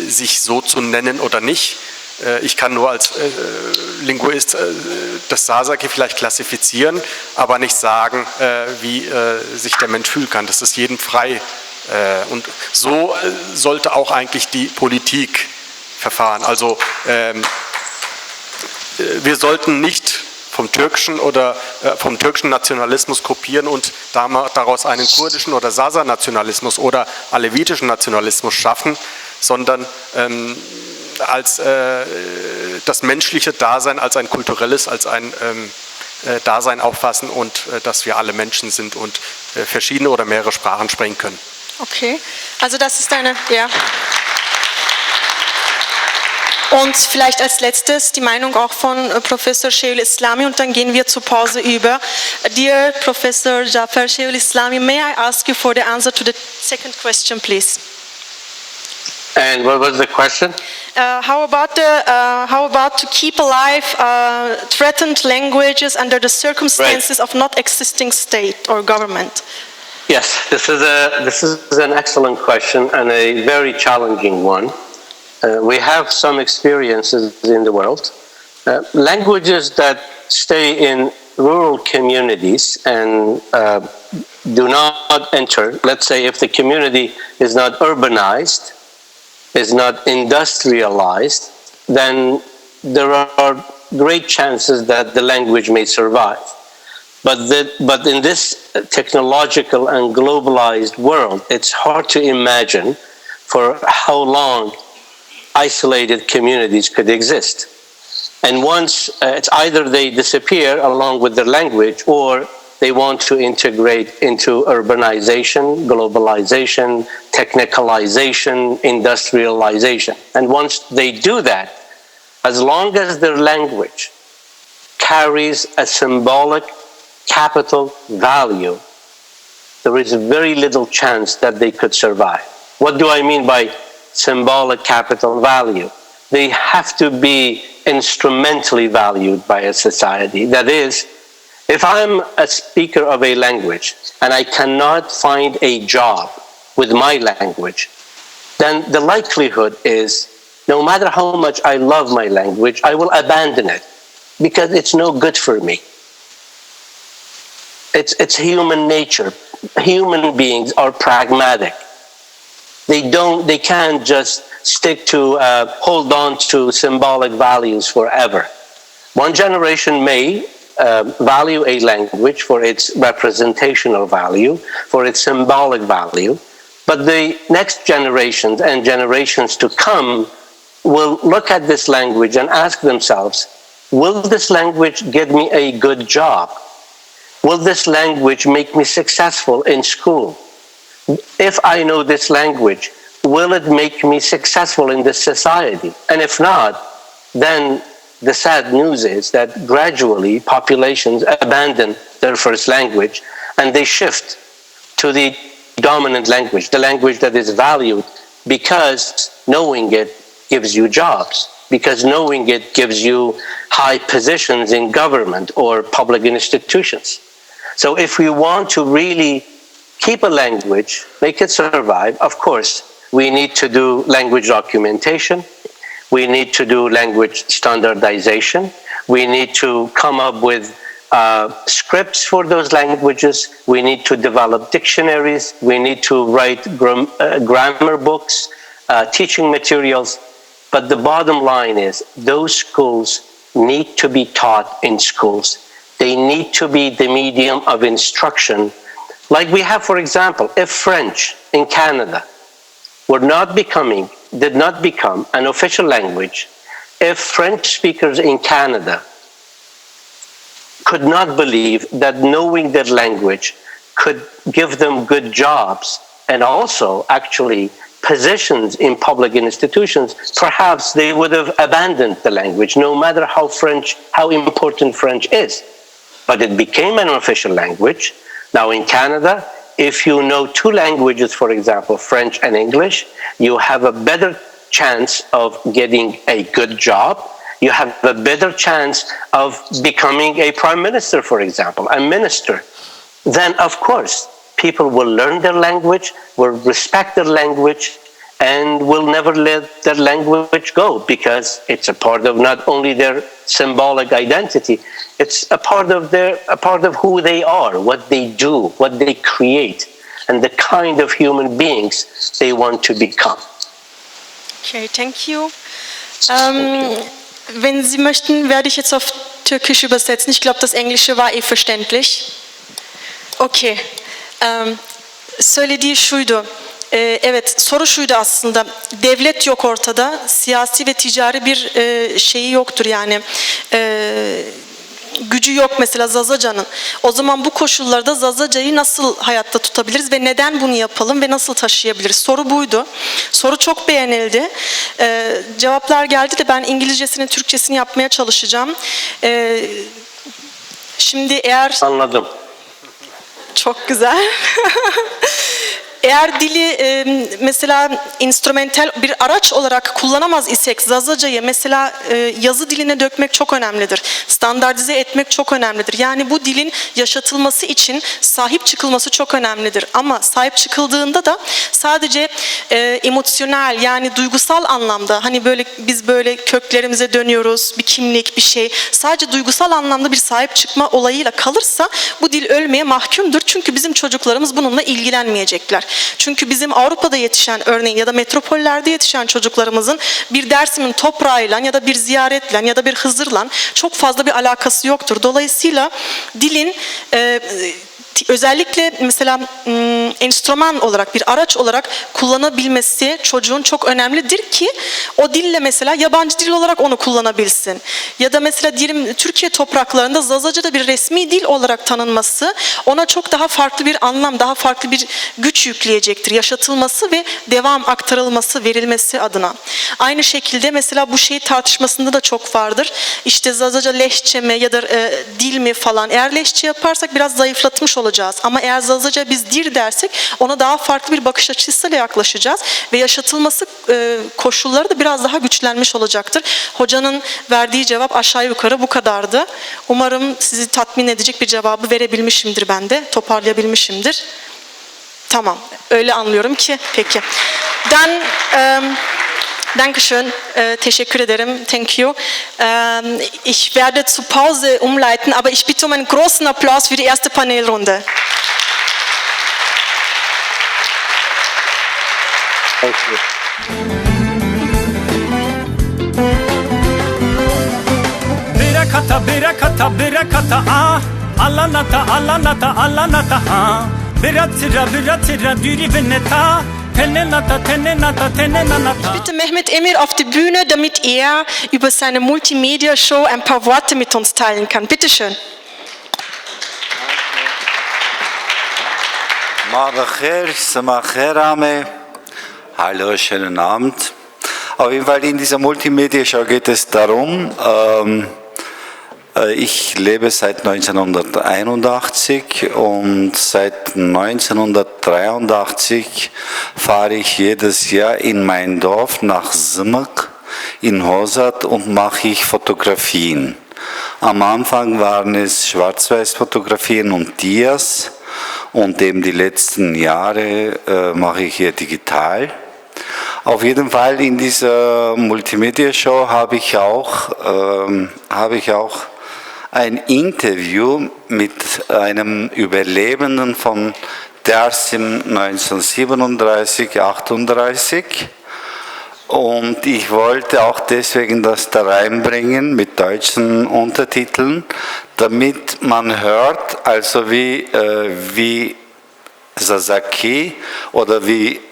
sich so zu nennen oder nicht. Ich kann nur als Linguist das Sasaki vielleicht klassifizieren, aber nicht sagen, wie sich der Mensch fühlen kann. Das ist jedem frei. Und so sollte auch eigentlich die Politik verfahren. Also wir sollten nicht vom türkischen oder vom türkischen Nationalismus kopieren und daraus einen kurdischen oder Sasa-Nationalismus oder alevitischen Nationalismus schaffen, sondern als das menschliche Dasein als ein kulturelles, als ein Dasein auffassen und dass wir alle Menschen sind und verschiedene oder mehrere Sprachen sprechen können. Okay, also das ist ja. Und vielleicht als letztes die Meinung auch von Professor Sheikhul Islami und dann gehen wir zur Pause über. Dear Professor Jafar Sheikhul Islami, may I ask you for the answer to the second question, please? And what was the question? How about to keep alive threatened languages under the circumstances of not existing state or government? Yes, this is an excellent question and a very challenging one. We have some experiences in the world. Languages that stay in rural communities and do not enter, let's say if the community is not urbanized, is not industrialized, then there are great chances that the language may survive. But in this technological and globalized world, it's hard to imagine for how long isolated communities could exist. And once it's either they disappear along with their language or they want to integrate into urbanization, globalization, technicalization, industrialization. And once they do that, as long as their language carries a symbolic capital value, there is very little chance that they could survive. What do I mean by symbolic capital value? They have to be instrumentally valued by a society. That is, if I'm a speaker of a language and I cannot find a job with my language, then the likelihood is, no matter how much I love my language, I will abandon it because it's no good for me. It's human nature. Human beings are pragmatic. They can't just stick to, hold on to symbolic values forever. One generation may value a language for its representational value, for its symbolic value, but the next generations and generations to come will look at this language and ask themselves, will this language get me a good job? Will this language make me successful in school? If I know this language, will it make me successful in this society? And if not, then the sad news is that gradually populations abandon their first language and they shift to the dominant language, the language that is valued because knowing it gives you jobs, because knowing it gives you high positions in government or public institutions. So if we want to really keep a language, make it survive, of course, we need to do language documentation. We need to do language standardization. We need to come up with scripts for those languages. We need to develop dictionaries. We need to write grammar books, teaching materials. But the bottom line is those schools need to be taught in schools. They need to be the medium of instruction. Like we have, for example, if French in Canada did not become an official language, if French speakers in Canada could not believe that knowing their language could give them good jobs and also actually positions in public institutions, perhaps they would have abandoned the language, no matter how important French is. But it became an official language. Now in Canada, if you know two languages, for example, French and English, you have a better chance of getting a good job. You have a better chance of becoming a prime minister, for example, a minister. Then, of course, people will learn their language, will respect their language, and will never let their language go, because it's a part of not only their symbolic identity, it's a part of who they are, what they do, what they create, and the kind of human beings they want to become. Okay, thank you. Wenn Sie möchten, werde ich jetzt auf Türkisch übersetzen. Ich glaube, das Englische war verständlich. Okay. Söylediği şuydu. Evet, soru şuydu aslında. Devlet yok ortada. Siyasi ve ticari bir şeyi yoktur yani. Gücü yok mesela Zazaca'nın. O zaman bu koşullarda Zazaca'yı nasıl hayatta tutabiliriz ve neden bunu yapalım ve nasıl taşıyabiliriz? Soru buydu. Soru çok beğenildi. Cevaplar geldi de ben İngilizcesini, Türkçesini yapmaya çalışacağım. Şimdi eğer... Anladım. Çok güzel. Eğer dili mesela instrumental bir araç olarak kullanamaz isek Zazaca'yı mesela yazı diline dökmek çok önemlidir. Standartize etmek çok önemlidir. Yani bu dilin yaşatılması için sahip çıkılması çok önemlidir. Ama sahip çıkıldığında da sadece emosyonel yani duygusal anlamda hani böyle biz böyle köklerimize dönüyoruz bir kimlik bir şey sadece duygusal anlamda bir sahip çıkma olayıyla kalırsa bu dil ölmeye mahkumdur. Çünkü bizim çocuklarımız bununla ilgilenmeyecekler. Çünkü bizim Avrupa'da yetişen örneğin ya da metropollerde yetişen çocuklarımızın bir Dersim'in toprağıyla ya da bir ziyaretle ya da bir Hızır'la çok fazla bir alakası yoktur. Dolayısıyla dilin özellikle mesela enstrüman olarak bir araç olarak kullanabilmesi çocuğun çok önemlidir ki o dille mesela yabancı dil olarak onu kullanabilsin. Ya da mesela diyelim Türkiye topraklarında Zazaca da bir resmi dil olarak tanınması ona çok daha farklı bir anlam, daha farklı bir güç yükleyecektir. Yaşatılması ve devam aktarılması, verilmesi adına. Aynı şekilde mesela bu şey tartışmasında da çok vardır. İşte Zazaca lehçe mi ya da dil mi falan. Eğer lehçe yaparsak biraz zayıflatmış olacağız. Ama eğer Zazaca biz dir dersek ona daha farklı bir bakış açısıyla yaklaşacağız ve yaşatılması koşulları da biraz daha güçlenmiş olacaktır. Hocanın verdiği cevap aşağı yukarı bu kadardı. Umarım sizi tatmin edecek bir cevabı verebilmişimdir ben de, toparlayabilmişimdir. Tamam, öyle anlıyorum ki. Peki. Dankeschön, teşekkür ederim, thank you. Ich werde zur Pause umleiten, aber ich bitte um einen großen Applaus für die erste Panelrunde. Thank you. Birakata, ah, alanata, ah, biratira, düri veneta. Ich bitte Mehmet Emir auf die Bühne, damit er über seine Multimedia-Show ein paar Worte mit uns teilen kann. Bitte schön. Hallo, schönen Abend. Auf jeden Fall in dieser Multimedia-Show geht es darum, ich lebe seit 1981 und seit 1983 fahre ich jedes Jahr in mein Dorf nach Zimmek in Hosat und mache ich Fotografien. Am Anfang waren es Schwarz-Weiß-Fotografien und Dias und eben die letzten Jahre mache ich hier digital. Auf jeden Fall in dieser Multimedia-Show habe ich auch ein Interview mit einem Überlebenden von Dersim 1937, 38 und ich wollte auch deswegen das da reinbringen mit deutschen Untertiteln, damit man hört, also wie Sasaki oder wie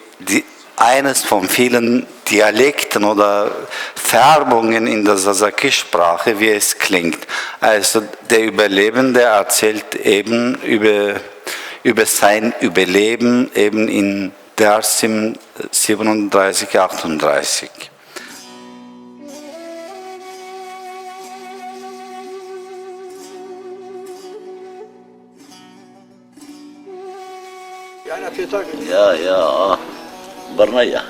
eines von vielen Dialekten oder Färbungen in der Sasaki-Sprache, wie es klingt. Also der Überlebende erzählt eben über sein Überleben eben in Dersim 37, 38. يا برنية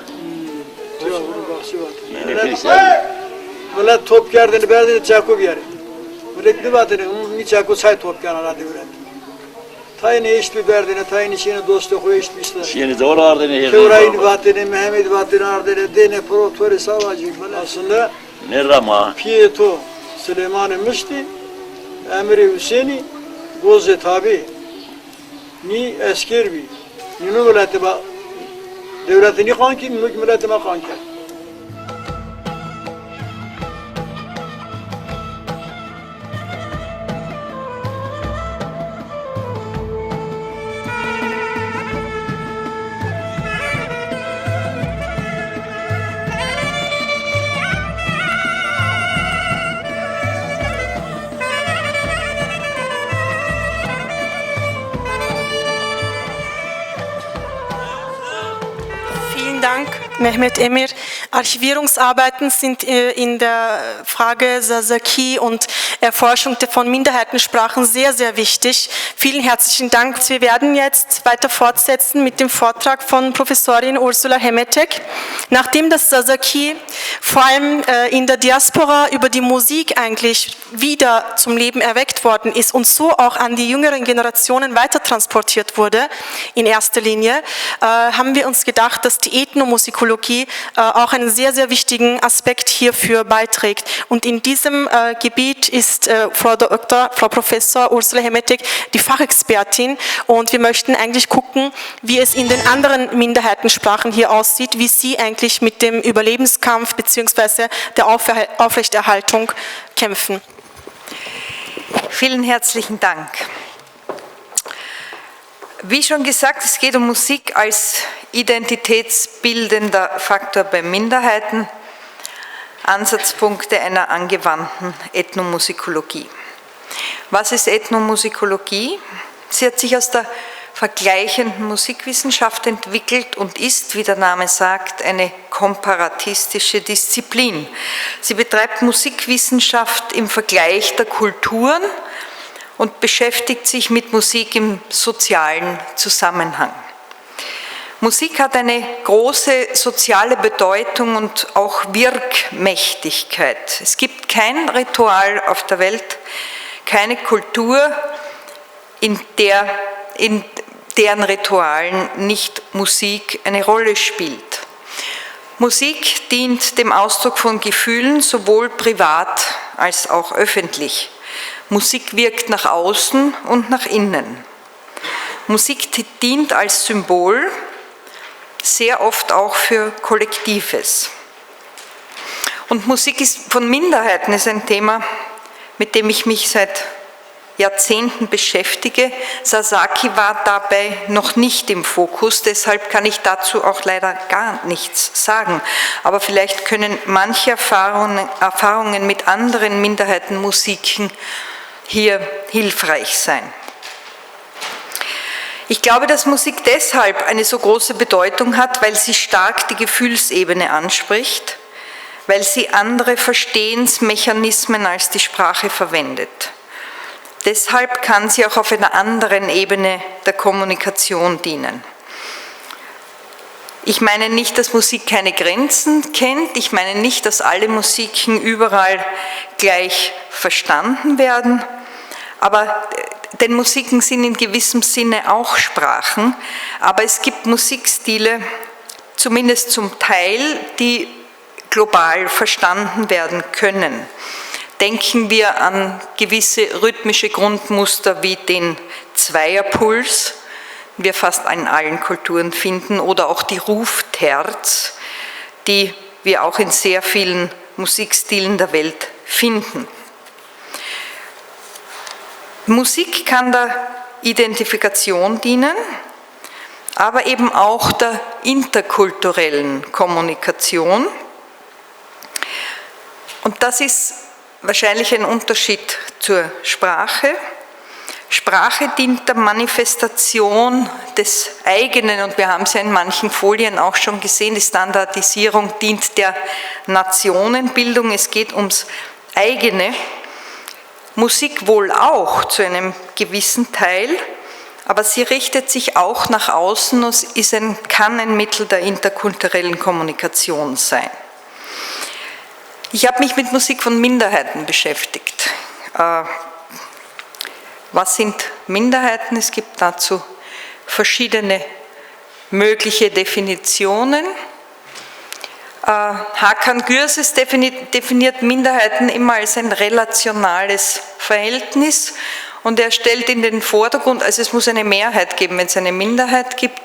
Millet top gerdini berdini çakub yeri. Millet ne batını ni çakub say top gerdini aradı böyle. Tayini iş bir berdini, tayini şeyini dostu koy iş bir işte. Şeyini de oralarda ne yerine? Kevrayini batını, Mehmet batını aradı, dene protori savacı. Aslında ne rama? Piyeto Süleyman'ı Mişti, Emri Hüseyin'i, Gozze tabi. Ni esker bir. Ni milleti ba devletini kanki, milleti ma kanki. Dank, Mehmet Emir. Archivierungsarbeiten sind in der Frage Sasaki und Erforschung von Minderheitensprachen sehr, sehr wichtig. Vielen herzlichen Dank. Wir werden jetzt weiter fortsetzen mit dem Vortrag von Professorin Ursula Hemetek. Nachdem das Sasaki vor allem in der Diaspora über die Musik eigentlich wieder zum Leben erweckt worden ist und so auch an die jüngeren Generationen weiter transportiert wurde, in erster Linie, haben wir uns gedacht, dass die Ethnomusikologie auch einen sehr, sehr wichtigen Aspekt hierfür beiträgt. Und in diesem Gebiet ist Frau Professor Ursula Hemetek die Fachexpertin und wir möchten eigentlich gucken, wie es in den anderen Minderheitensprachen hier aussieht, wie sie eigentlich mit dem Überlebenskampf bzw. der Aufrechterhaltung kämpfen. Vielen herzlichen Dank. Wie schon gesagt, es geht um Musik als identitätsbildender Faktor bei Minderheiten, Ansatzpunkte einer angewandten Ethnomusikologie. Was ist Ethnomusikologie? Sie hat sich aus der vergleichenden Musikwissenschaft entwickelt und ist, wie der Name sagt, eine komparatistische Disziplin. Sie betreibt Musikwissenschaft im Vergleich der Kulturen und beschäftigt sich mit Musik im sozialen Zusammenhang. Musik hat eine große soziale Bedeutung und auch Wirkmächtigkeit. Es gibt kein Ritual auf der Welt, keine Kultur, in deren Ritualen nicht Musik eine Rolle spielt. Musik dient dem Ausdruck von Gefühlen, sowohl privat als auch öffentlich. Musik wirkt nach außen und nach innen. Musik dient als Symbol, sehr oft auch für Kollektives. Und Musik von Minderheiten ist ein Thema, mit dem ich mich seit Jahrzehnten beschäftige. Sasaki war dabei noch nicht im Fokus, deshalb kann ich dazu auch leider gar nichts sagen. Aber vielleicht können manche Erfahrungen mit anderen Minderheitenmusiken hier hilfreich sein. Ich glaube, dass Musik deshalb eine so große Bedeutung hat, weil sie stark die Gefühlsebene anspricht, weil sie andere Verstehensmechanismen als die Sprache verwendet. Deshalb kann sie auch auf einer anderen Ebene der Kommunikation dienen. Ich meine nicht, dass Musik keine Grenzen kennt. Ich meine nicht, dass alle Musiken überall gleich verstanden werden. Denn Musiken sind in gewissem Sinne auch Sprachen. Aber es gibt Musikstile, zumindest zum Teil, die global verstanden werden können. Denken wir an gewisse rhythmische Grundmuster wie den Zweierpuls, den wir fast in allen Kulturen finden, oder auch die Rufterz, die wir auch in sehr vielen Musikstilen der Welt finden. Musik kann der Identifikation dienen, aber eben auch der interkulturellen Kommunikation. Und das ist wahrscheinlich ein Unterschied zur Sprache. Sprache dient der Manifestation des eigenen, und wir haben es ja in manchen Folien auch schon gesehen, die Standardisierung dient der Nationenbildung, es geht ums eigene. Musik wohl auch zu einem gewissen Teil, aber sie richtet sich auch nach außen und kann ein Mittel der interkulturellen Kommunikation sein. Ich habe mich mit Musik von Minderheiten beschäftigt. Was sind Minderheiten? Es gibt dazu verschiedene mögliche Definitionen. Hakan Gürses definiert Minderheiten immer als ein relationales Verhältnis und er stellt in den Vordergrund, also es muss eine Mehrheit geben, wenn es eine Minderheit gibt,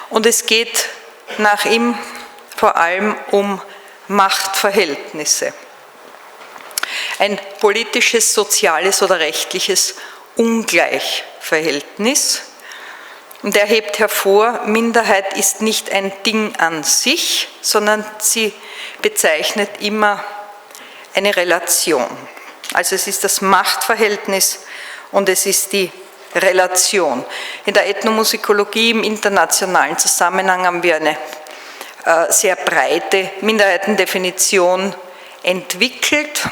und es geht nach ihm vor allem um Machtverhältnisse. Ein politisches, soziales oder rechtliches Ungleichverhältnis. Und er hebt hervor, Minderheit ist nicht ein Ding an sich, sondern sie bezeichnet immer eine Relation. Also es ist das Machtverhältnis und es ist die Relation. In der Ethnomusikologie im internationalen Zusammenhang haben wir eine sehr breite Minderheitendefinition entwickelt,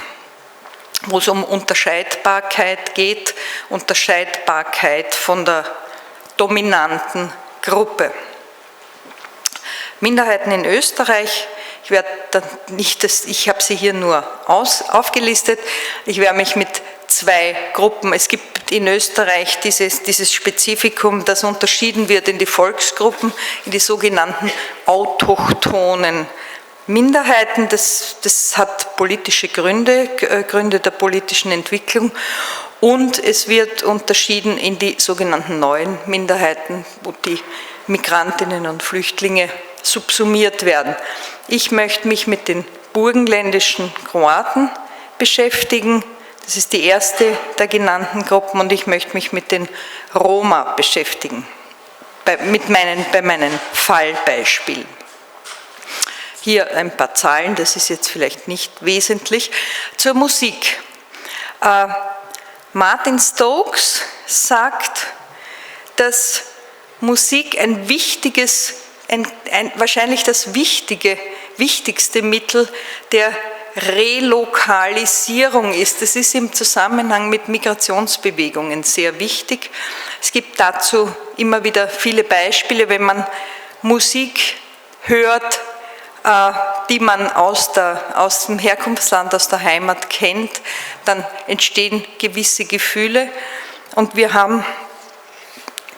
wo es um Unterscheidbarkeit geht, Unterscheidbarkeit von der dominanten Gruppe. Minderheiten in Österreich, ich habe sie hier nur aufgelistet, ich werde mich mit zwei Gruppen, es gibt in Österreich dieses Spezifikum, das unterschieden wird in die Volksgruppen, in die sogenannten autochthonen Minderheiten, das hat politische Gründe der politischen Entwicklung, und es wird unterschieden in die sogenannten neuen Minderheiten, wo die Migrantinnen und Flüchtlinge subsumiert werden. Ich möchte mich mit den burgenländischen Kroaten beschäftigen, das ist die erste der genannten Gruppen, und ich möchte mich mit den Roma beschäftigen, bei meinen Fallbeispielen. Hier ein paar Zahlen, das ist jetzt vielleicht nicht wesentlich. Zur Musik. Martin Stokes sagt, dass Musik ein wichtiges, wahrscheinlich das wichtigste Mittel der Relokalisierung ist. Das ist im Zusammenhang mit Migrationsbewegungen sehr wichtig. Es gibt dazu immer wieder viele Beispiele, wenn man Musik hört, die man aus dem Herkunftsland, aus der Heimat kennt, dann entstehen gewisse Gefühle. Und wir haben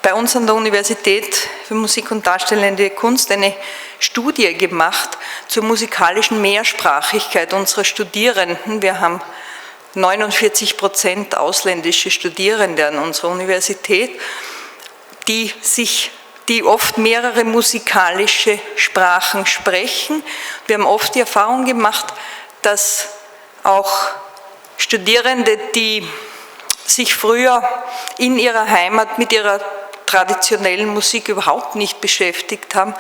bei uns an der Universität für Musik und Darstellende Kunst eine Studie gemacht zur musikalischen Mehrsprachigkeit unserer Studierenden. Wir haben 49% ausländische Studierende an unserer Universität, die oft mehrere musikalische Sprachen sprechen. Wir haben oft die Erfahrung gemacht, dass auch Studierende, die sich früher in ihrer Heimat mit ihrer traditionellen Musik überhaupt nicht beschäftigt haben,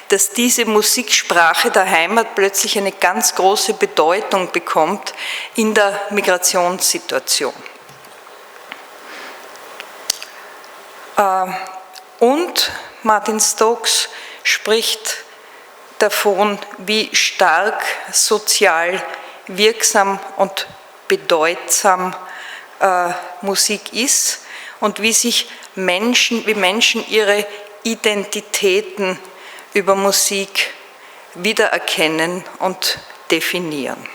dass diese Musiksprache der Heimat plötzlich eine ganz große Bedeutung bekommt in der Migrationssituation. Und Martin Stokes spricht davon, wie stark sozial wirksam und bedeutsam Musik ist und wie Menschen ihre Identitäten über Musik wiedererkennen und definieren.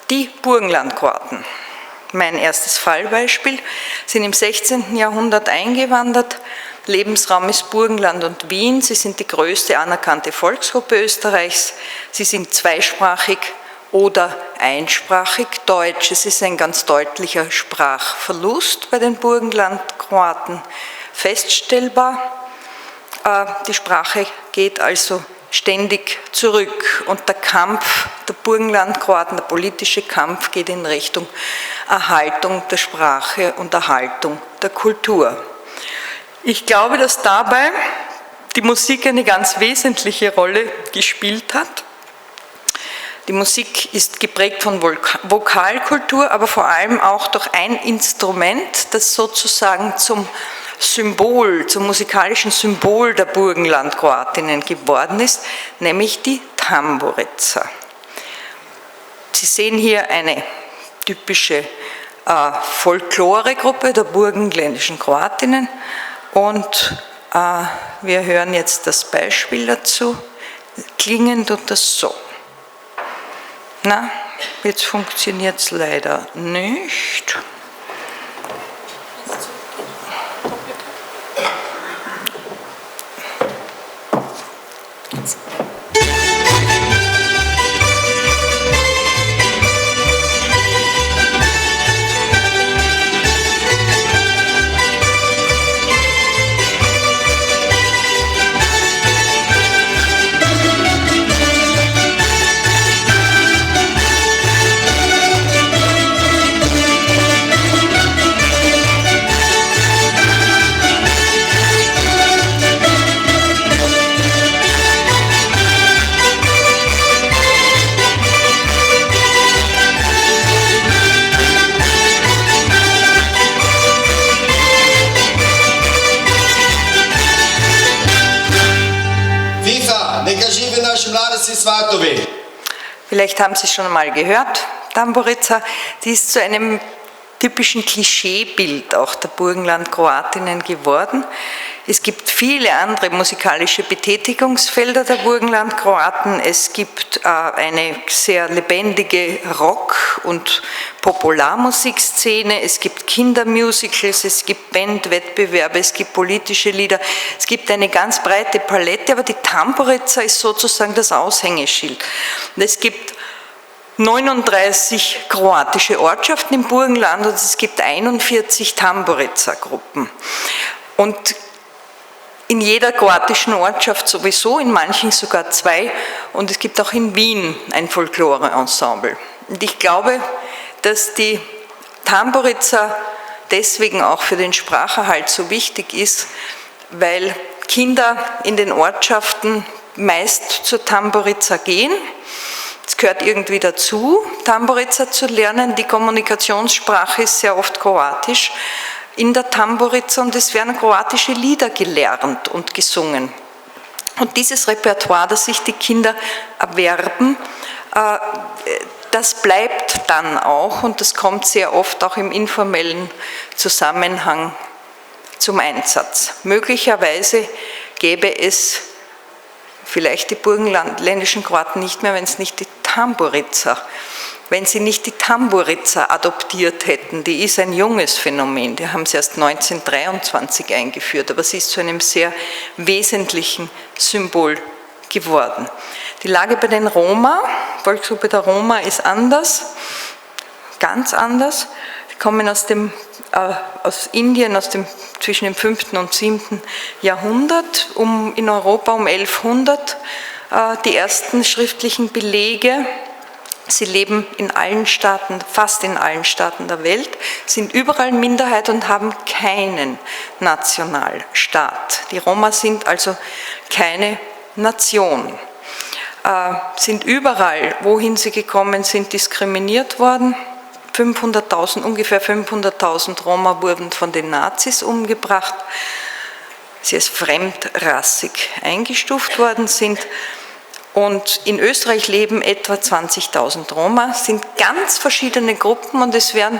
Die Burgenlandkroaten, mein erstes Fallbeispiel, sind im 16. Jahrhundert eingewandert. Lebensraum ist Burgenland und Wien. Sie sind die größte anerkannte Volksgruppe Österreichs. Sie sind zweisprachig oder einsprachig Deutsch. Es ist ein ganz deutlicher Sprachverlust bei den Burgenlandkroaten feststellbar. Die Sprache geht also ständig zurück und der Kampf der Burgenlandkroaten, der politische Kampf, geht in Richtung Erhaltung der Sprache und Erhaltung der Kultur. Ich glaube, dass dabei die Musik eine ganz wesentliche Rolle gespielt hat. Die Musik ist geprägt von Vokalkultur, aber vor allem auch durch ein Instrument, das sozusagen zum musikalischen Symbol der Burgenlandkroatinnen geworden ist, nämlich die Tamburica. Sie sehen hier eine typische Folkloregruppe der burgenländischen Kroatinnen und wir hören jetzt das Beispiel dazu. Klingen tut das so. Na, jetzt funktioniert es leider nicht. Vielleicht haben Sie es schon einmal gehört, Tamburica, die ist zu einem typischen Klischeebild auch der Burgenlandkroatinnen geworden. Es gibt viele andere musikalische Betätigungsfelder der Burgenlandkroaten. Es gibt eine sehr lebendige Rock- und Popularmusikszene, es gibt Kindermusicals, es gibt Bandwettbewerbe, es gibt politische Lieder, es gibt eine ganz breite Palette, aber die Tamburica ist sozusagen das Aushängeschild. Und es gibt 39 kroatische Ortschaften im Burgenland und es gibt 41 Tamburica-Gruppen. Und in jeder kroatischen Ortschaft sowieso, in manchen sogar 2 und es gibt auch in Wien ein Folklore-Ensemble. Und ich glaube, dass die Tamburica deswegen auch für den Spracherhalt so wichtig ist, weil Kinder in den Ortschaften meist zur Tamburica gehen. Es gehört irgendwie dazu, Tamburica zu lernen. Die Kommunikationssprache ist sehr oft kroatisch in der Tamburica und es werden kroatische Lieder gelernt und gesungen. Und dieses Repertoire, das sich die Kinder erwerben, das bleibt dann auch und das kommt sehr oft auch im informellen Zusammenhang zum Einsatz. Möglicherweise gäbe es vielleicht die burgenländischen Kroaten nicht mehr, wenn es nicht die Tamburica, wenn sie nicht die Tamburica adoptiert hätten. Die ist ein junges Phänomen, die haben sie erst 1923 eingeführt, aber sie ist zu einem sehr wesentlichen Symbol geworden. Die Lage bei den Roma, die Volksgruppe der Roma ist anders, ganz anders. Sie kommen aus Indien, zwischen dem 5. und 7. Jahrhundert, in Europa um 1100 die ersten schriftlichen Belege. Sie leben in allen Staaten, fast in allen Staaten der Welt, sind überall Minderheit und haben keinen Nationalstaat. Die Roma sind also keine Nation, sind überall, wohin sie gekommen sind, diskriminiert worden. Ungefähr 500.000 Roma wurden von den Nazis umgebracht, sie als fremdrassig eingestuft worden sind. Und in Österreich leben etwa 20.000 Roma, sind ganz verschiedene Gruppen und es werden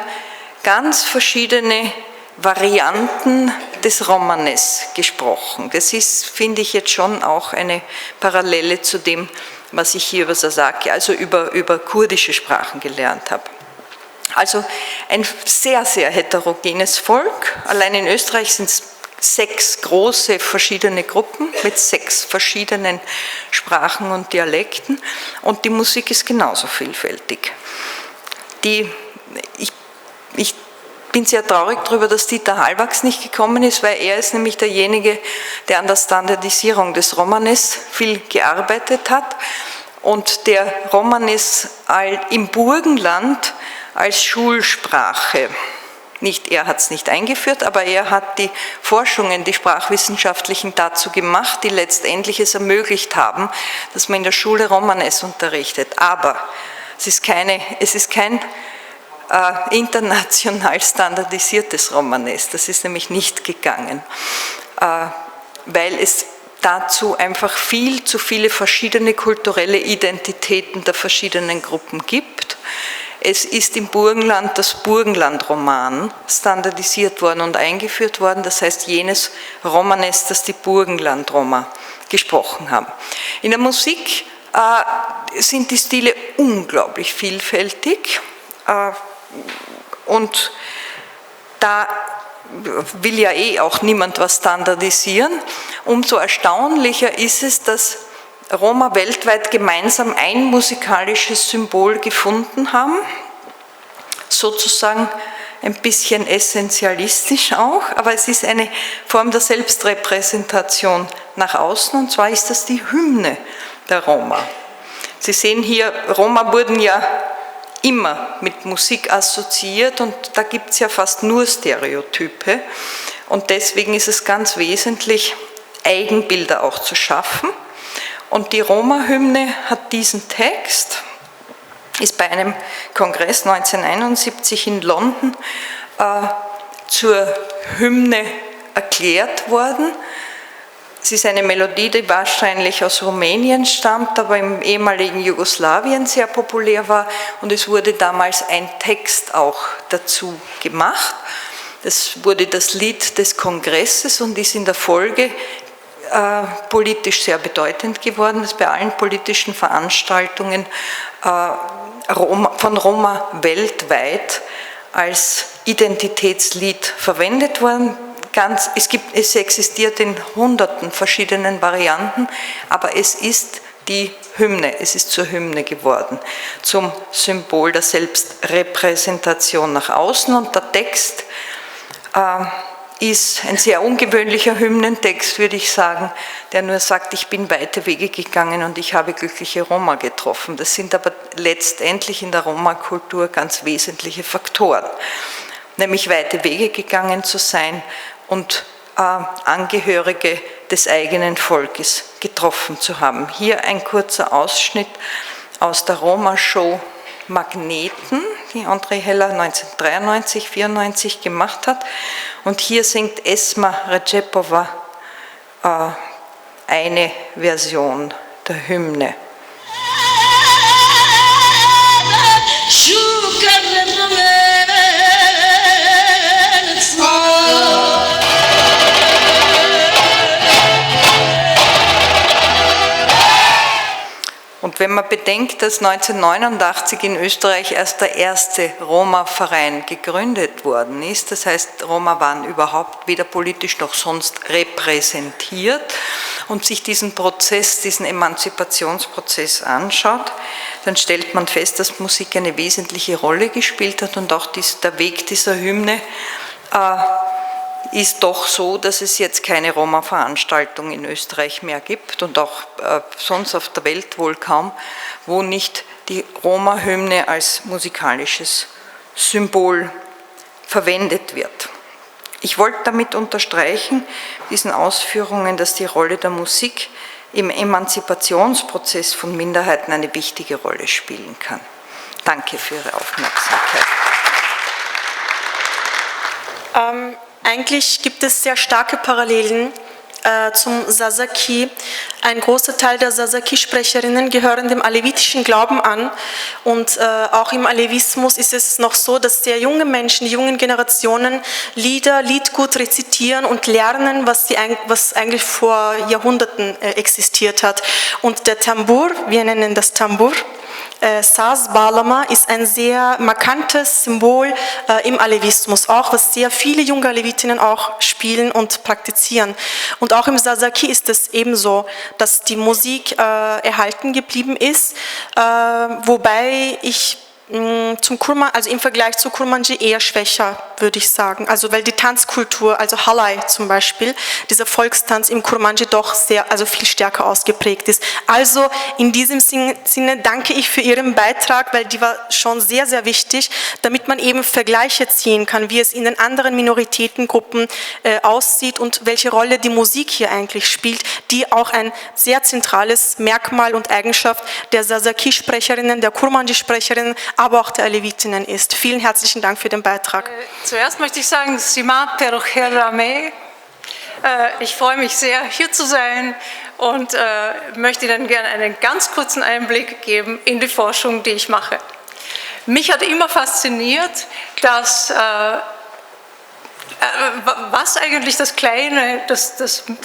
ganz verschiedene Varianten des Romanes gesprochen. Das ist, finde ich, jetzt schon auch eine Parallele zu dem, was ich hier über Sasaki, also über kurdische Sprachen gelernt habe. Also ein sehr, sehr heterogenes Volk. Allein in Österreich sind es 6 große verschiedene Gruppen mit 6 verschiedenen Sprachen und Dialekten und die Musik ist genauso vielfältig. Ich bin sehr traurig darüber, dass Dieter Hallwachs nicht gekommen ist, weil er ist nämlich derjenige, der an der Standardisierung des Romanes viel gearbeitet hat und der Romanes im Burgenland als Schulsprache Nicht er hat es nicht eingeführt, aber er hat die Forschungen, die sprachwissenschaftlichen dazu gemacht, die letztendlich es ermöglicht haben, dass man in der Schule Romanes unterrichtet. Aber es ist kein international standardisiertes Romanes. Das ist nämlich nicht gegangen, weil es dazu einfach viel zu viele verschiedene kulturelle Identitäten der verschiedenen Gruppen gibt. Es ist im Burgenland das Burgenlandroman standardisiert worden und eingeführt worden, das heißt jenes Romanes, das die Burgenlandroma gesprochen haben. In der Musik sind die Stile unglaublich vielfältig und da will ja auch niemand was standardisieren. Umso erstaunlicher ist es, dass Roma weltweit gemeinsam ein musikalisches Symbol gefunden haben, sozusagen ein bisschen essentialistisch auch, aber es ist eine Form der Selbstrepräsentation nach außen, und zwar ist das die Hymne der Roma. Sie sehen hier, Roma wurden ja immer mit Musik assoziiert und da gibt es ja fast nur Stereotype und deswegen ist es ganz wesentlich, Eigenbilder auch zu schaffen. Und die Roma-Hymne hat diesen Text, ist bei einem Kongress 1971 in London zur Hymne erklärt worden. Es ist eine Melodie, die wahrscheinlich aus Rumänien stammt, aber im ehemaligen Jugoslawien sehr populär war und es wurde damals ein Text auch dazu gemacht. Das wurde das Lied des Kongresses und ist in der Folge politisch sehr bedeutend geworden, dass bei allen politischen Veranstaltungen von Roma weltweit als Identitätslied verwendet worden. Es existiert in hunderten verschiedenen Varianten, aber es ist die Hymne, es ist zur Hymne geworden, zum Symbol der Selbstrepräsentation nach außen und der Text ist ein sehr ungewöhnlicher Hymnentext, würde ich sagen, der nur sagt, ich bin weite Wege gegangen und ich habe glückliche Roma getroffen. Das sind aber letztendlich in der Roma-Kultur ganz wesentliche Faktoren, nämlich weite Wege gegangen zu sein und Angehörige des eigenen Volkes getroffen zu haben. Hier ein kurzer Ausschnitt aus der Roma-Show Magneten, die André Heller 1993, 1994 gemacht hat. Und hier singt Esma Recepova eine Version der Hymne. Und wenn man bedenkt, dass 1989 in Österreich erst der erste Roma-Verein gegründet worden ist, das heißt, Roma waren überhaupt weder politisch noch sonst repräsentiert und sich diesen Prozess, diesen Emanzipationsprozess anschaut, dann stellt man fest, dass Musik eine wesentliche Rolle gespielt hat und auch der Weg dieser Hymne ist doch so, dass es jetzt keine Roma-Veranstaltung in Österreich mehr gibt und auch sonst auf der Welt wohl kaum, wo nicht die Roma-Hymne als musikalisches Symbol verwendet wird. Ich wollte damit unterstreichen, diesen Ausführungen, dass die Rolle der Musik im Emanzipationsprozess von Minderheiten eine wichtige Rolle spielen kann. Danke für Ihre Aufmerksamkeit. Eigentlich gibt es sehr starke Parallelen zum Sasaki. Ein großer Teil der Sasaki-Sprecherinnen gehören dem alevitischen Glauben an und auch im Alevismus ist es noch so, dass sehr junge Menschen, die jungen Generationen Liedgut rezitieren und lernen, was eigentlich vor Jahrhunderten existiert hat. Und der Tambur, wir nennen das Tambur, Saz Bağlama ist ein sehr markantes Symbol im Alevismus, auch was sehr viele junge Alevitinnen auch spielen und praktizieren. Und auch im Sasaki ist es ebenso, dass die Musik erhalten geblieben ist, wobei ich zum Kurman, also im Vergleich zu Kurmanji eher schwächer, würde ich sagen. Also weil die Tanzkultur, also Halai zum Beispiel, dieser Volkstanz im Kurmanji doch viel stärker ausgeprägt ist. Also in diesem Sinne danke ich für Ihren Beitrag, weil die war schon sehr, sehr wichtig, damit man eben Vergleiche ziehen kann, wie es in den anderen Minoritätengruppen aussieht und welche Rolle die Musik hier eigentlich spielt, die auch ein sehr zentrales Merkmal und Eigenschaft der Sasaki-Sprecherinnen, der Kurmanji-Sprecherinnen, aber auch der Alevitinnen ist. Vielen herzlichen Dank für den Beitrag. Zuerst möchte ich sagen, Sima Perochelame. Ich freue mich sehr, hier zu sein und möchte Ihnen gerne einen ganz kurzen Einblick geben in die Forschung, die ich mache. Mich hat immer fasziniert, dass was eigentlich das kleine,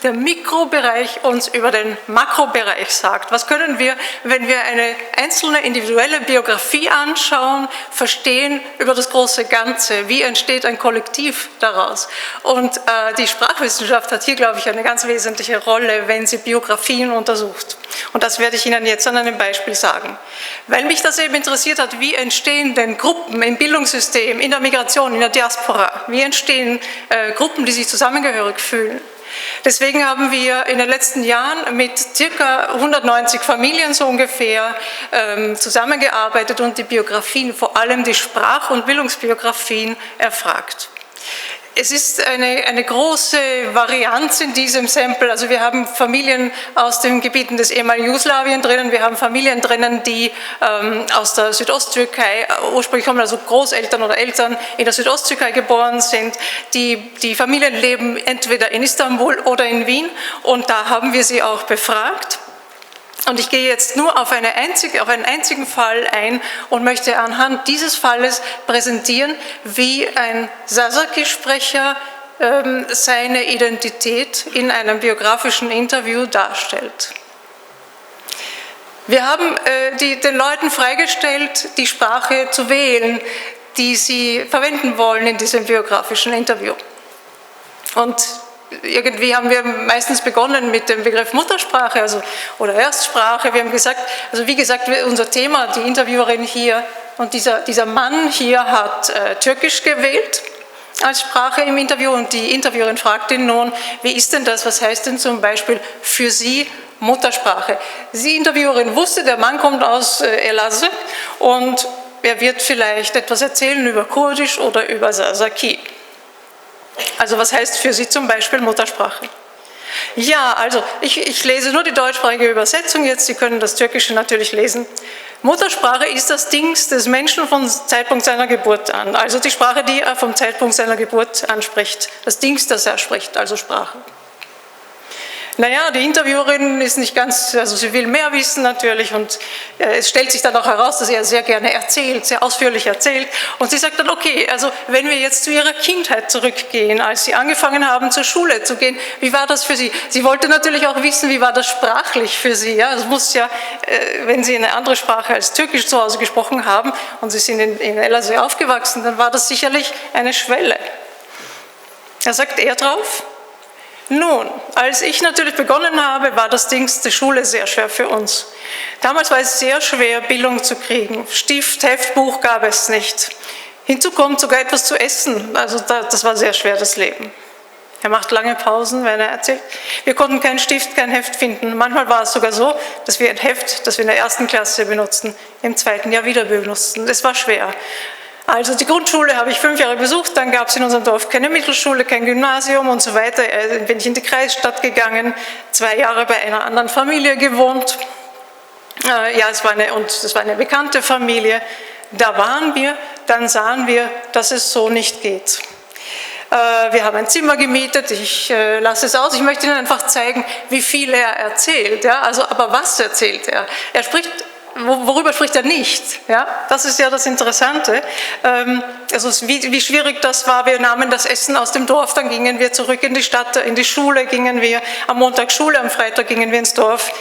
der Mikrobereich uns über den Makrobereich sagt. Was können wir, wenn wir eine einzelne individuelle Biografie anschauen, verstehen über das große Ganze? Wie entsteht ein Kollektiv daraus? Und die Sprachwissenschaft hat hier, glaube ich, eine ganz wesentliche Rolle, wenn sie Biografien untersucht. Und das werde ich Ihnen jetzt an einem Beispiel sagen. Weil mich das eben interessiert hat, wie entstehen denn Gruppen im Bildungssystem, in der Migration, in der Diaspora? Wie entstehen Gruppen, die sich zusammengehörig fühlen? Deswegen haben wir in den letzten Jahren mit ca. 190 Familien so ungefähr zusammengearbeitet und die Biografien, vor allem die Sprach- und Bildungsbiografien, erfragt. Es ist eine große Varianz in diesem Sample. Also wir haben Familien aus den Gebieten des ehemaligen Jugoslawien drinnen, wir haben Familien drinnen, die aus der Südosttürkei ursprünglich kommen, also Großeltern oder Eltern in der Südosttürkei geboren sind. Die Familien leben entweder in Istanbul oder in Wien und da haben wir sie auch befragt. Und ich gehe jetzt nur auf einen einzigen Fall ein und möchte anhand dieses Falles präsentieren, wie ein Sasaki-Sprecher seine Identität in einem biografischen Interview darstellt. Wir haben den Leuten freigestellt, die Sprache zu wählen, die sie verwenden wollen in diesem biografischen Interview. Und irgendwie haben wir meistens begonnen mit dem Begriff Muttersprache oder Erstsprache. Wir haben gesagt, also wie gesagt, unser Thema, die Interviewerin hier und dieser Mann hier hat Türkisch gewählt als Sprache im Interview und die Interviewerin fragt ihn nun, wie ist denn das, was heißt denn zum Beispiel für Sie Muttersprache? Die Interviewerin wusste, der Mann kommt aus Elazığ und er wird vielleicht etwas erzählen über Kurdisch oder über Sasaki. Also was heißt für Sie zum Beispiel Muttersprache? Ja, also ich lese nur die deutschsprachige Übersetzung jetzt, Sie können das Türkische natürlich lesen. Muttersprache ist das Dings des Menschen vom Zeitpunkt seiner Geburt an, also die Sprache, die er vom Zeitpunkt seiner Geburt anspricht. Das Dings, das er spricht, also Sprache. Naja, die Interviewerin ist nicht ganz, also sie will mehr wissen natürlich und es stellt sich dann auch heraus, dass er sehr gerne erzählt, sehr ausführlich erzählt und sie sagt dann, okay, also wenn wir jetzt zu ihrer Kindheit zurückgehen, als sie angefangen haben zur Schule zu gehen, wie war das für sie? Sie wollte natürlich auch wissen, wie war das sprachlich für sie, ja, das muss ja, wenn sie eine andere Sprache als Türkisch zu Hause gesprochen haben und sie sind in Elazığ aufgewachsen, dann war das sicherlich eine Schwelle. Da sagt er drauf, nun, als ich natürlich begonnen habe, war das Ding der Schule sehr schwer für uns. Damals war es sehr schwer, Bildung zu kriegen. Stift, Heft, Buch gab es nicht. Hinzu kommt sogar etwas zu essen. Also das war sehr schwer, das Leben. Er macht lange Pausen, wenn er erzählt. Wir konnten keinen Stift, kein Heft finden. Manchmal war es sogar so, dass wir ein Heft, das wir in der 1. Klasse benutzten, im 2. Jahr wieder benutzten. Es war schwer. Also die Grundschule habe ich 5 Jahre besucht, dann gab es in unserem Dorf keine Mittelschule, kein Gymnasium und so weiter. Bin ich in die Kreisstadt gegangen, 2 Jahre bei einer anderen Familie gewohnt. Ja, es war eine bekannte Familie. Da waren wir, dann sahen wir, dass es so nicht geht. Wir haben ein Zimmer gemietet, ich lasse es aus, ich möchte Ihnen einfach zeigen, wie viel er erzählt. Ja? Also, aber was erzählt er? Er spricht, worüber spricht er nicht? Ja? Das ist ja das Interessante. Also wie schwierig das war, wir nahmen das Essen aus dem Dorf, dann gingen wir zurück in die Stadt, in die Schule gingen wir, am Montag Schule, am Freitag gingen wir ins Dorf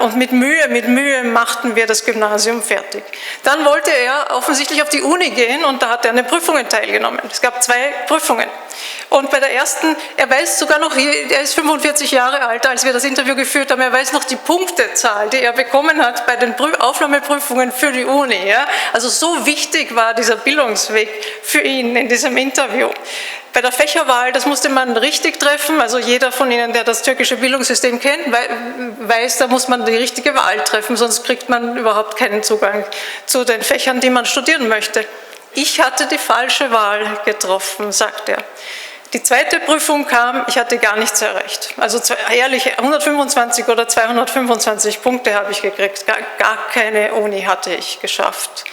und mit Mühe machten wir das Gymnasium fertig. Dann wollte er offensichtlich auf die Uni gehen und da hat er an den Prüfungen teilgenommen. Es gab 2 Prüfungen. Und bei der ersten, er weiß sogar noch, er ist 45 Jahre alt, als wir das Interview geführt haben, er weiß noch die Punktezahl, die er bekommen hat bei den Aufnahmeprüfungen für die Uni. Ja? Also so wichtig war dieser Bildungsweg für ihn in diesem Interview. Bei der Fächerwahl, das musste man richtig treffen, also jeder von Ihnen, der das türkische Bildungssystem kennt, weiß, da muss man die richtige Wahl treffen, sonst kriegt man überhaupt keinen Zugang zu den Fächern, die man studieren möchte. Ich hatte die falsche Wahl getroffen, sagt er. Die zweite Prüfung kam, ich hatte gar nichts erreicht. Also ehrlich, 125 oder 225 Punkte habe ich gekriegt, gar keine Uni hatte ich geschafft.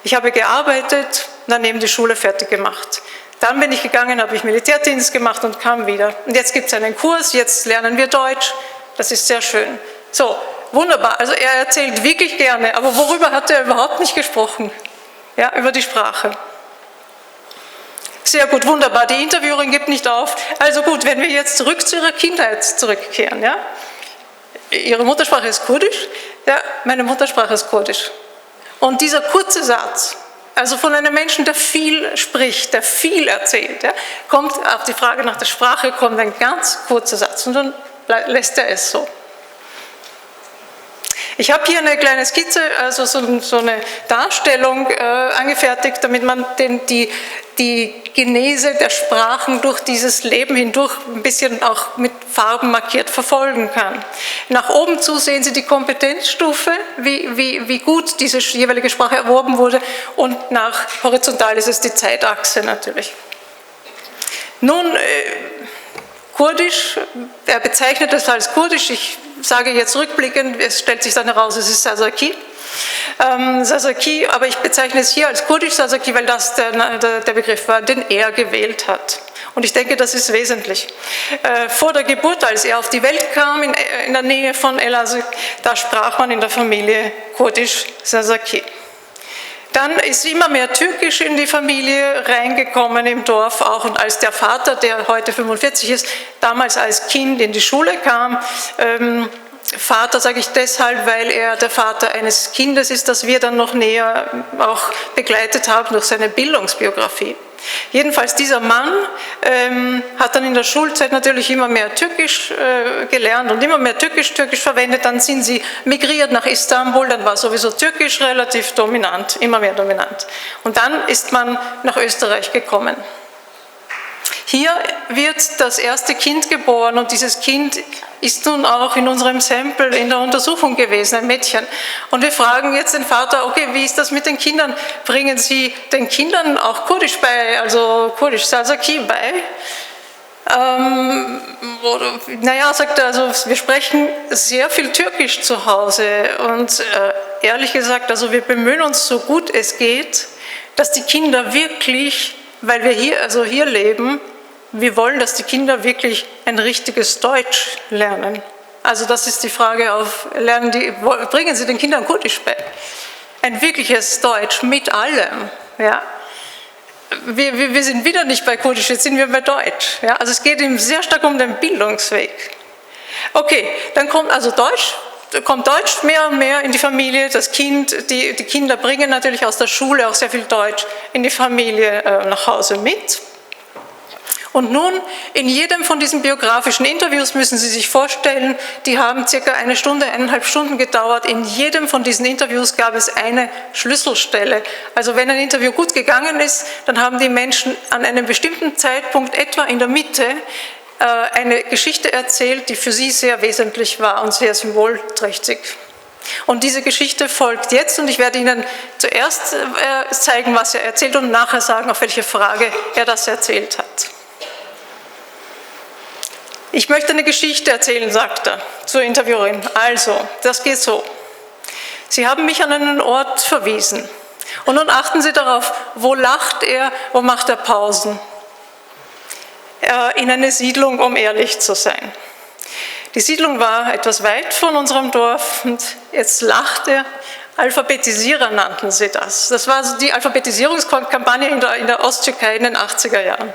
Ich habe gearbeitet, daneben die Schule fertig gemacht. Dann bin ich gegangen, habe ich Militärdienst gemacht und kam wieder. Und jetzt gibt es einen Kurs, jetzt lernen wir Deutsch. Das ist sehr schön. So, wunderbar. Also er erzählt wirklich gerne, aber worüber hat er überhaupt nicht gesprochen? Ja, über die Sprache. Sehr gut, wunderbar. Die Interviewerin gibt nicht auf. Also gut, wenn wir jetzt zurück zu ihrer Kindheit zurückkehren. Ja? Ihre Muttersprache ist Kurdisch? Ja, meine Muttersprache ist Kurdisch. Und dieser kurze Satz, also von einem Menschen, der viel spricht, der viel erzählt, ja, kommt auf die Frage nach der Sprache, kommt ein ganz kurzer Satz und dann lässt er es so. Ich habe hier eine kleine Skizze, also so eine Darstellung angefertigt, damit man die Genese der Sprachen durch dieses Leben hindurch ein bisschen auch mit Farben markiert verfolgen kann. Nach oben zu sehen Sie die Kompetenzstufe, wie gut diese jeweilige Sprache erworben wurde, und nach horizontal ist es die Zeitachse natürlich. Nun, Kurdisch, er bezeichnet es als Kurdisch, ich sage jetzt rückblickend, es stellt sich dann heraus, es ist Sazaki. Sazaki, aber ich bezeichne es hier als Kurdisch Sazaki, weil das der Begriff war, den er gewählt hat. Und ich denke, das ist wesentlich. Vor der Geburt, als er auf die Welt kam, in der Nähe von Elazığ, da sprach man in der Familie Kurdisch Sazaki. Dann ist immer mehr Türkisch in die Familie reingekommen im Dorf auch. Und als der Vater, der heute 45 ist, damals als Kind in die Schule kam, Vater sage ich deshalb, weil er der Vater eines Kindes ist, das wir dann noch näher auch begleitet haben durch seine Bildungsbiografie. Jedenfalls dieser Mann hat dann in der Schulzeit natürlich immer mehr Türkisch gelernt und immer mehr Türkisch verwendet. Dann sind sie migriert nach Istanbul, dann war sowieso Türkisch relativ dominant, immer mehr dominant. Und dann ist man nach Österreich gekommen. Hier wird das erste Kind geboren und dieses Kind ist nun auch in unserem Sample in der Untersuchung gewesen, ein Mädchen. Und wir fragen jetzt den Vater, okay, wie ist das mit den Kindern? Bringen Sie den Kindern auch Kurdisch bei, also Kurdisch Sazaki bei? Naja, sagt er, also wir sprechen sehr viel Türkisch zu Hause und ehrlich gesagt, also wir bemühen uns so gut es geht, dass die Kinder wirklich, weil wir hier leben, wir wollen, dass die Kinder wirklich ein richtiges Deutsch lernen. Also das ist die Frage bringen Sie den Kindern Kurdisch bei? Ein wirkliches Deutsch mit allem. Ja? Wir sind wieder nicht bei Kurdisch, jetzt sind wir bei Deutsch. Ja? Also es geht ihm sehr stark um den Bildungsweg. Okay, dann kommt Deutsch mehr und mehr in die Familie. Das Kind, die Kinder bringen natürlich aus der Schule auch sehr viel Deutsch in die Familie nach Hause mit. Und nun, in jedem von diesen biografischen Interviews müssen Sie sich vorstellen, die haben circa 1 Stunde, 1,5 Stunden gedauert. In jedem von diesen Interviews gab es eine Schlüsselstelle. Also wenn ein Interview gut gegangen ist, dann haben die Menschen an einem bestimmten Zeitpunkt, etwa in der Mitte, eine Geschichte erzählt, die für sie sehr wesentlich war und sehr symbolträchtig. Und diese Geschichte folgt jetzt und ich werde Ihnen zuerst zeigen, was er erzählt und nachher sagen, auf welche Frage er das erzählt hat. Ich möchte eine Geschichte erzählen, sagt er zur Interviewerin. Also, das geht so. Sie haben mich an einen Ort verwiesen. Und nun achten Sie darauf, wo lacht er, wo macht er Pausen. In eine Siedlung, um ehrlich zu sein. Die Siedlung war etwas weit von unserem Dorf und jetzt lacht er. Alphabetisierer nannten sie das. Das war die Alphabetisierungskampagne in der Osttürkei in den 80er Jahren.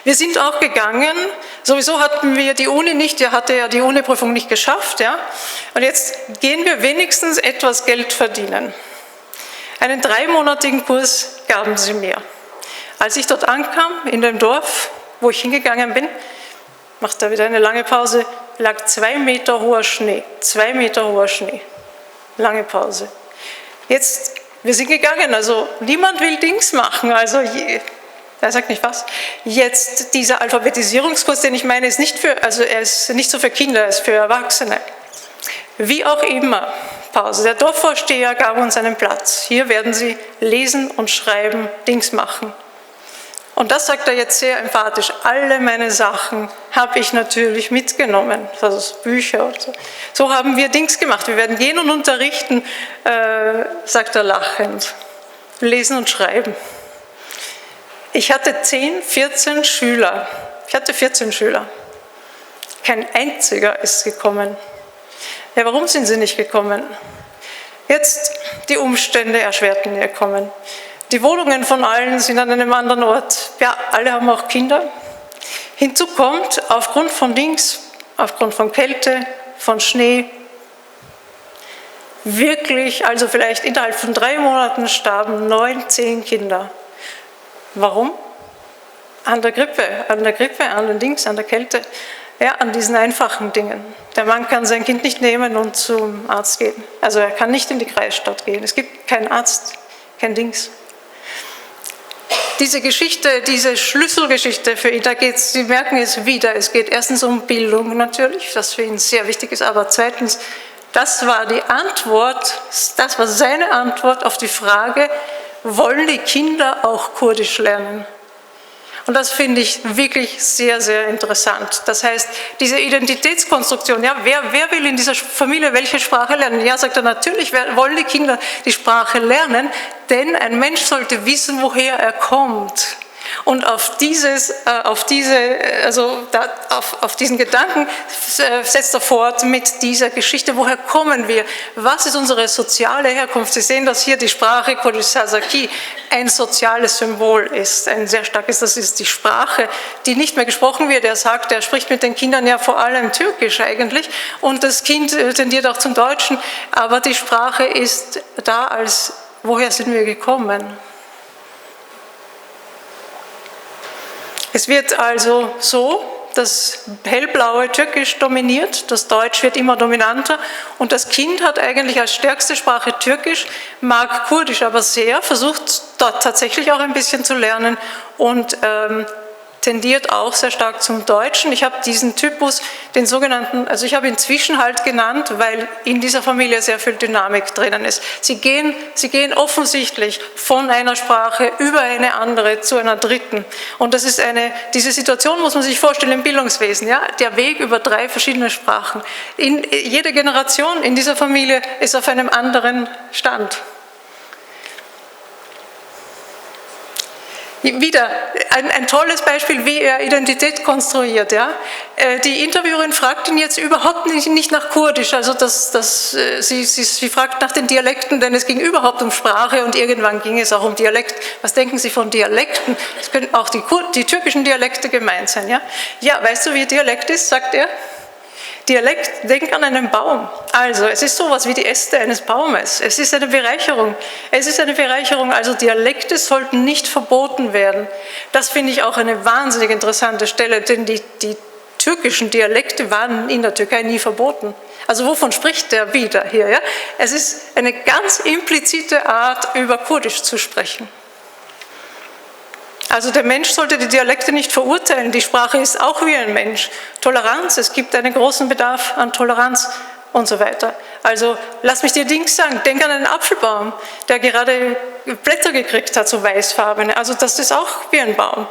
Wir sind auch gegangen, sowieso hatten wir die Uni nicht, er hatte ja die Uni-Prüfung nicht geschafft, ja? Und jetzt gehen wir wenigstens etwas Geld verdienen. Einen 3-monatigen Kurs gaben sie mir. Als ich dort ankam, in dem Dorf, wo ich hingegangen bin, macht er wieder eine lange Pause, lag 2 Meter hoher Schnee, 2 Meter hoher Schnee. Lange Pause. Jetzt, wir sind gegangen, also niemand will Dings machen, also er sagt nicht was. Jetzt dieser Alphabetisierungskurs, den ich meine, ist nicht für, also er ist nicht so für Kinder, er ist für Erwachsene. Wie auch immer, Pause. Der Dorfvorsteher gab uns einen Platz. Hier werden Sie lesen und schreiben, Dings machen. Und das sagt er jetzt sehr emphatisch. Alle meine Sachen habe ich natürlich mitgenommen, also Bücher und so. So haben wir Dings gemacht. Wir werden gehen und unterrichten, sagt er lachend. Lesen und schreiben. Ich hatte 14 Schüler. Kein einziger ist gekommen. Ja, warum sind sie nicht gekommen? Jetzt, die Umstände erschwerten ihr Kommen. Die Wohnungen von allen sind an einem anderen Ort. Ja, alle haben auch Kinder. Hinzu kommt, aufgrund von Dings, aufgrund von Kälte, von Schnee, wirklich, also vielleicht innerhalb von 3 Monaten starben 19 Kinder. Warum? An der Grippe, an den Dings, an der Kälte. Ja, an diesen einfachen Dingen. Der Mann kann sein Kind nicht nehmen und zum Arzt gehen. Also er kann nicht in die Kreisstadt gehen. Es gibt keinen Arzt, kein Dings. Diese Geschichte, diese Schlüsselgeschichte für ihn, da geht's, Sie merken es wieder, es geht erstens um Bildung natürlich, das für ihn sehr wichtig ist, aber zweitens, das war die Antwort, das war seine Antwort auf die Frage, wollen die Kinder auch Kurdisch lernen? Und das finde ich wirklich sehr, sehr interessant. Das heißt, diese Identitätskonstruktion, ja, wer will in dieser Familie welche Sprache lernen? Ja, sagt er, natürlich wollen die Kinder die Sprache lernen, denn ein Mensch sollte wissen, woher er kommt. Und auf diesen Gedanken setzt er fort mit dieser Geschichte, woher kommen wir, was ist unsere soziale Herkunft. Sie sehen, dass hier die Sprache Kurdisch Sazaki ein soziales Symbol ist, ein sehr starkes, das ist die Sprache, die nicht mehr gesprochen wird. Er sagt, er spricht mit den Kindern ja vor allem Türkisch eigentlich und das Kind tendiert auch zum Deutschen, aber die Sprache ist da als, woher sind wir gekommen? Es wird also so, das hellblaue Türkisch dominiert, das Deutsch wird immer dominanter und das Kind hat eigentlich als stärkste Sprache Türkisch, mag Kurdisch aber sehr, versucht dort tatsächlich auch ein bisschen zu lernen und tendiert auch sehr stark zum Deutschen. Ich habe diesen Typus, den sogenannten, also ich habe ihn Zwischenhalt genannt, weil in dieser Familie sehr viel Dynamik drinnen ist. Sie gehen offensichtlich von einer Sprache über eine andere zu einer dritten. Und das ist diese Situation muss man sich vorstellen im Bildungswesen, ja, der Weg über 3 verschiedene Sprachen. Jede Generation in dieser Familie ist auf einem anderen Stand. Wieder ein tolles Beispiel, wie er Identität konstruiert. Ja? Die Interviewerin fragt ihn jetzt überhaupt nicht nach Kurdisch, also sie fragt nach den Dialekten, denn es ging überhaupt um Sprache und irgendwann ging es auch um Dialekt. Was denken Sie von Dialekten? Es können auch die türkischen Dialekte gemeint sein. Ja? Ja, weißt du, wie Dialekt ist, sagt er? Dialekt, denk an einen Baum. Also, es ist sowas wie die Äste eines Baumes. Es ist eine Bereicherung. Also Dialekte sollten nicht verboten werden. Das finde ich auch eine wahnsinnig interessante Stelle, denn die türkischen Dialekte waren in der Türkei nie verboten. Also wovon spricht der wieder hier? Ja? Es ist eine ganz implizite Art, über Kurdisch zu sprechen. Also der Mensch sollte die Dialekte nicht verurteilen, die Sprache ist auch wie ein Mensch. Toleranz, es gibt einen großen Bedarf an Toleranz und so weiter. Also lass mich dir Dings sagen, denk an einen Apfelbaum, der gerade Blätter gekriegt hat, so weißfarbene. Also das ist auch wie ein Baum.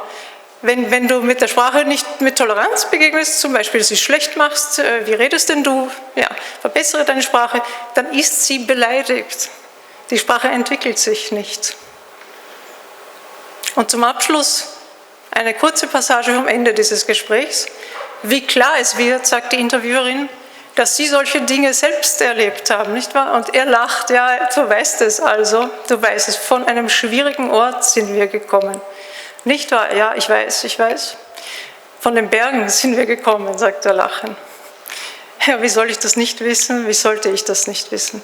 Wenn du mit der Sprache nicht mit Toleranz begegnest, zum Beispiel sie schlecht machst, wie redest denn du, ja, verbessere deine Sprache, dann ist sie beleidigt. Die Sprache entwickelt sich nicht. Und zum Abschluss eine kurze Passage vom Ende dieses Gesprächs. Wie klar es wird, sagt die Interviewerin, dass Sie solche Dinge selbst erlebt haben, nicht wahr? Und er lacht, ja, du weißt es also, du weißt es, von einem schwierigen Ort sind wir gekommen. Nicht wahr? Ja, ich weiß. Von den Bergen sind wir gekommen, sagt er lachend. Ja, wie soll ich das nicht wissen? Wie sollte ich das nicht wissen?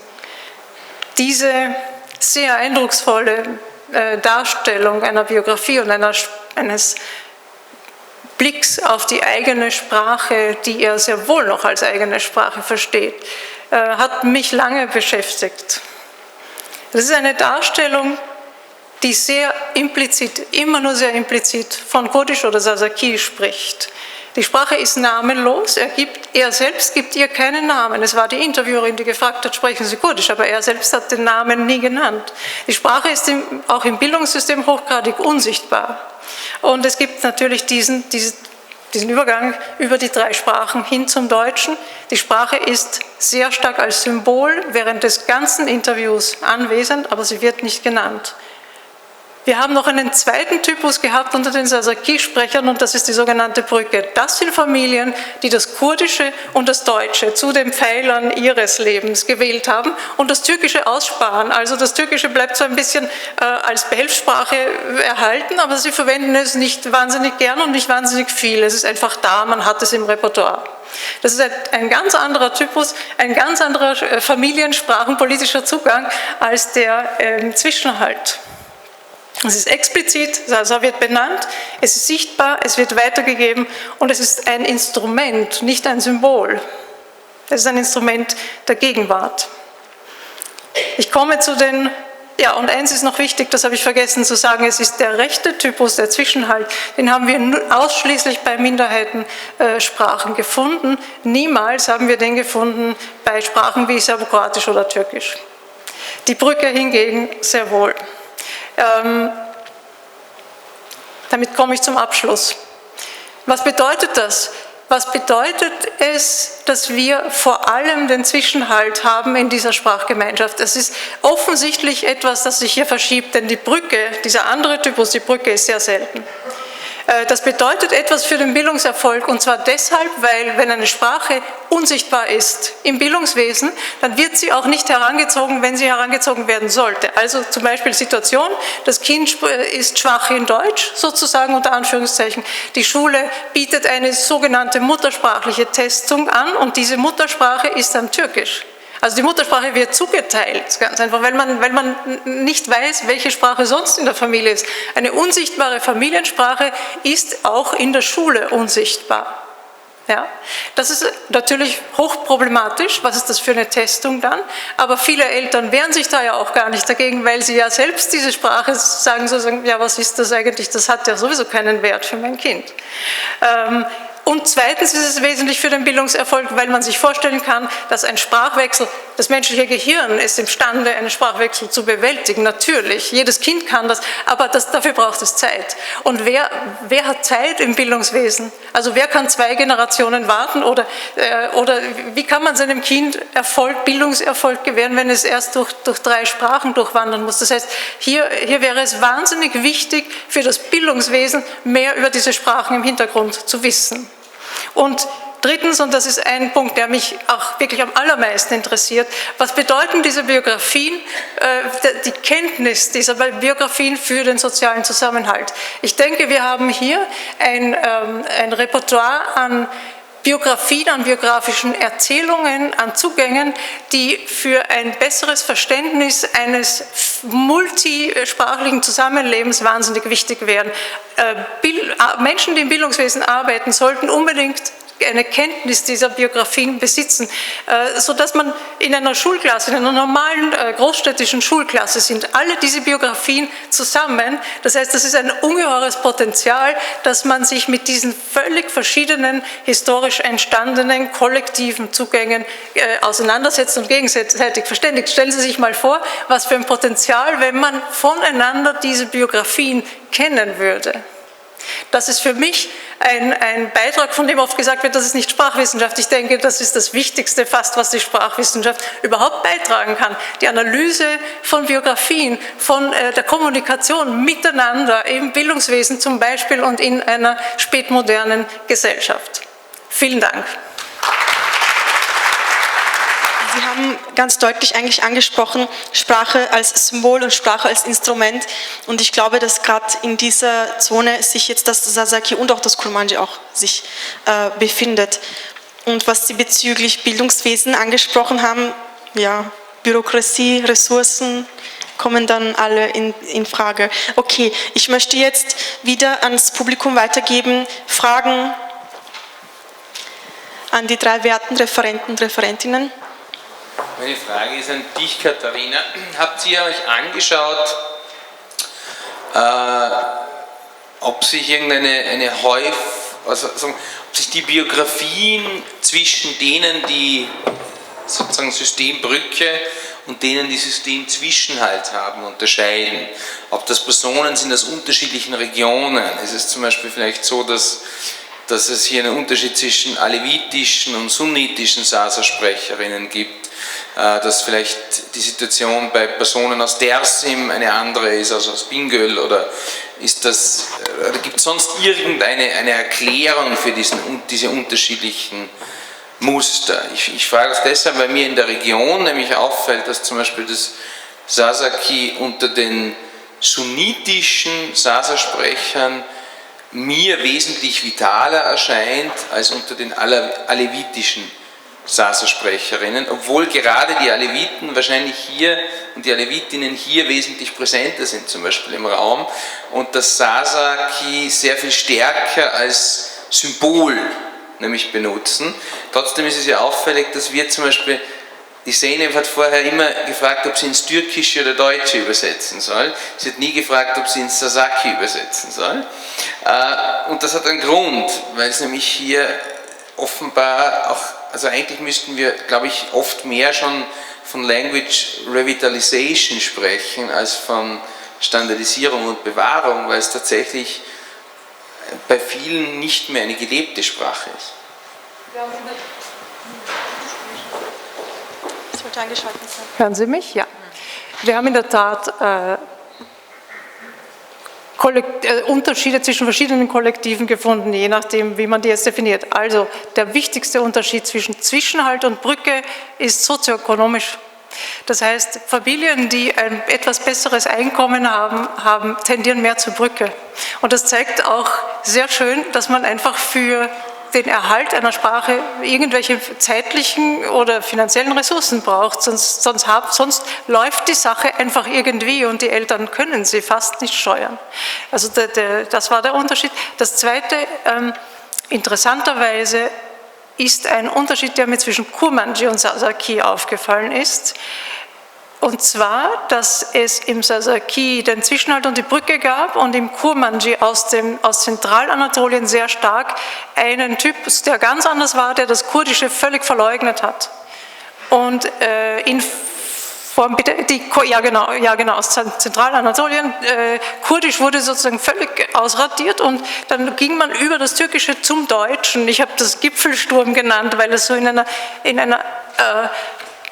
Diese sehr eindrucksvolle Darstellung einer Biografie und eines Blicks auf die eigene Sprache, die er sehr wohl noch als eigene Sprache versteht, hat mich lange beschäftigt. Das ist eine Darstellung, die sehr implizit, immer nur sehr implizit von Kurdisch oder Sasaki spricht. Die Sprache ist namenlos, er selbst gibt ihr keinen Namen. Es war die Interviewerin, die gefragt hat, sprechen Sie Kurdisch, aber er selbst hat den Namen nie genannt. Die Sprache ist auch im Bildungssystem hochgradig unsichtbar. Und es gibt natürlich diesen Übergang über die 3 Sprachen hin zum Deutschen. Die Sprache ist sehr stark als Symbol während des ganzen Interviews anwesend, aber sie wird nicht genannt. Wir haben noch einen zweiten Typus gehabt unter den Sasaki-Sprechern und das ist die sogenannte Brücke. Das sind Familien, die das Kurdische und das Deutsche zu den Pfeilern ihres Lebens gewählt haben und das Türkische aussparen. Also das Türkische bleibt so ein bisschen als Behelfssprache erhalten, aber sie verwenden es nicht wahnsinnig gern und nicht wahnsinnig viel. Es ist einfach da, man hat es im Repertoire. Das ist ein ganz anderer Typus, ein ganz anderer familiensprachenpolitischer Zugang als der Zwischenhalt. Es ist explizit, also wird benannt, es ist sichtbar, es wird weitergegeben und es ist ein Instrument, nicht ein Symbol. Es ist ein Instrument der Gegenwart. Ich komme zu den, und eins ist noch wichtig, das habe ich vergessen zu sagen, es ist der rechte Typus, der Zwischenhalt, den haben wir ausschließlich bei Minderheitensprachen gefunden. Niemals haben wir den gefunden bei Sprachen wie Serbokroatisch oder Türkisch. Die Brücke hingegen sehr wohl. Damit komme ich zum Abschluss. Was bedeutet das? Was bedeutet es, dass wir vor allem den Zwischenhalt haben in dieser Sprachgemeinschaft? Es ist offensichtlich etwas, das sich hier verschiebt, denn die Brücke, dieser andere Typus, die Brücke ist sehr selten. Das bedeutet etwas für den Bildungserfolg und zwar deshalb, weil wenn eine Sprache unsichtbar ist im Bildungswesen, dann wird sie auch nicht herangezogen, wenn sie herangezogen werden sollte. Also zum Beispiel Situation, das Kind ist schwach in Deutsch, sozusagen unter Anführungszeichen. Die Schule bietet eine sogenannte muttersprachliche Testung an und diese Muttersprache ist dann Türkisch. Also die Muttersprache wird zugeteilt, ganz einfach, weil man nicht weiß, welche Sprache sonst in der Familie ist. Eine unsichtbare Familiensprache ist auch in der Schule unsichtbar. Ja, das ist natürlich hochproblematisch. Was ist das für eine Testung dann? Aber viele Eltern wehren sich da ja auch gar nicht dagegen, weil sie ja selbst diese Sprache sagen, ja, was ist das eigentlich? Das hat ja sowieso keinen Wert für mein Kind. Und zweitens ist es wesentlich für den Bildungserfolg, weil man sich vorstellen kann, dass ein Sprachwechsel, das menschliche Gehirn ist imstande, einen Sprachwechsel zu bewältigen. Natürlich, jedes Kind kann das, aber dafür braucht es Zeit. Und wer hat Zeit im Bildungswesen? Also wer kann 2 Generationen warten? Oder wie kann man seinem Kind Bildungserfolg gewähren, wenn es erst durch 3 Sprachen durchwandern muss? Das heißt, hier wäre es wahnsinnig wichtig für das Bildungswesen, mehr über diese Sprachen im Hintergrund zu wissen. Und drittens, und das ist ein Punkt, der mich auch wirklich am allermeisten interessiert, was bedeuten diese Biografien, die Kenntnis dieser Biografien für den sozialen Zusammenhalt? Ich denke, wir haben hier ein Repertoire an Biografien, an biografischen Erzählungen, an Zugängen, die für ein besseres Verständnis eines multisprachlichen Zusammenlebens wahnsinnig wichtig wären. Menschen, die im Bildungswesen arbeiten, sollten unbedingt eine Kenntnis dieser Biografien besitzen, sodass man in einer Schulklasse, in einer normalen großstädtischen Schulklasse sind alle diese Biografien zusammen. Das heißt, das ist ein ungeheures Potenzial, dass man sich mit diesen völlig verschiedenen historisch entstandenen kollektiven Zugängen auseinandersetzt und gegenseitig verständigt. Stellen Sie sich mal vor, was für ein Potenzial, wenn man voneinander diese Biografien kennen würde. Das ist für mich ein Beitrag, von dem oft gesagt wird, das ist nicht Sprachwissenschaft. Ich denke, das ist das Wichtigste fast, was die Sprachwissenschaft überhaupt beitragen kann. Die Analyse von Biografien, von der Kommunikation miteinander im Bildungswesen zum Beispiel und in einer spätmodernen Gesellschaft. Vielen Dank. Sie haben ganz deutlich eigentlich angesprochen, Sprache als Symbol und Sprache als Instrument. Und ich glaube, dass gerade in dieser Zone sich jetzt das Sasaki und auch das Kurmanji auch sich befindet. Und was Sie bezüglich Bildungswesen angesprochen haben, ja, Bürokratie, Ressourcen, kommen dann alle in Frage. Okay, ich möchte jetzt wieder ans Publikum weitergeben, Fragen an die 3 werten Referenten und Referentinnen. Meine Frage ist an dich, Katharina. Habt ihr euch angeschaut, ob sich ob sich die Biografien zwischen denen, die sozusagen Systembrücke und denen, die Systemzwischenhalt haben, unterscheiden? Ob das Personen sind aus unterschiedlichen Regionen? Ist es zum Beispiel vielleicht so, dass es hier einen Unterschied zwischen alevitischen und sunnitischen Sasa-Sprecherinnen gibt, dass vielleicht die Situation bei Personen aus Dersim eine andere ist als aus Bingöl, oder gibt es sonst irgendeine Erklärung für diese unterschiedlichen Muster? Ich frage das deshalb, weil mir in der Region nämlich auffällt, dass zum Beispiel das Sasaki unter den sunnitischen Sasa-Sprechern mir wesentlich vitaler erscheint als unter den alevitischen Sasa-Sprecherinnen, obwohl gerade die Aleviten wahrscheinlich hier und die Alevitinnen hier wesentlich präsenter sind, zum Beispiel im Raum, und das Sasaki sehr viel stärker als Symbol nämlich benutzen. Trotzdem ist es ja auffällig, dass wir zum Beispiel, die Zeynep hat vorher immer gefragt, ob sie ins Türkische oder Deutsche übersetzen soll. Sie hat nie gefragt, ob sie ins Sasaki übersetzen soll. Und das hat einen Grund, weil es nämlich hier offenbar auch, also eigentlich müssten wir, glaube ich, oft mehr schon von Language Revitalization sprechen, als von Standardisierung und Bewahrung, weil es tatsächlich bei vielen nicht mehr eine gelebte Sprache ist. Hören Sie mich? Ja. Wir haben in der Tat Unterschiede zwischen verschiedenen Kollektiven gefunden, je nachdem, wie man die jetzt definiert. Also der wichtigste Unterschied zwischen Zwischenhalt und Brücke ist sozioökonomisch. Das heißt, Familien, die ein etwas besseres Einkommen haben, tendieren mehr zur Brücke. Und das zeigt auch sehr schön, dass man einfach für den Erhalt einer Sprache irgendwelche zeitlichen oder finanziellen Ressourcen braucht, sonst läuft die Sache einfach irgendwie und die Eltern können sie fast nicht steuern. Also das war der Unterschied. Das Zweite, interessanterweise, ist ein Unterschied, der mir zwischen Kurmanji und Sasaki aufgefallen ist. Und zwar, dass es im Sasaki den Zwischenhalt und die Brücke gab und im Kurmanji aus Zentralanatolien sehr stark einen Typ, der ganz anders war, der das Kurdische völlig verleugnet hat. Und aus Zentralanatolien, Kurdisch wurde sozusagen völlig ausradiert und dann ging man über das Türkische zum Deutschen. Ich habe das Gipfelsturm genannt, weil es so in einer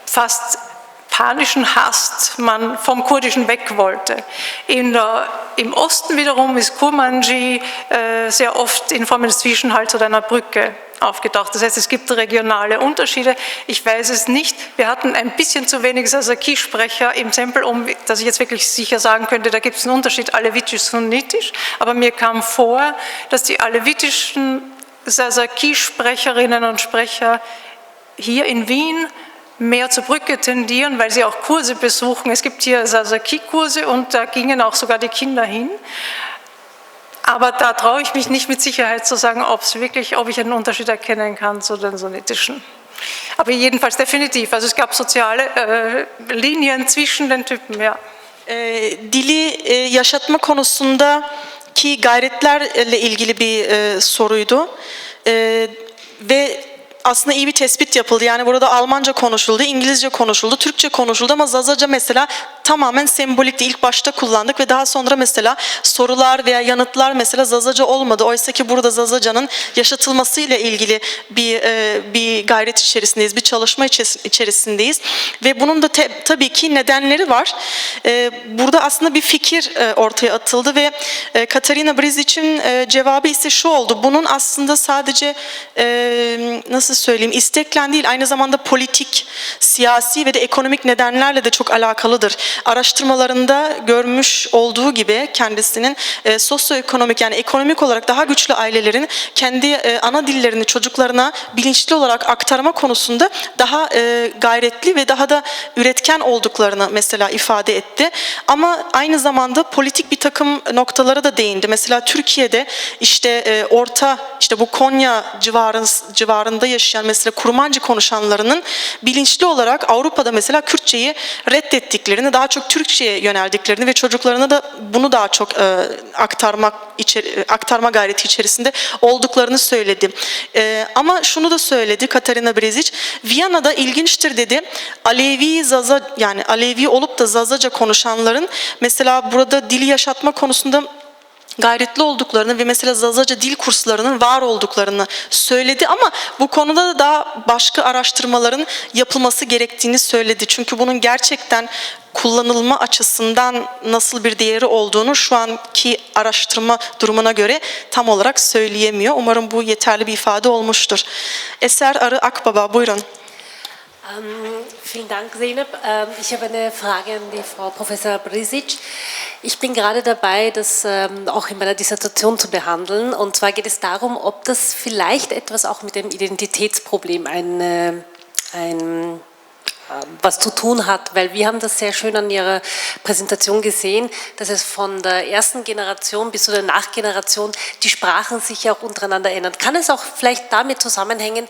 fast panischen Hass man vom Kurdischen weg wollte. Im Osten wiederum ist Kurmanji sehr oft in Form des Zwischenhalts oder einer Brücke aufgetaucht. Das heißt, es gibt regionale Unterschiede. Ich weiß es nicht. Wir hatten ein bisschen zu wenig Sasaki-Sprecher im Tempel, dass ich jetzt wirklich sicher sagen könnte, da gibt es einen Unterschied alevitisch-sunnitisch. Aber mir kam vor, dass die alevitischen Sasaki-Sprecherinnen und Sprecher hier in Wien mehr zur Brücke tendieren, weil sie auch Kurse besuchen. Es gibt hier Sasaki-Kurse und da gingen auch sogar die Kinder hin. Aber da traue ich mich nicht mit Sicherheit zu sagen, ob ich einen Unterschied erkennen kann zu den sunnitischen. Aber jedenfalls definitiv. Also es gab soziale Linien zwischen den Typen, ja. Dili yaşatma konusundaki gayretlerle ilgili bir soruydu. Ve aslında iyi bir tespit yapıldı. Yani burada Almanca konuşuldu, İngilizce konuşuldu, Türkçe konuşuldu ama Zazaca mesela tamamen sembolikti. İlk başta kullandık ve daha sonra mesela sorular veya yanıtlar mesela Zazaca olmadı. Oysa ki burada Zazaca'nın yaşatılmasıyla ilgili bir gayret içerisindeyiz, bir çalışma içerisindeyiz. Ve bunun da tabii ki nedenleri var. Burada aslında bir fikir ortaya atıldı ve Katarina Brizic'in cevabı ise şu oldu. Bunun aslında sadece nasıl söyleyeyim, isteklen değil, aynı zamanda politik, siyasi ve de ekonomik nedenlerle de çok alakalıdır. araştırmalarında görmüş olduğu gibi kendisinin sosyoekonomik yani ekonomik olarak daha güçlü ailelerin kendi ana dillerini çocuklarına bilinçli olarak aktarma konusunda daha gayretli ve daha da üretken olduklarını mesela ifade etti. Ama aynı zamanda politik bir takım noktalara da değindi. Mesela Türkiye'de işte işte bu Konya civarında yaşayan mesela Kurmancı konuşanlarının bilinçli olarak Avrupa'da mesela Kürtçeyi reddettiklerini, daha çok Türkçe'ye yöneldiklerini ve çocuklarına da bunu daha çok aktarma gayreti içerisinde olduklarını söyledi. Ama şunu da söyledi Katarina Brezic, Viyana'da ilginçtir dedi, Alevi olup da Zazaca konuşanların mesela burada dili yaşatma konusunda gayretli olduklarını ve mesela Zazaca dil kurslarının var olduklarını söyledi ama bu konuda da daha başka araştırmaların yapılması gerektiğini söyledi. Çünkü bunun gerçekten kullanılma açısından nasıl bir değeri olduğunu şu anki araştırma durumuna göre tam olarak söyleyemiyor. Umarım bu yeterli bir ifade olmuştur. Eser Arı Akbaba, buyurun. Vielen Dank, Zeynep. Ich habe eine Frage an die Frau Professor Brezic. Ich bin gerade dabei, das auch in meiner Dissertation zu behandeln. Und zwar geht es darum, ob das vielleicht etwas auch mit dem Identitätsproblem was zu tun hat, weil wir haben das sehr schön an Ihrer Präsentation gesehen, dass es von der ersten Generation bis zu der Nachgeneration die Sprachen sich auch untereinander ändern. Kann es auch vielleicht damit zusammenhängen,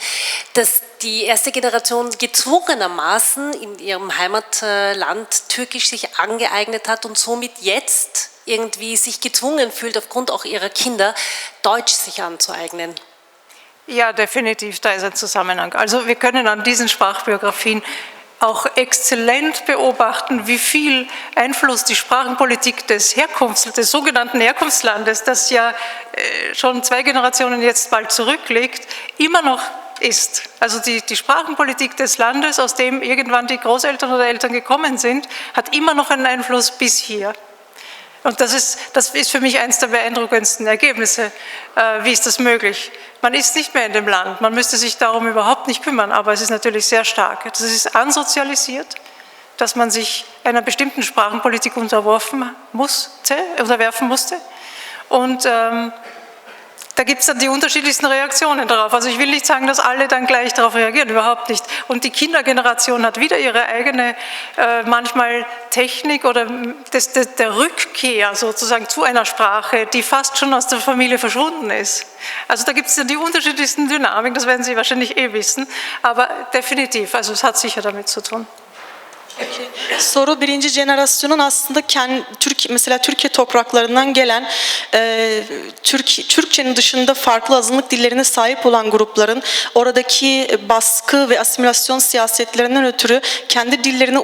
dass die erste Generation gezwungenermaßen in ihrem Heimatland Türkisch sich angeeignet hat und somit jetzt irgendwie sich gezwungen fühlt, aufgrund auch ihrer Kinder Deutsch sich anzueignen? Ja, definitiv, da ist ein Zusammenhang. Also wir können an diesen Sprachbiografien auch exzellent beobachten, wie viel Einfluss die Sprachenpolitik des sogenannten Herkunftslandes, das ja schon 2 Generationen jetzt bald zurückliegt, immer noch ist. Also die Sprachenpolitik des Landes, aus dem irgendwann die Großeltern oder Eltern gekommen sind, hat immer noch einen Einfluss bis hier. Und das ist für mich eines der beeindruckendsten Ergebnisse. Wie ist das möglich? Man ist nicht mehr in dem Land, man müsste sich darum überhaupt nicht kümmern, aber es ist natürlich sehr stark. Das ist ansozialisiert, dass man sich einer bestimmten Sprachenpolitik unterwerfen musste. Und da gibt es dann die unterschiedlichsten Reaktionen darauf. Also ich will nicht sagen, dass alle dann gleich darauf reagieren, überhaupt nicht. Und die Kindergeneration hat wieder ihre eigene manchmal Technik oder der Rückkehr sozusagen zu einer Sprache, die fast schon aus der Familie verschwunden ist. Also da gibt es dann die unterschiedlichsten Dynamiken, das werden Sie wahrscheinlich wissen, aber definitiv, also es hat sicher damit zu tun. Soru birinci jenerasyonun aslında mesela Türkiye topraklarından gelen Türkçenin dışında farklı azınlık dillerine sahip olan grupların oradaki baskı ve asimilasyon siyasetlerinden ötürü kendi dillerine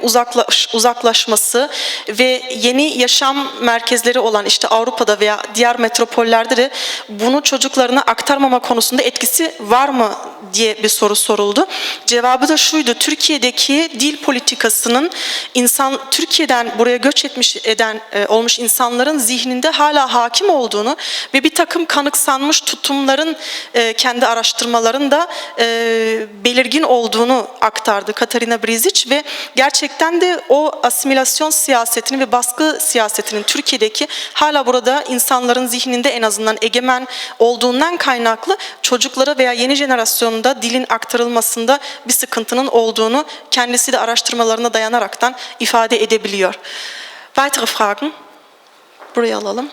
uzaklaşması ve yeni yaşam merkezleri olan işte Avrupa'da veya diğer metropollerde de bunu çocuklarına aktarmama konusunda etkisi var mı diye bir soru soruldu. Cevabı da şuydu: Türkiye'deki dil politikasının Türkiye'den buraya göç olmuş insanların zihninde hala hakim olduğunu ve bir takım kanıksanmış tutumların kendi araştırmalarında belirgin olduğunu aktardı Katarina Brezic ve gerçekten de o asimilasyon siyasetinin ve baskı siyasetinin Türkiye'deki hala burada insanların zihninde en azından egemen olduğundan kaynaklı çocuklara veya yeni jenerasyonda dilin aktarılmasında bir sıkıntının olduğunu kendisi de araştırmalarına dayanaraktan ifade edebiliyor. Weitere Fragen? Buraya alalım.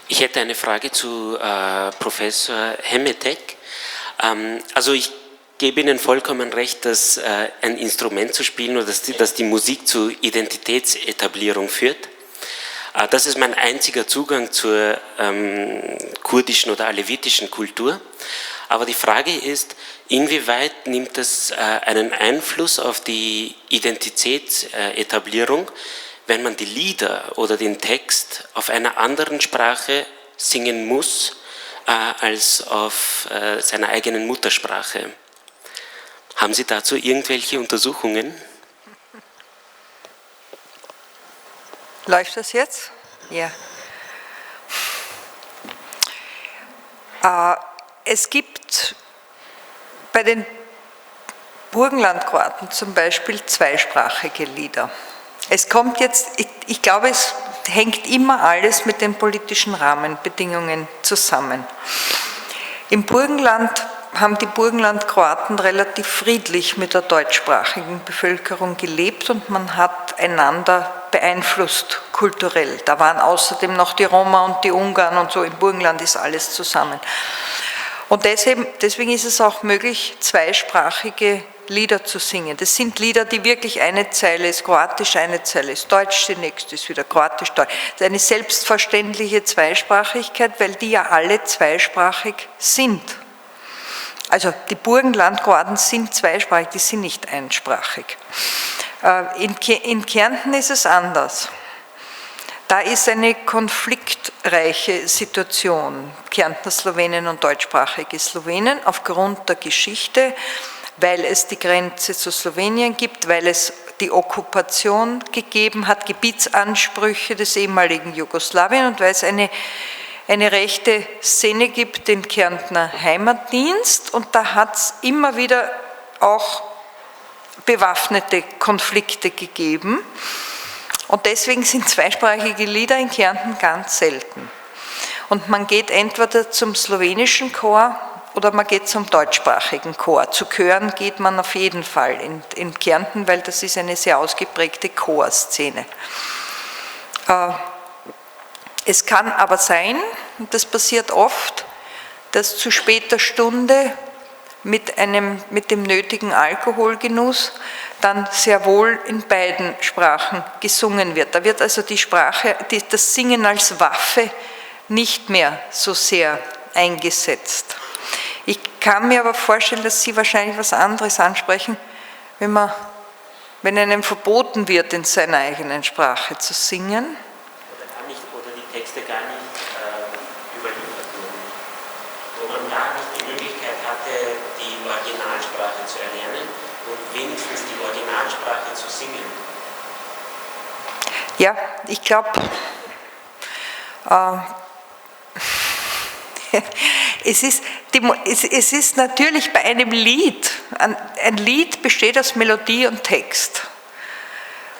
Ich hätte eine Frage zu Professor Hemetek. Also ich gebe Ihnen vollkommen recht, dass ein Instrument zu spielen oder dass die Musik zu Identitätsetablierung führt. Das ist mein einziger Zugang zur kurdischen oder alevitischen Kultur. Aber die Frage ist, inwieweit nimmt das einen Einfluss auf die Identitätsetablierung, wenn man die Lieder oder den Text auf einer anderen Sprache singen muss als auf seiner eigenen Muttersprache? Haben Sie dazu irgendwelche Untersuchungen? Läuft das jetzt? Ja. Es gibt bei den Burgenlandkroaten zum Beispiel zweisprachige Lieder. Es kommt jetzt, ich glaube, es hängt immer alles mit den politischen Rahmenbedingungen zusammen. Im Burgenland haben die Burgenlandkroaten relativ friedlich mit der deutschsprachigen Bevölkerung gelebt und man hat einander beeinflusst kulturell. Da waren außerdem noch die Roma und die Ungarn und so, im Burgenland ist alles zusammen. Und deswegen ist es auch möglich, zweisprachige Lieder zu singen. Das sind Lieder, die wirklich eine Zeile ist kroatisch, eine Zeile ist deutsch, die nächste ist wieder kroatisch-deutsch. Das ist eine selbstverständliche Zweisprachigkeit, weil die ja alle zweisprachig sind. Also die Burgenlandkroaten sind zweisprachig, die sind nicht einsprachig. In Kärnten ist es anders. Da ist eine konfliktreiche Situation, Kärntner Slowenen und deutschsprachige Slowenen, aufgrund der Geschichte, weil es die Grenze zu Slowenien gibt, weil es die Okkupation gegeben hat, Gebietsansprüche des ehemaligen Jugoslawien und weil es eine rechte Szene gibt, den Kärntner Heimatdienst, und da hat es immer wieder auch bewaffnete Konflikte gegeben. Und deswegen sind zweisprachige Lieder in Kärnten ganz selten. Und man geht entweder zum slowenischen Chor oder man geht zum deutschsprachigen Chor. Zu Chören geht man auf jeden Fall in Kärnten, weil das ist eine sehr ausgeprägte Chorszene. Es kann aber sein, und das passiert oft, dass zu später Stunde mit dem nötigen Alkoholgenuss dann sehr wohl in beiden Sprachen gesungen wird. Da wird also die Sprache, das Singen als Waffe nicht mehr so sehr eingesetzt. Ich kann mir aber vorstellen, dass Sie wahrscheinlich was anderes ansprechen, wenn einem verboten wird, in seiner eigenen Sprache zu singen. Oder die Texte gar nicht überliefert wurden. Wo man gar nicht die Möglichkeit hatte, die Originalsprache zu erlernen und wenigstens die Originalsprache zu singen. Ja, ich glaube, es ist natürlich bei einem Lied, ein Lied besteht aus Melodie und Text.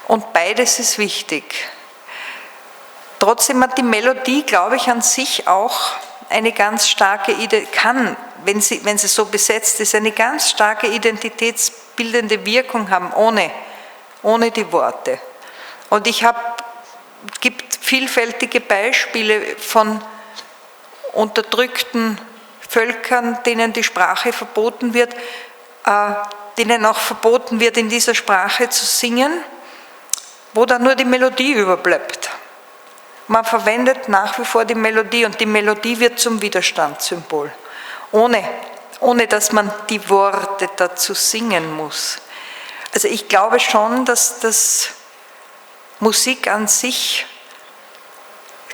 Und beides ist wichtig. Trotzdem hat die Melodie, glaube ich, an sich auch eine ganz starke, wenn sie so besetzt ist, eine ganz starke identitätsbildende Wirkung haben, ohne die Worte. Und es gibt vielfältige Beispiele von unterdrückten Völkern, denen die Sprache verboten wird, denen auch verboten wird, in dieser Sprache zu singen, wo dann nur die Melodie überbleibt. Man verwendet nach wie vor die Melodie und die Melodie wird zum Widerstandssymbol, ohne dass man die Worte dazu singen muss. Also ich glaube schon, dass das Musik an sich,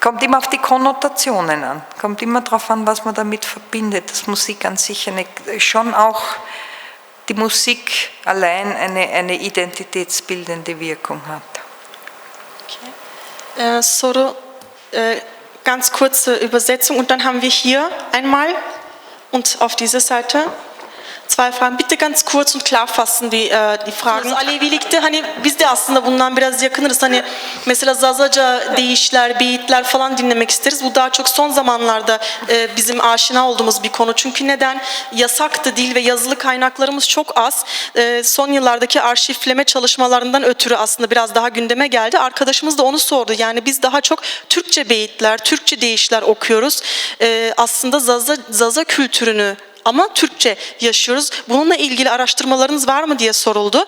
kommt immer auf die Konnotationen an, kommt immer darauf an, was man damit verbindet, dass Musik an sich schon auch die Musik allein eine identitätsbildende Wirkung hat. Okay. Soru, ganz kurze Übersetzung und dann haben wir hier einmal und auf dieser Seite zwei Fragen. Bitte ganz kurz und klar fassen die Fragen. Alevilikte hani biz de aslında bundan biraz yakınırız. Hani mesela Zazaca deyişler, beyitler falan dinlemek isteriz. Bu daha çok son zamanlarda bizim aşina olduğumuz bir konu. Çünkü neden? Yasaktı, dil ve yazılı kaynaklarımız çok az. Son yıllardaki arşivleme çalışmalarından ötürü aslında biraz daha gündeme geldi. Arkadaşımız da onu sordu. Yani biz daha çok Türkçe beyitler, Türkçe deyişler okuyoruz. Aslında Zaza kültürünü ama Türkçe yaşıyoruz. Bununla ilgili araştırmalarınız var mı diye soruldu.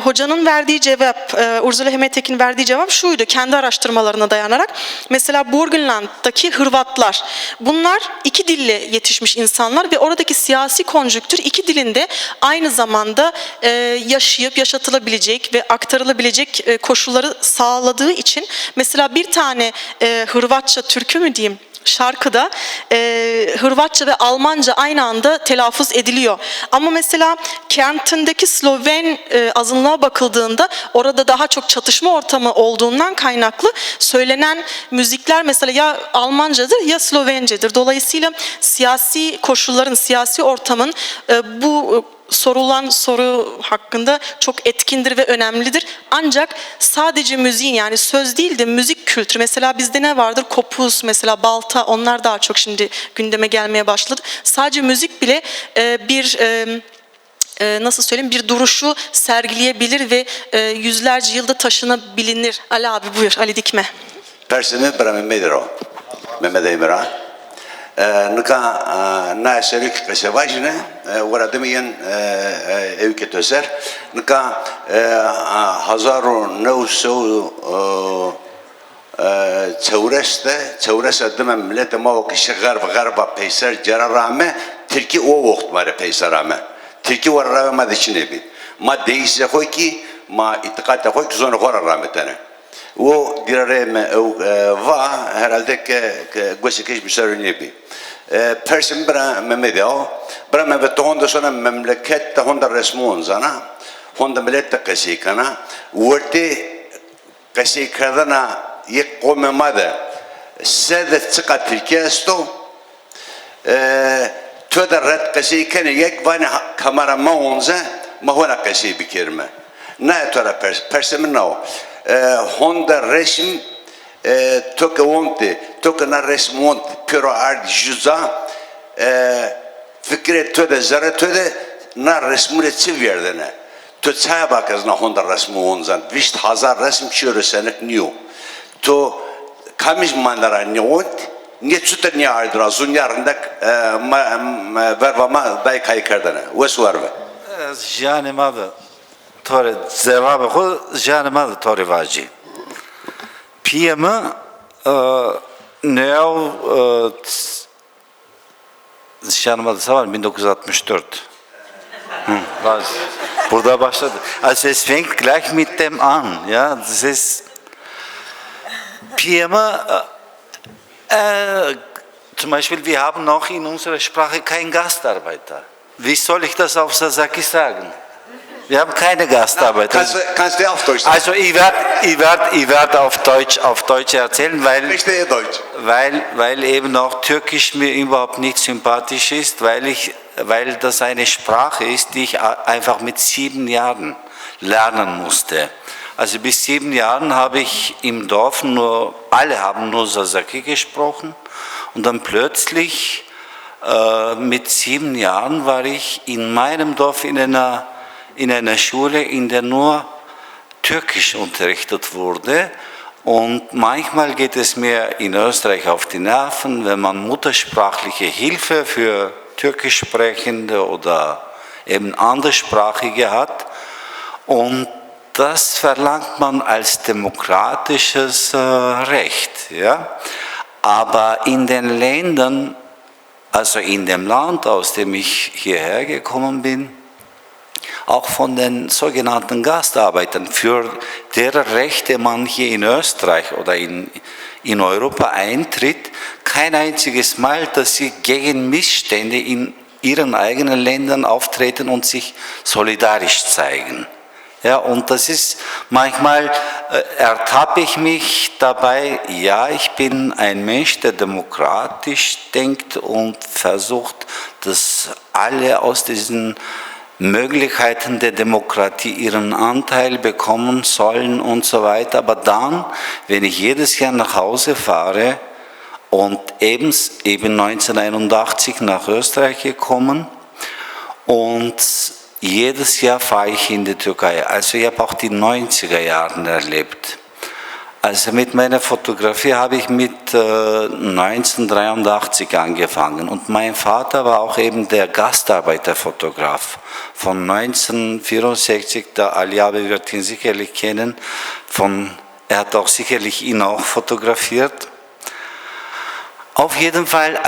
Hocanın verdiği cevap, Urzula Hemetek'in verdiği cevap şuydu, kendi araştırmalarına dayanarak. Mesela Burgenland'daki Hırvatlar, bunlar iki dille yetişmiş insanlar ve oradaki siyasi konjüktür iki dilinde aynı zamanda yaşayıp yaşatılabilecek ve aktarılabilecek koşulları sağladığı için mesela bir tane Hırvatça türkü mü diyeyim, şarkıda Hırvatça ve Almanca aynı anda telaffuz ediliyor. Ama mesela Kärnten'deki Sloven azınlığa bakıldığında orada daha çok çatışma ortamı olduğundan kaynaklı söylenen müzikler mesela ya Almancadır ya Slovencedir. Dolayısıyla siyasi koşulların, siyasi ortamın bu sorulan soru hakkında çok etkindir ve önemlidir. Ancak sadece müziğin, yani söz değil de müzik kültürü. Mesela bizde ne vardır? Kopuz, mesela balta, onlar daha çok şimdi gündeme gelmeye başladı. Sadece müzik bile nasıl söyleyeyim, bir duruşu sergileyebilir ve yüzlerce yılda taşınabilir. Ali abi buyur, Ali Dikme. Persimi para Mehmet Emirhan. Nika naşerik kasabajne varadimiyen evket özer. Nika hazaru nevsu çevreste demem millete mavak şegar ve garba peyser cerarame Türkiye o vakt var peysarame. Türkiye var rame dişine bi. Ma değişse koy ki ma itikata koy ki sonra korar rahmetine. O dirareme va herhalde ki göçekeş bir sorun bi. Persim bra Mehmet o. Bra Mehmet onda sonra memleket onda resmun zana. Onda millet kasikana. Vurti kasikadana yek komemada. Sedet çıka Türkiye sto. Töder red kasikane yek vani kamera maunza mahona kasi bikirme. Ne töre persim no. Honda resim toke wonte toke na resim wonte pero ard juza fikret töde zara töde na resmule çiverdene to çaya bakaz na Honda resmi wonzan vist hazar resim çöre senek niyo to kamis mandara ne wont ne çuter ne ardra zunyarindak vervama bay kaykardana wes varve yani mabe tore cevabı ko janıma da tore vaji. Piyama neo janıma da var 1964. Burada başladı. Also es fängt gleich mit dem an, ja, das ist Piyama zum Beispiel wir haben noch in unserer Sprache keinen Gastarbeiter. Wie soll ich das auf Sasaki sagen? Wir haben keine Gastarbeiter. Kannst du auf Deutsch sagen? Also ich werd auf Deutsch erzählen, weil eben auch Türkisch mir überhaupt nicht sympathisch ist, weil das eine Sprache ist, die ich einfach mit 7 Jahren lernen musste. Also bis 7 Jahren habe ich im Dorf alle haben nur Sasaki gesprochen und dann plötzlich mit 7 Jahren war ich in meinem Dorf in einer Schule, in der nur Türkisch unterrichtet wurde. Und manchmal geht es mir in Österreich auf die Nerven, wenn man muttersprachliche Hilfe für Türkisch Sprechende oder eben anderssprachige hat. Und das verlangt man als demokratisches Recht. Ja? Aber in den Ländern, also in dem Land, aus dem ich hierher gekommen bin, auch von den sogenannten Gastarbeitern, für deren Rechte man hier in Österreich oder in Europa eintritt, kein einziges Mal, dass sie gegen Missstände in ihren eigenen Ländern auftreten und sich solidarisch zeigen. Ja, und das ist, manchmal ertappe ich mich dabei, ja, ich bin ein Mensch, der demokratisch denkt und versucht, dass alle aus diesen Möglichkeiten der Demokratie ihren Anteil bekommen sollen und so weiter. Aber dann, wenn ich jedes Jahr nach Hause fahre und eben 1981 nach Österreich gekommen und jedes Jahr fahre ich in die Türkei. Also ich habe auch die 90er Jahre erlebt. Also mit meiner Fotografie habe ich mit 1983 angefangen und mein Vater war auch eben der Gastarbeiterfotograf von 1964, der Aliabe wird ihn sicherlich kennen, er hat auch sicherlich ihn auch fotografiert. Auf jeden Fall,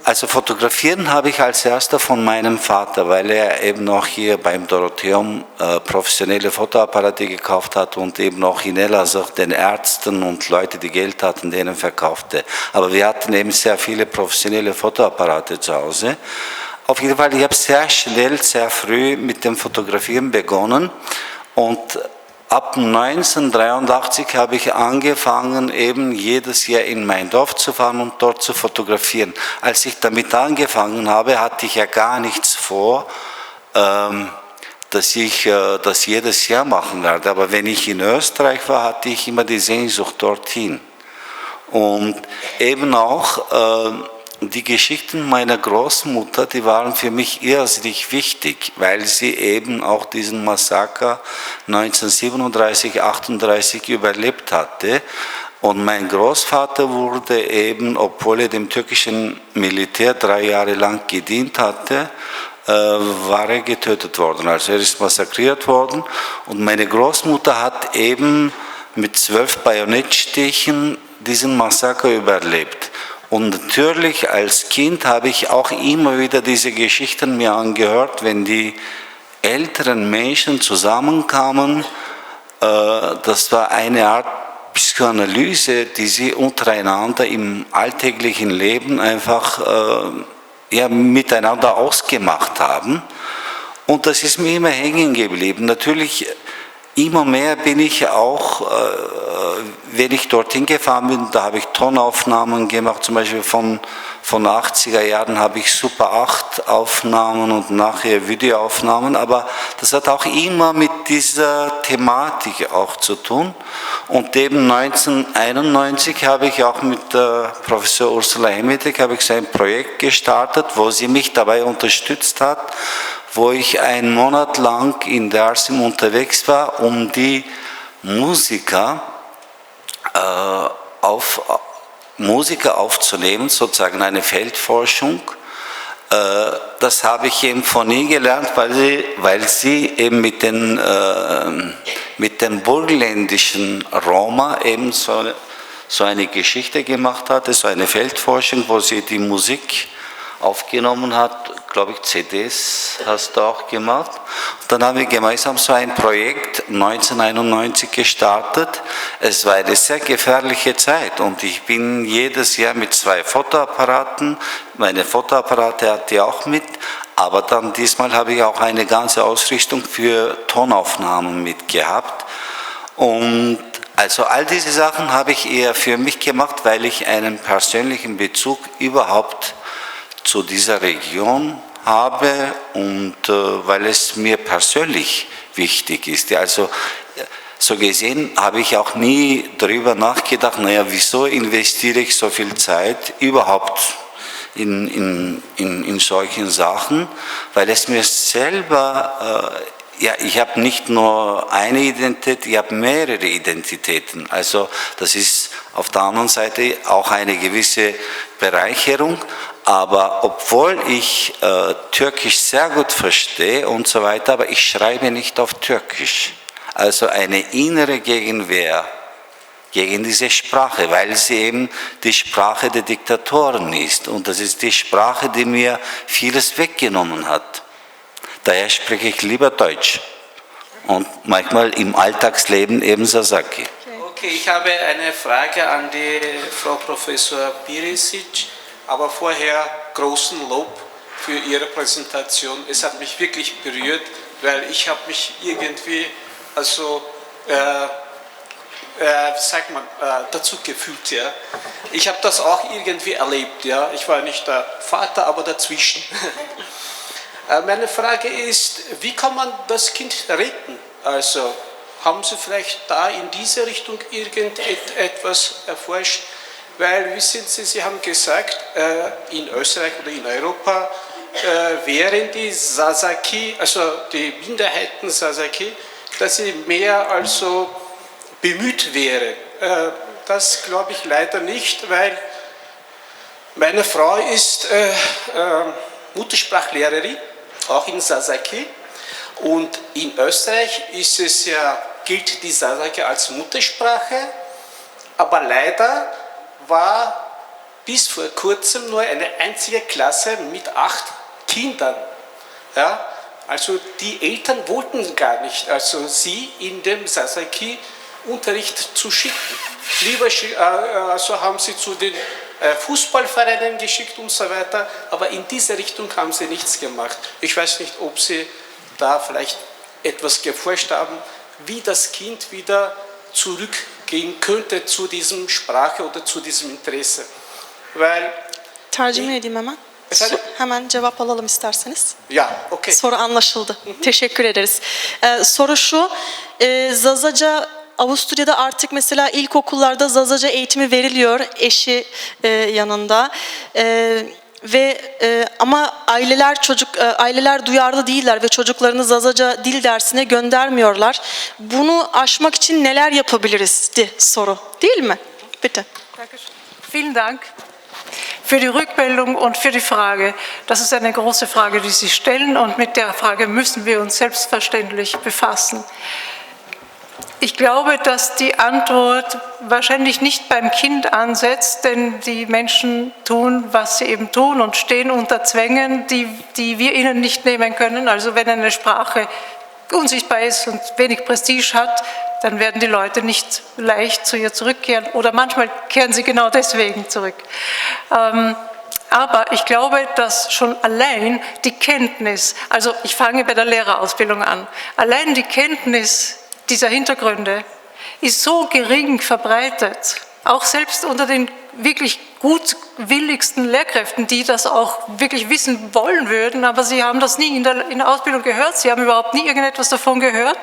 also fotografieren habe ich als erster von meinem Vater, weil er eben noch hier beim Dorotheum professionelle Fotoapparate gekauft hat und eben auch in Elazığ den Ärzten und Leute, die Geld hatten, denen verkaufte. Aber wir hatten eben sehr viele professionelle Fotoapparate zu Hause. Auf jeden Fall, ich habe sehr schnell, sehr früh mit dem Fotografieren begonnen und ab 1983 habe ich angefangen, eben jedes Jahr in mein Dorf zu fahren und dort zu fotografieren. Als ich damit angefangen habe, hatte ich ja gar nichts vor, dass ich das jedes Jahr machen werde. Aber wenn ich in Österreich war, hatte ich immer die Sehnsucht dorthin. Und eben auch die Geschichten meiner Großmutter, die waren für mich irrsinnig wichtig, weil sie eben auch diesen Massaker 1937, 38 überlebt hatte. Und mein Großvater wurde eben, obwohl er dem türkischen Militär 3 Jahre lang gedient hatte, war er getötet worden. Also er ist massakriert worden. Und meine Großmutter hat eben mit 12 Bajonettstichen diesen Massaker überlebt. Und natürlich als Kind habe ich auch immer wieder diese Geschichten mir angehört, wenn die älteren Menschen zusammenkamen. Das war eine Art Psychoanalyse, die sie untereinander im alltäglichen Leben einfach miteinander ausgemacht haben. Und das ist mir immer hängen geblieben. Natürlich, immer mehr bin ich auch, wenn ich dorthin gefahren bin, da habe ich Tonaufnahmen gemacht, zum Beispiel von 80er Jahren habe ich Super 8 Aufnahmen und nachher Videoaufnahmen, aber das hat auch immer mit dieser Thematik auch zu tun. Und eben 1991 habe ich auch mit Professor Ursula Hemmetek so ein Projekt gestartet, wo sie mich dabei unterstützt hat, wo ich einen Monat lang in Dersim unterwegs war, um die Musiker aufzunehmen, sozusagen eine Feldforschung. Das habe ich eben von ihr gelernt, weil sie eben mit den burgenländischen Roma eben so eine Geschichte gemacht hatte, so eine Feldforschung, wo sie die Musik aufgenommen hat, glaube ich, CDs hast du auch gemacht. Und dann haben wir gemeinsam so ein Projekt 1991 gestartet. Es war eine sehr gefährliche Zeit und ich bin jedes Jahr mit 2 Fotoapparaten, meine Fotoapparate hatte ich auch mit, aber dann diesmal habe ich auch eine ganze Ausrüstung für Tonaufnahmen mitgehabt. Und also all diese Sachen habe ich eher für mich gemacht, weil ich einen persönlichen Bezug überhaupt zu dieser Region habe und weil es mir persönlich wichtig ist. Also so gesehen habe ich auch nie darüber nachgedacht, naja, wieso investiere ich so viel Zeit überhaupt in solchen Sachen, weil es mir selber, ich habe nicht nur eine Identität, ich habe mehrere Identitäten. Also das ist auf der anderen Seite auch eine gewisse Bereicherung. Aber obwohl ich Türkisch sehr gut verstehe und so weiter, aber ich schreibe nicht auf Türkisch. Also eine innere Gegenwehr gegen diese Sprache, weil sie eben die Sprache der Diktatoren ist. Und das ist die Sprache, die mir vieles weggenommen hat. Daher spreche ich lieber Deutsch. Und manchmal im Alltagsleben eben Sasaki. Okay, ich habe eine Frage an die Frau Professor Pirisic. Aber vorher großen Lob für Ihre Präsentation. Es hat mich wirklich berührt, weil ich habe mich irgendwie, dazu gefühlt. Ja. Ich habe das auch irgendwie erlebt. Ja. Ich war nicht der Vater, aber dazwischen. Meine Frage ist, wie kann man das Kind retten? Also haben Sie vielleicht da in diese Richtung irgendetwas erforscht? Weil, wissen Sie, Sie haben gesagt, in Österreich oder in Europa wären die Sasaki, also die Minderheiten Sasaki, dass sie mehr bemüht wären. Das glaube ich leider nicht, weil meine Frau ist Muttersprachlehrerin, auch in Sasaki. Und in Österreich gilt die Sasaki als Muttersprache, aber leider war bis vor kurzem nur eine einzige Klasse mit 8 Kindern. Ja? Also die Eltern wollten gar nicht, sie in dem Sasaki-Unterricht zu schicken. Lieber haben sie zu den Fußballvereinen geschickt und so weiter, aber in diese Richtung haben sie nichts gemacht. Ich weiß nicht, ob Sie da vielleicht etwas geforscht haben, wie das Kind wieder zurückgehen könnte zu diesem Sprache oder zu diesem Interesse. Weil ترجمه دي ماما Hemen cevap alalım isterseniz. Ya, okey. Soru anlaşıldı. Teşekkür ederiz. Soru şu, Zazaca Avusturya'da artık mesela ilkokullarda Zazaca eğitimi veriliyor eşi yanında. Ama aileler duyarlı değiller ve çocuklarını Zazaca dil dersine göndermiyorlar. Bunu aşmak için neler yapabilirizdi soru, değil mi? Bitte. Vielen Dank für die Rückmeldung und für die Frage. Das ist eine große Frage, die Sie stellen, und mit der Frage müssen wir uns selbstverständlich befassen. Ich glaube, dass die Antwort wahrscheinlich nicht beim Kind ansetzt, denn die Menschen tun, was sie eben tun, und stehen unter Zwängen, die wir ihnen nicht nehmen können. Also wenn eine Sprache unsichtbar ist und wenig Prestige hat, dann werden die Leute nicht leicht zu ihr zurückkehren, oder manchmal kehren sie genau deswegen zurück. Aber ich glaube, dass schon allein die Kenntnis, also ich fange bei der Lehrerausbildung an, allein die Kenntnis dieser Hintergründe ist so gering verbreitet, auch selbst unter den wirklich gutwilligsten Lehrkräften, die das auch wirklich wissen wollen würden, aber sie haben das nie in der Ausbildung gehört, sie haben überhaupt nie irgendetwas davon gehört.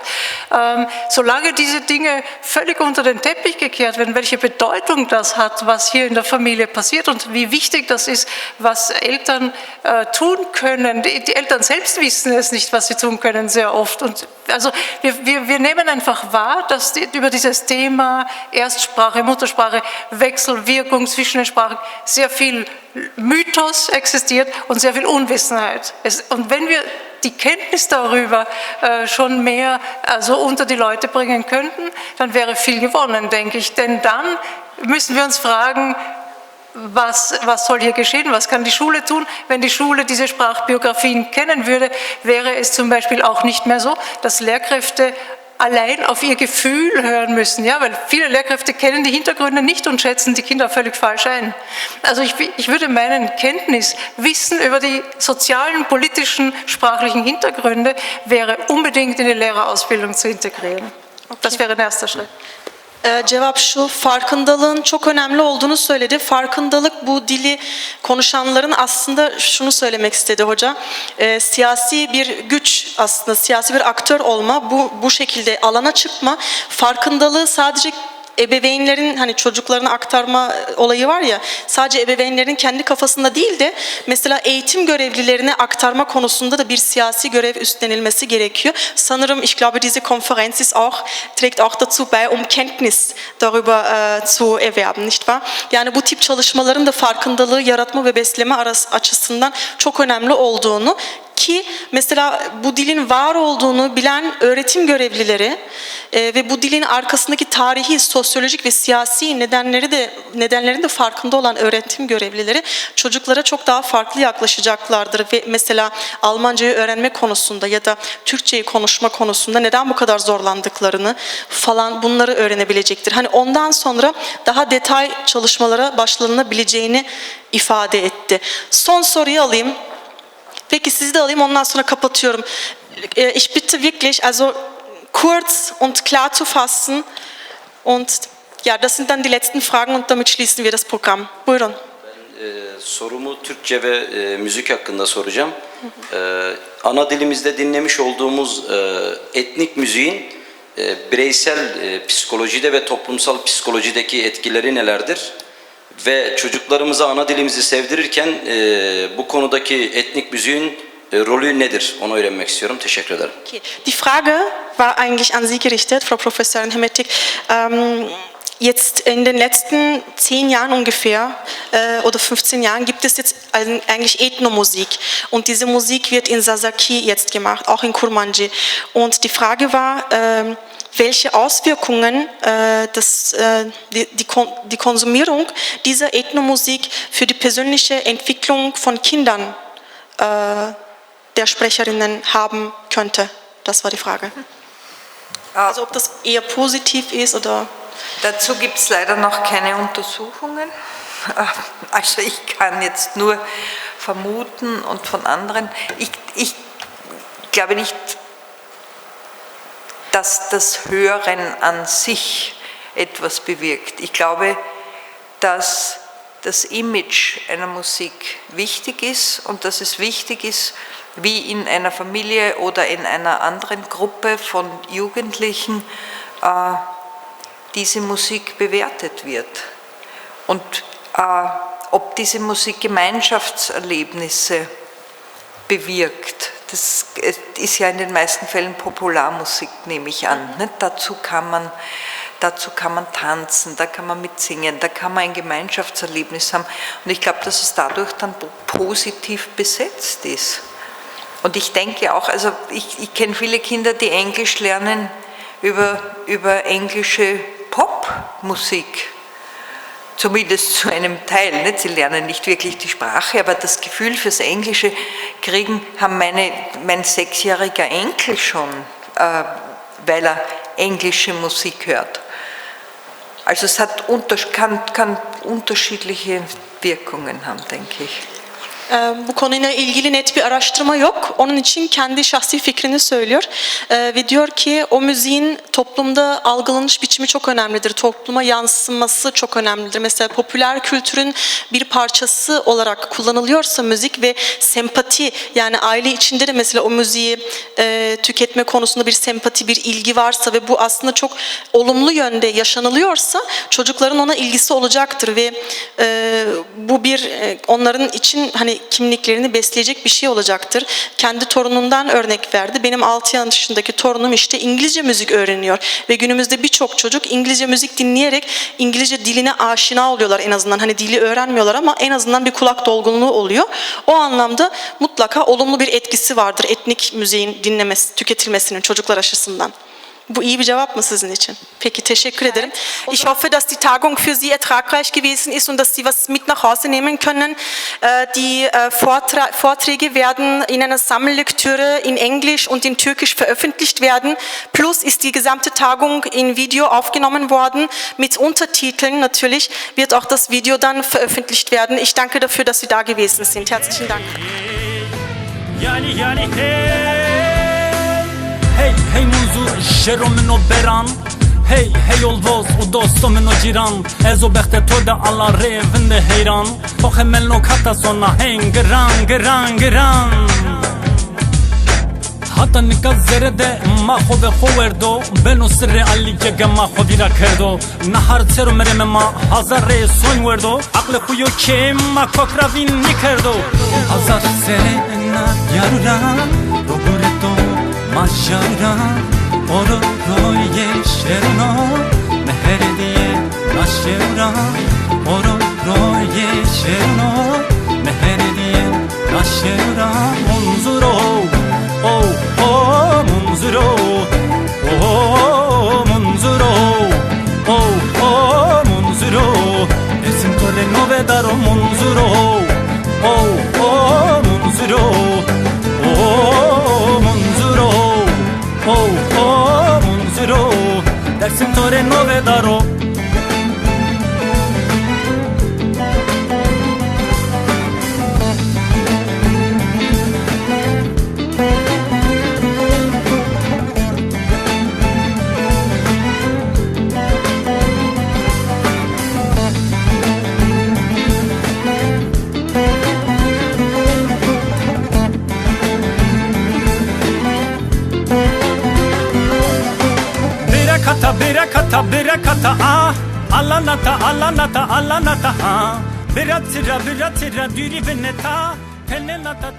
Solange diese Dinge völlig unter den Teppich gekehrt werden, welche Bedeutung das hat, was hier in der Familie passiert und wie wichtig das ist, was Eltern tun können. Die Eltern selbst wissen es nicht, was sie tun können, sehr oft. Und also wir nehmen einfach wahr, dass über dieses Thema Erstsprache, Muttersprache, Wechselwirkung zwischen den Sprachen sehr viel Mythos existiert und sehr viel Unwissenheit. Und wenn wir die Kenntnis darüber schon mehr unter die Leute bringen könnten, dann wäre viel gewonnen, denke ich. Denn dann müssen wir uns fragen, was soll hier geschehen, was kann die Schule tun? Wenn die Schule diese Sprachbiografien kennen würde, wäre es zum Beispiel auch nicht mehr so, dass Lehrkräfte allein auf ihr Gefühl hören müssen, ja, weil viele Lehrkräfte kennen die Hintergründe nicht und schätzen die Kinder völlig falsch ein. Also ich würde meinen, Wissen über die sozialen, politischen, sprachlichen Hintergründe wäre unbedingt in die Lehrerausbildung zu integrieren. Das wäre ein erster Schritt. Cevap şu, farkındalığın çok önemli olduğunu söyledi. Farkındalık, bu dili konuşanların aslında şunu söylemek istedi hoca. Siyasi bir güç, aslında siyasi bir aktör olma, bu şekilde alana çıkma. Farkındalığı sadece ebeveynlerin hani çocuklarına aktarma olayı var ya, sadece ebeveynlerin kendi kafasında değil de mesela eğitim görevlilerine aktarma konusunda da bir siyasi görev üstlenilmesi gerekiyor. Sanırım ich glaube diese Konferenz ist auch, trägt auch dazu bei, Kenntnis darüber zu erwerben, nicht wahr? Yani bu tip çalışmaların da farkındalığı yaratma ve besleme açısından çok önemli olduğunu, ki mesela bu dilin var olduğunu bilen öğretim görevlileri ve bu dilin arkasındaki tarihi, sosyolojik ve siyasi nedenlerin de farkında olan öğretim görevlileri çocuklara çok daha farklı yaklaşacaklardır ve mesela Almancayı öğrenme konusunda ya da Türkçeyi konuşma konusunda neden bu kadar zorlandıklarını falan, bunları öğrenebilecektir. Hani ondan sonra daha detay çalışmalara başlanabileceğini ifade etti. Son soruyu alayım. Peki sizi de alayım, ondan sonra kapatıyorum. Ich bitte wirklich, also kurz und klar zu fassen. Und ja, das sind dann die letzten Fragen und damit schließen wir das Programm. Buyurun. Sorumu Türkçe ve müzik hakkında soracağım. Ana dilimizde dinlemiş olduğumuz etnik müziğin bireysel psikolojide ve toplumsal psikolojideki etkileri nelerdir? Ve çocuklarımıza ana dilimizi sevdirirken bu konudaki etnik müziğin rolü nedir? Onu öğrenmek istiyorum. Teşekkür ederim. Die Frage war eigentlich an Sie gerichtet, Frau Professorin Hermetik. Jetzt in den letzten 10 Jahren ungefähr oder 15 Jahren gibt es jetzt eigentlich Ethnomusik und diese Musik wird in Sasaki jetzt gemacht, auch in Kurmanji. Und die Frage war, welche Auswirkungen die Konsumierung dieser Ethnomusik für die persönliche Entwicklung von Kindern der Sprecherinnen haben könnte. Das war die Frage. Also ob das eher positiv ist oder... Dazu gibt es leider noch keine Untersuchungen. Also ich kann jetzt nur vermuten und von anderen. Ich glaube nicht, dass das Hören an sich etwas bewirkt. Ich glaube, dass das Image einer Musik wichtig ist und dass es wichtig ist, wie in einer Familie oder in einer anderen Gruppe von Jugendlichen diese Musik bewertet wird und ob diese Musik Gemeinschaftserlebnisse bewirkt. Das ist ja in den meisten Fällen Popularmusik, nehme ich an. Nicht? Dazu kann man tanzen, da kann man mitsingen, da kann man ein Gemeinschaftserlebnis haben. Und ich glaube, dass es dadurch dann positiv besetzt ist. Und ich denke auch, also ich kenne viele Kinder, die Englisch lernen über englische Popmusik. Zumindest zu einem Teil. Nicht? Sie lernen nicht wirklich die Sprache, aber das Gefühl fürs Englische haben mein 6-jähriger Enkel schon, weil er englische Musik hört. Also es kann unterschiedliche Wirkungen haben, denke ich. Bu konuyla ilgili net bir araştırma yok. Onun için kendi şahsi fikrini söylüyor. Ve diyor ki o müziğin toplumda algılanış biçimi çok önemlidir. Topluma yansıması çok önemlidir. Mesela popüler kültürün bir parçası olarak kullanılıyorsa müzik ve sempati, yani aile içinde de mesela o müziği tüketme konusunda bir sempati, bir ilgi varsa ve bu aslında çok olumlu yönde yaşanılıyorsa çocukların ona ilgisi olacaktır ve bu bir onların için hani kimliklerini besleyecek bir şey olacaktır. Kendi torunundan örnek verdi. Benim 6 yaşındaki torunum işte İngilizce müzik öğreniyor ve günümüzde birçok çocuk İngilizce müzik dinleyerek İngilizce diline aşina oluyorlar en azından. Hani dili öğrenmiyorlar ama en azından bir kulak dolgunluğu oluyor. O anlamda mutlaka olumlu bir etkisi vardır etnik müziğin dinlemesi, tüketilmesinin çocuklar açısından. Bu iyi bir cevap mı sizin için? Peki, teşekkür ederim. Ich hoffe, dass die Tagung für Sie ertragreich gewesen ist und dass Sie was mit nach Hause nehmen können. Die Vorträge werden in einer Sammellektüre in Englisch und in Türkisch veröffentlicht werden. Plus ist die gesamte Tagung in Video aufgenommen worden. Mit Untertiteln natürlich wird auch das Video dann veröffentlicht werden. Ich danke dafür, dass Sie da gewesen sind. Herzlichen Dank. Hey, hey muzur, şero mino beran Hey, hey olvoz, u dosto mino giran Ez o bekhte to da alla revinde heyran Poche melno kata sona hen gran Hatta nika zerede ma khove khoverdo Beno sirre alli jega ma khovira kerdo Nahar tsero mereme ma hazare soin verdo Aqle khuyo ke ma kokravin nikerdo Hazar sena yaruran Rogoreto Maşara oro roye şerno meherdiye naşera oro roye şerno meherdiye naşera munzuro oh oh munzuro oh munzuro oh oh munzuro esim tole novedaro munzuro oh oh munzuro oh munzuro oh oh munzuro dersim tore novedaro Birakata ah alanata ah biratira düri veneta tenenata